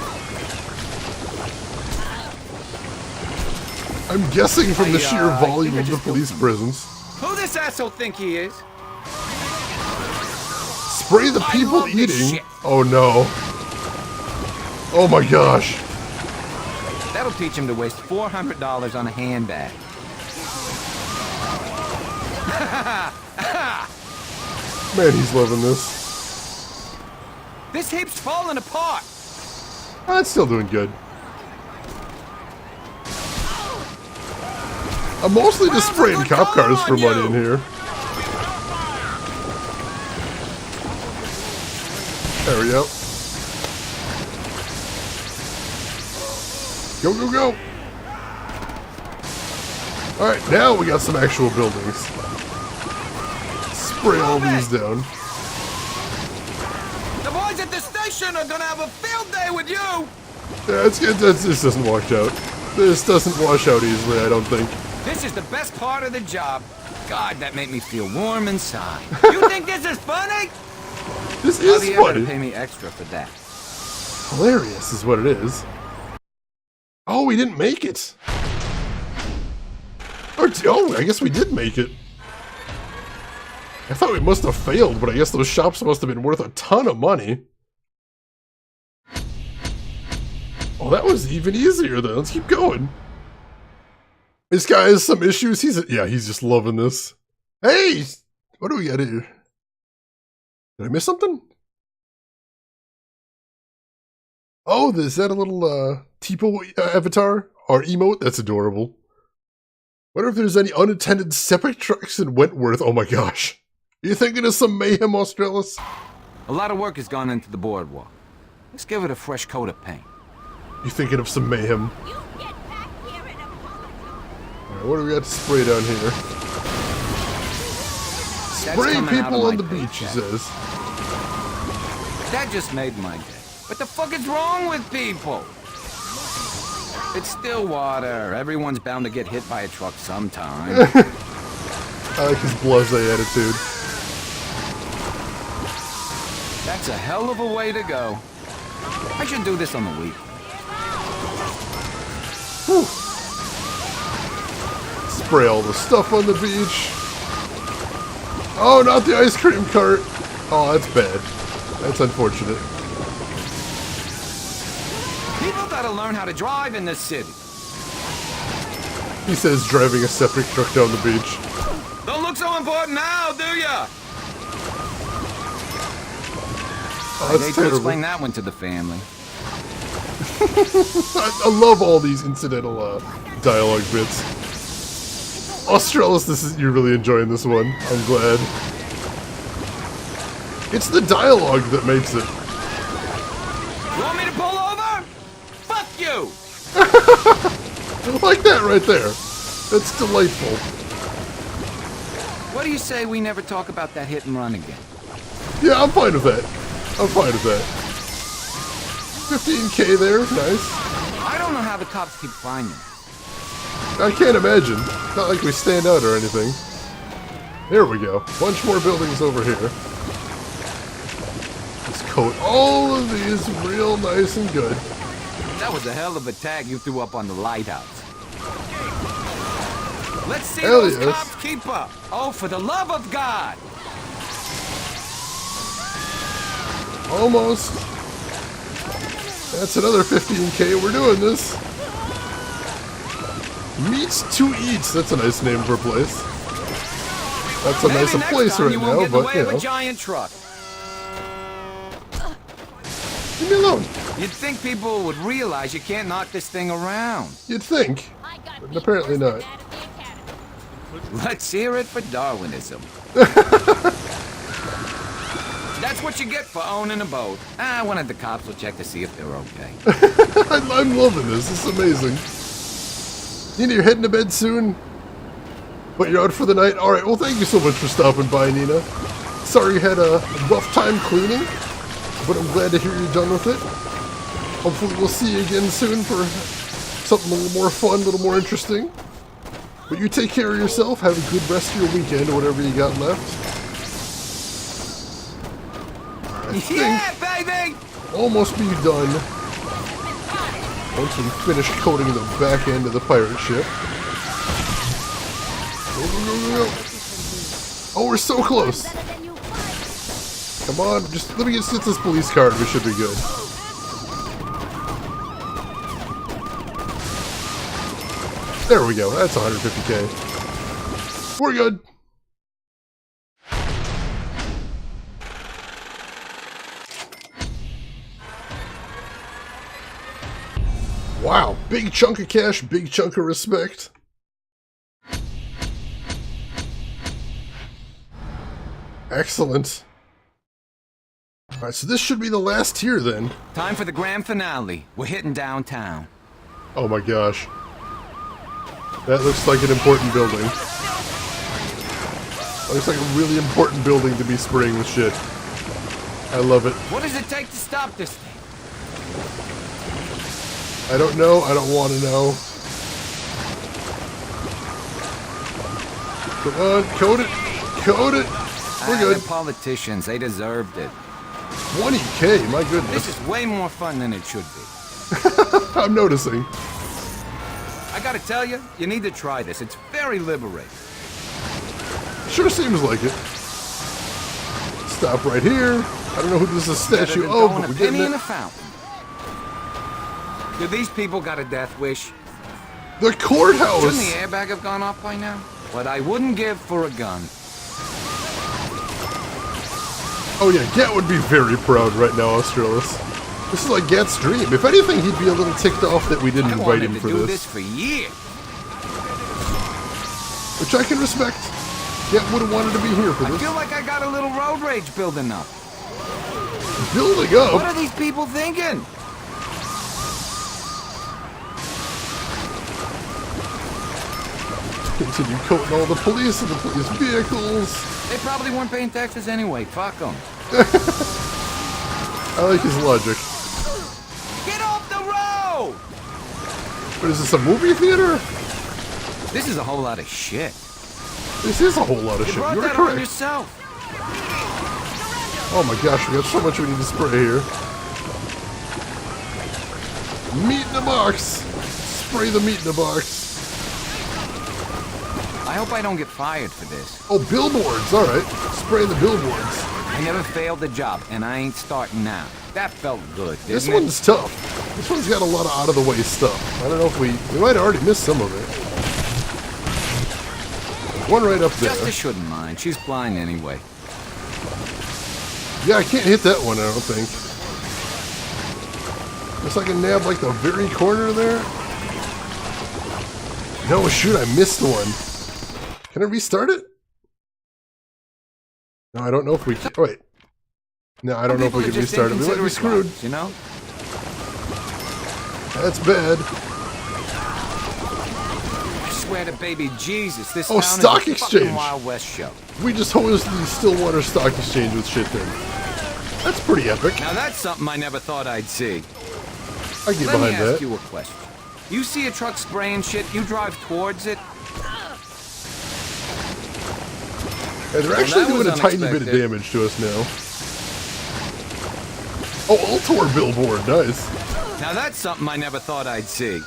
I'm guessing from the sheer volume of the police presence. Who this asshole think he is? Spray the people eating? Oh no. Oh my gosh. That'll teach him to waste $400 on a handbag. Man, he's loving this. This heap's falling apart. Oh, it's still doing good. I'm mostly just spraying cop cars for money in here. There we go. Go, go, go! Alright, now we got some actual buildings. Spray all these down. The boys at the station are gonna have a field day with you! Yeah, this doesn't wash out. This doesn't wash out easily, I don't think. This is the best part of the job. God, that made me feel warm inside. You think this is funny? This is funny. Pay me extra for that. Hilarious is what it is. Oh, we didn't make it. Oh, I guess we did make it. I thought we must have failed, but I guess those shops must have been worth a ton of money. Oh, that was even easier then. Let's keep going. This guy has some issues. He's just loving this. Hey, what do we got here? Did I miss something? Oh, is that a little Tipo avatar or emote? That's adorable. Wonder if there's any unattended septic trucks in Wentworth. Oh my gosh. Are you thinking of some mayhem, Australis? A lot of work has gone into the boardwalk. Let's give it a fresh coat of paint. You thinking of some mayhem? Alright, what do we got to spray down here? Spray people on the beach, he says. That just made my day. What the fuck is wrong with people? It's still water. Everyone's bound to get hit by a truck sometime. I like his blasé attitude. That's a hell of a way to go. I should do this on the week. Whew. Spray all the stuff on the beach. Oh, not the ice cream cart. Oh, that's bad. That's unfortunate. People gotta learn how to drive in this city. He says driving a septic truck down the beach. Don't look so important now, do ya? Oh, I that's hate terrible. to explain that one to the family. I love all these incidental dialogue bits. Australis, you're really enjoying this one. I'm glad. It's the dialogue that makes it. You want me to pull over? Fuck you! Like that right there. That's delightful. What do you say we never talk about that hit and run again? Yeah, I'm fine with that. I'm fine with that. 15K there, nice. I don't know how the cops keep finding us. I can't imagine. Not like we stand out or anything. There we go. Bunch more buildings over here. Let's coat all of these real nice and good. That was a hell of a tag you threw up on the lighthouse. Let's see Hell those yes. cops keep up. Oh, for the love of God! Almost. That's another 15K. We're doing this. Meats to Eats. That's a nice name for a place. That's a nice place right now, but you know. Giant truck. Leave me alone. You'd think people would realize you can't knock this thing around. You'd think, but apparently not. Let's hear it for Darwinism. That's what you get for owning a boat. One of the cops will check to see if they're okay. I'm loving this. This is amazing. Nina, you're heading to bed soon? But you're out for the night? Alright, well thank you so much for stopping by, Nina. Sorry you had a rough time cleaning, but I'm glad to hear you're done with it. Hopefully we'll see you again soon for something a little more fun, a little more interesting. But you take care of yourself, have a good rest of your weekend or whatever you got left. Yeah, baby! Almost be done. Once we finish coating the back end of the pirate ship. Go, go, go, go, go. Oh, we're so close. Come on, just let me get this police card. We should be good. There we go. That's 150K. We're good. Wow, big chunk of cash, big chunk of respect. Excellent. Alright, so this should be the last tier then. Time for the grand finale. We're hitting downtown. Oh my gosh. That looks like an important building. That looks like a really important building to be spraying with shit. I love it. What does it take to stop this thing? I don't know. I don't want to know. Come on, coat it. Coat it. We're good. The politicians, they deserved it. 20K, my goodness. This is way more fun than it should be. I'm noticing. I gotta tell you, you need to try this. It's very liberating. Sure seems like it. Stop right here. I don't know who this is a statue of, but we're getting in it. a fountain. Do these people got a death wish? The courthouse! Shouldn't the airbag have gone off by now? What I wouldn't give for a gun. Oh yeah, Gat would be very proud right now, Australis. This is like Gat's dream. If anything, he'd be a little ticked off that we didn't invite him for I wanted to do this. this for years. Which I can respect. Gat would have wanted to be here for I this. feel like I got a little road rage building up. Building up? What are these people thinking? Continue coating all the police and the police vehicles. They probably weren't paying taxes anyway. Fuck them. I like his logic. Get off the road! What is this, a movie theater? This is a whole lot of shit. This is a whole lot of shit. Brought You're that correct. on yourself. Oh my gosh, we got so much we need to spray here. Meat in a box. Spray the meat in a box. I hope I don't get fired for this. Oh, billboards. All right. Spray the billboards. I never failed the job, and I ain't starting now. That felt good, didn't This it? one's tough. This one's got a lot of out-of-the-way stuff. I don't know if we might have already missed some of it. One right up there. Justice shouldn't mind. She's blind anyway. Yeah, I can't hit that one, I don't think. Guess I can nab, like, the very corner there. No, shoot, I missed one. Can I restart it? No, I don't know if we can. Oh, wait. No, I don't know if we can restart it. We might be screwed. You know? That's bad. I swear to baby Jesus, this Oh, town stock is a fucking exchange. Wild West show. We just hosed the Stillwater Stock Exchange with shit then. That's pretty epic. Now that's something I never thought I'd see. I get Let me behind ask that. you a question. You see a truck spraying shit, you drive towards it? Yeah, they're Well, actually that was doing a tiny bit of unexpected. damage to us now. Oh, Altor billboard, nice. Now that's something I never thought I'd see.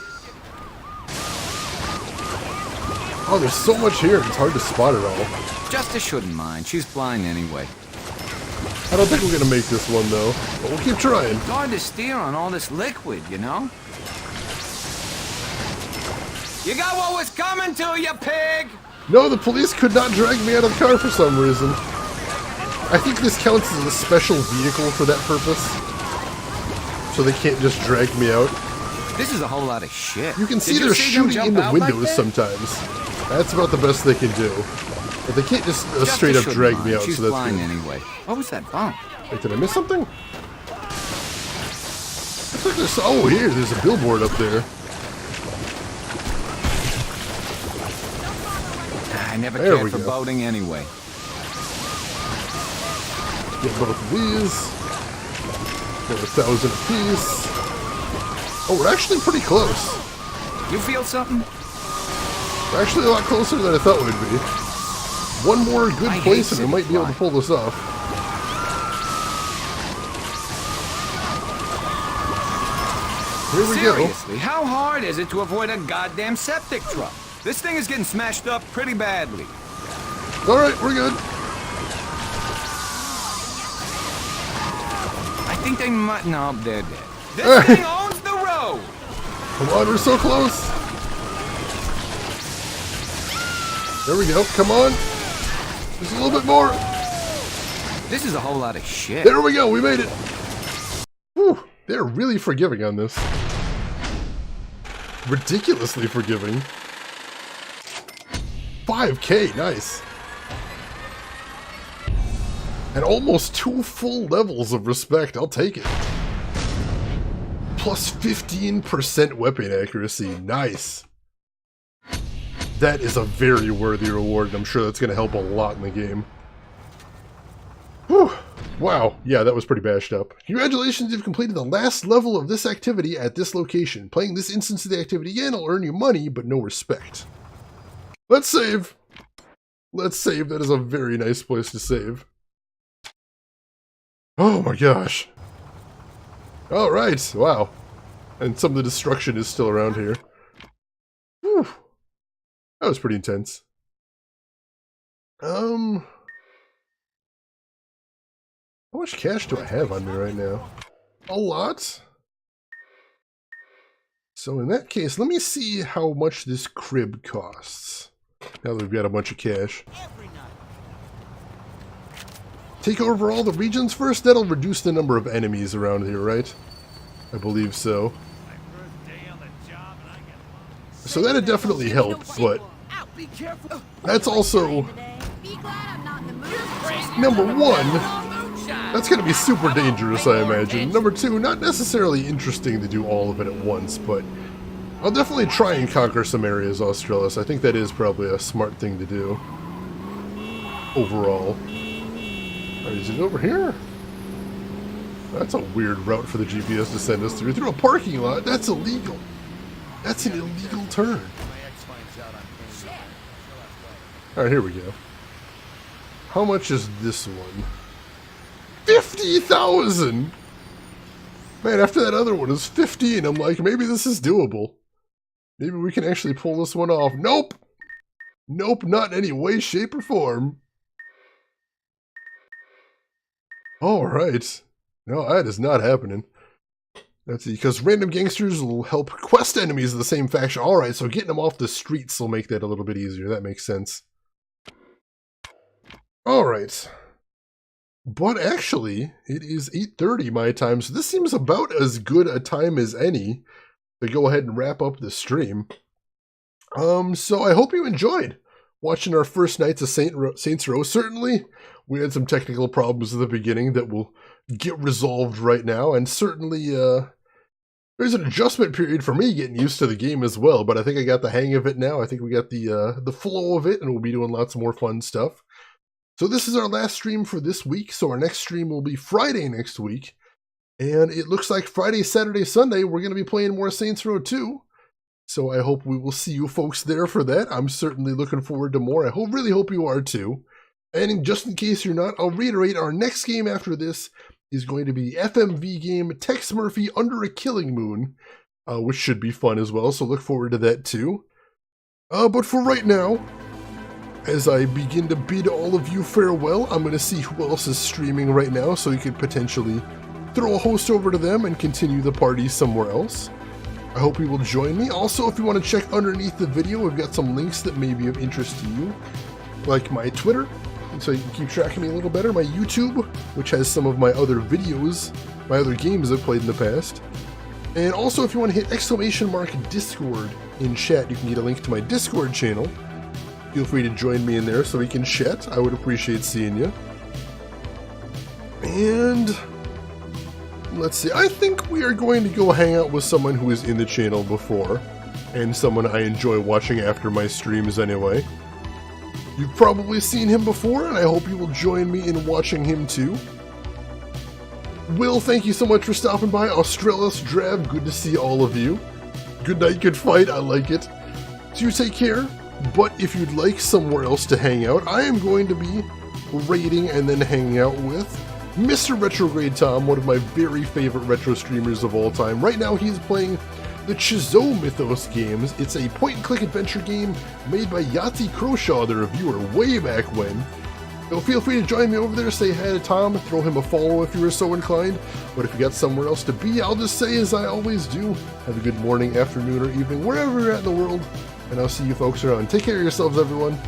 Oh, there's so much here, it's hard to spot it all. Justice shouldn't mind. She's blind anyway. I don't think we're gonna make this one though, but we'll keep trying. It's hard to steer on all this liquid, you know? You got what was coming to you, pig! No, the police could not drag me out of the car for some reason. I think this counts as a special vehicle for that purpose. So they can't just drag me out. This is a whole lot of shit. You can see Did you they're see them shooting jump in the out like windows that? sometimes. That's about the best they can do. But they can't just straight up Justice drag shouldn't me mind. out, She's so that's blind good. anyway. What was that bump? Wait, did I miss something? Looks like there's, oh, here, there's a billboard up there. I never There we cared for go. boating anyway. Get both of these. Get 1,000 apiece. Oh, we're actually pretty close. You feel something? We're actually a lot closer than I thought we'd be. One more good I place hate and we might be able to city pull this off. Here we go. Seriously, how hard is it to avoid a goddamn septic truck? This thing is getting smashed up pretty badly. Alright, we're good. I think they might... No, they're dead. This thing owns the road! Come on, we're so close. There we go. Come on. Just a little bit more. This is a whole lot of shit. There we go. We made it. Whew. They're really forgiving on this. Ridiculously forgiving. 5K. Nice. And almost 2 full levels of respect. I'll take it. Plus 15% weapon accuracy. Nice. That is a very worthy reward, and I'm sure that's going to help a lot in the game. Whew. Wow, yeah, that was pretty bashed up. Congratulations, you've completed the last level of this activity at this location. Playing this instance of the activity again will earn you money, but no respect. Let's save. Let's save. That is a very nice place to save. Oh my gosh. Alright, wow. And some of the destruction is still around here. Whew. That was pretty intense. How much cash do I have on me right now? A lot? So in that case, let me see how much this crib costs. Now that we've got a bunch of cash. Take over all the regions first? That'll reduce the number of enemies around here, right? I believe so. So that'd definitely help, but that's also number one. That's going to be super dangerous, I imagine. Number two, not necessarily interesting to do all of it at once, but I'll definitely try and conquer some areas, Australis. I think that is probably a smart thing to do. Overall. Alright, is it over here? That's a weird route for the GPS to send us through. Through a parking lot? That's illegal. That's an illegal turn. Alright, here we go. How much is this one? 50,000! Man, after that other one was 15, I'm like, maybe this is doable. Maybe we can actually pull this one off. Nope! Nope, not in any way, shape, or form. Alright. No, that is not happening. Let's see, because random gangsters will help quest enemies of the same faction. Alright, so getting them off the streets will make that a little bit easier. That makes sense. Alright. But actually, it is 8:30 my time, so this seems about as good a time as any to go ahead and wrap up the stream. So I hope you enjoyed watching our first nights of Saints Row. Certainly, we had some technical problems at the beginning that will get resolved right now, and certainly there's an adjustment period for me getting used to the game as well, but I think I got the hang of it now. I think we got the flow of it, and we'll be doing lots more fun stuff. So this is our last stream for this week, so our next stream will be Friday next week. And it looks like Friday, Saturday, Sunday, we're going to be playing more Saints Row 2. So I hope we will see you folks there for that. I'm certainly looking forward to more. I really hope you are too. And just in case you're not, I'll reiterate, our next game after this is going to be the FMV game Tex Murphy Under a Killing Moon, which should be fun as well, so look forward to that too. But for right now, as I begin to bid all of you farewell, I'm going to see who else is streaming right now so you could potentially throw a host over to them and continue the party somewhere else. I hope you will join me. Also, if you want to check underneath the video, we've got some links that may be of interest to you, like my Twitter, so you can keep track of me a little better, my YouTube, which has some of my other videos, my other games I've played in the past, and also if you want to hit !Discord in chat, you can get a link to my Discord channel. Feel free to join me in there so we can chat. I would appreciate seeing you. And let's see, I think we are going to go hang out with someone who is in the channel before, and someone I enjoy watching after my streams anyway. You've probably seen him before, and I hope you will join me in watching him too. Will, thank you so much for stopping by. Australis, Drab, good to see all of you. Good night, good fight, I like it. So you take care. But if you'd like somewhere else to hang out, I am going to be raiding and then hanging out with Mr. Retrograde Tom, one of my very favorite retro streamers of all time. Right now he's playing the Chizo Mythos games. It's a point-and-click adventure game made by Yahtzee Croshaw, the reviewer, way back when. So feel free to join me over there, say hi to Tom, throw him a follow if you are so inclined. But if you got somewhere else to be, I'll just say as I always do, have a good morning, afternoon, or evening, wherever you're at in the world. And I'll see you folks around. Take care of yourselves, everyone.